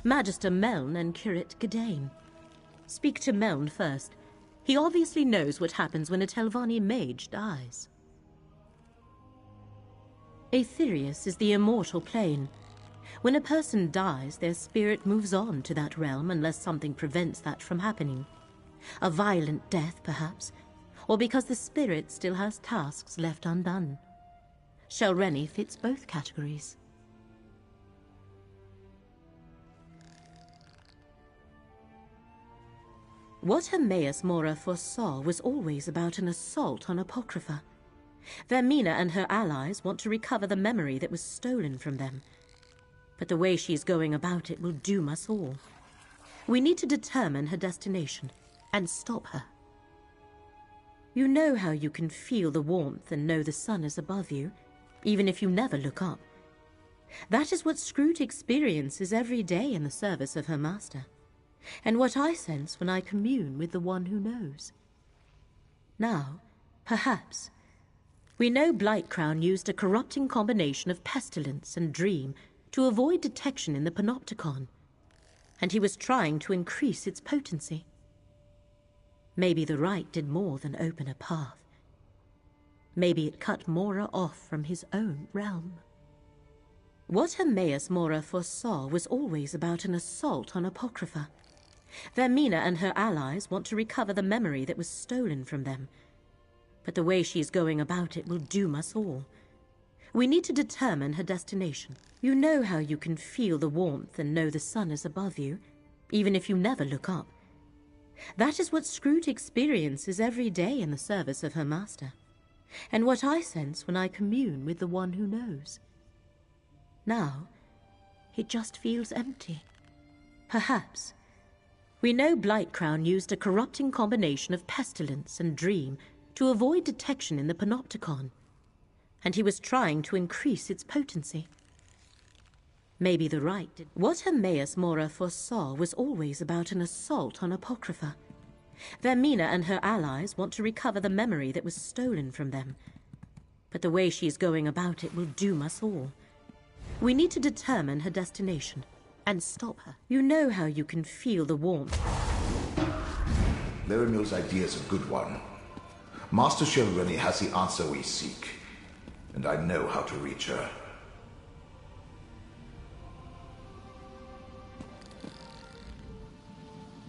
Magister Meln and Curate Gadain. Speak to Meln first. He obviously knows what happens when a Telvanni mage dies. Aetherius is the immortal plane. When a person dies, their spirit moves on to that realm unless something prevents that from happening. A violent death, perhaps, or because the spirit still has tasks left undone. Shelreni fits both categories. What Hermaeus Mora foresaw was always about an assault on Apocrypha. Vermina and her allies want to recover the memory that was stolen from them. But the way she's going about it will doom us all. We need to determine her destination and stop her. You know how you can feel the warmth and know the sun is above you, even if you never look up. That is what Scroot experiences every day in the service of her master, and what I sense when I commune with the one who knows. Now, perhaps, we know Blightcrown used a corrupting combination of pestilence and dream to avoid detection in the Panopticon, and he was trying to increase its potency. Maybe the rite did more than open a path. Maybe it cut Mora off from his own realm. What Hermaeus Mora foresaw was always about an assault on Apocrypha. Vermina and her allies want to recover the memory that was stolen from them. But the way she's going about it will doom us all. We need to determine her destination. You know how you can feel the warmth and know the sun is above you, even if you never look up. That is what Scroot experiences every day in the service of her master, and what I sense when I commune with the one who knows. Now, it just feels empty. Perhaps. We know Blightcrown used a corrupting combination of pestilence and dream to avoid detection in the Panopticon, and he was trying to increase its potency. Maybe the rite did. What Hermaeus Mora foresaw was always about an assault on Apocrypha. Vermina and her allies want to recover the memory that was stolen from them. But the way she's going about it will doom us all. We need to determine her destination and stop her. You know how you can feel the warmth. Laramil's idea is a good one. Master Shelreni has the answer we seek, and I know how to reach her.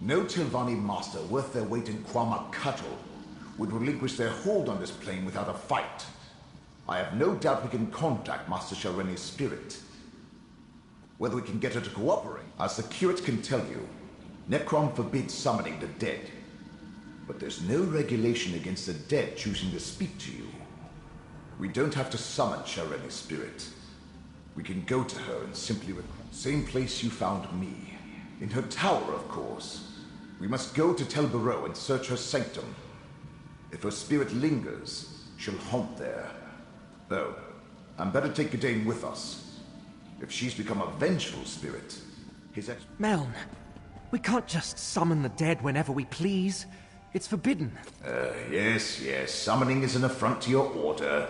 No Telvanni master worth their weight in Quama cattle would relinquish their hold on this plane without a fight. I have no doubt we can contact Master Shelreni's spirit. Whether we can get her to cooperate. As the curate can tell you, Necrom forbids summoning the dead. But there's no regulation against the dead choosing to speak to you. We don't have to summon Shareni's spirit. We can go to her and simply request. Same place you found me. In her tower, of course. We must go to Tel Barrow and search her sanctum. If her spirit lingers, she'll haunt there. Though, I'm better take Gadain with us. If she's become a vengeful spirit, his ex- Meln, we can't just summon the dead whenever we please. It's forbidden. Yes. Summoning is an affront to your order.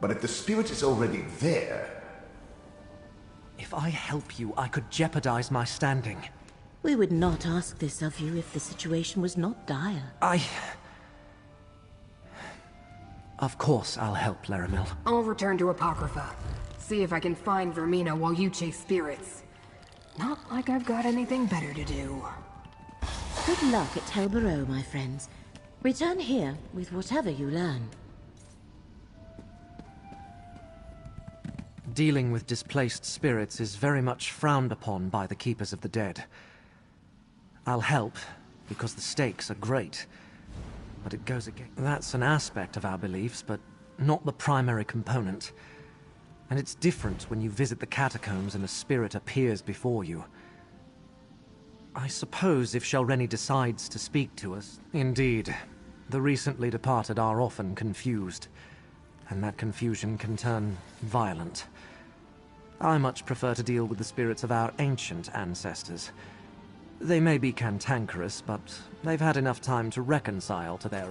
But if the spirit is already there... If I help you, I could jeopardize my standing. We would not ask this of you if the situation was not dire. Of course I'll help, Laramil. I'll return to Apocrypha. See if I can find Vermina while you chase spirits. Not like I've got anything better to do. Good luck at Tel Barrow, my friends. Return here with whatever you learn. Dealing with displaced spirits is very much frowned upon by the Keepers of the Dead. I'll help, because the stakes are great. But it goes against... That's an aspect of our beliefs, but not the primary component. And it's different when you visit the catacombs and a spirit appears before you. I suppose if Shelreni decides to speak to us... Indeed. The recently departed are often confused. And that confusion can turn violent. I much prefer to deal with the spirits of our ancient ancestors. They may be cantankerous, but they've had enough time to reconcile to their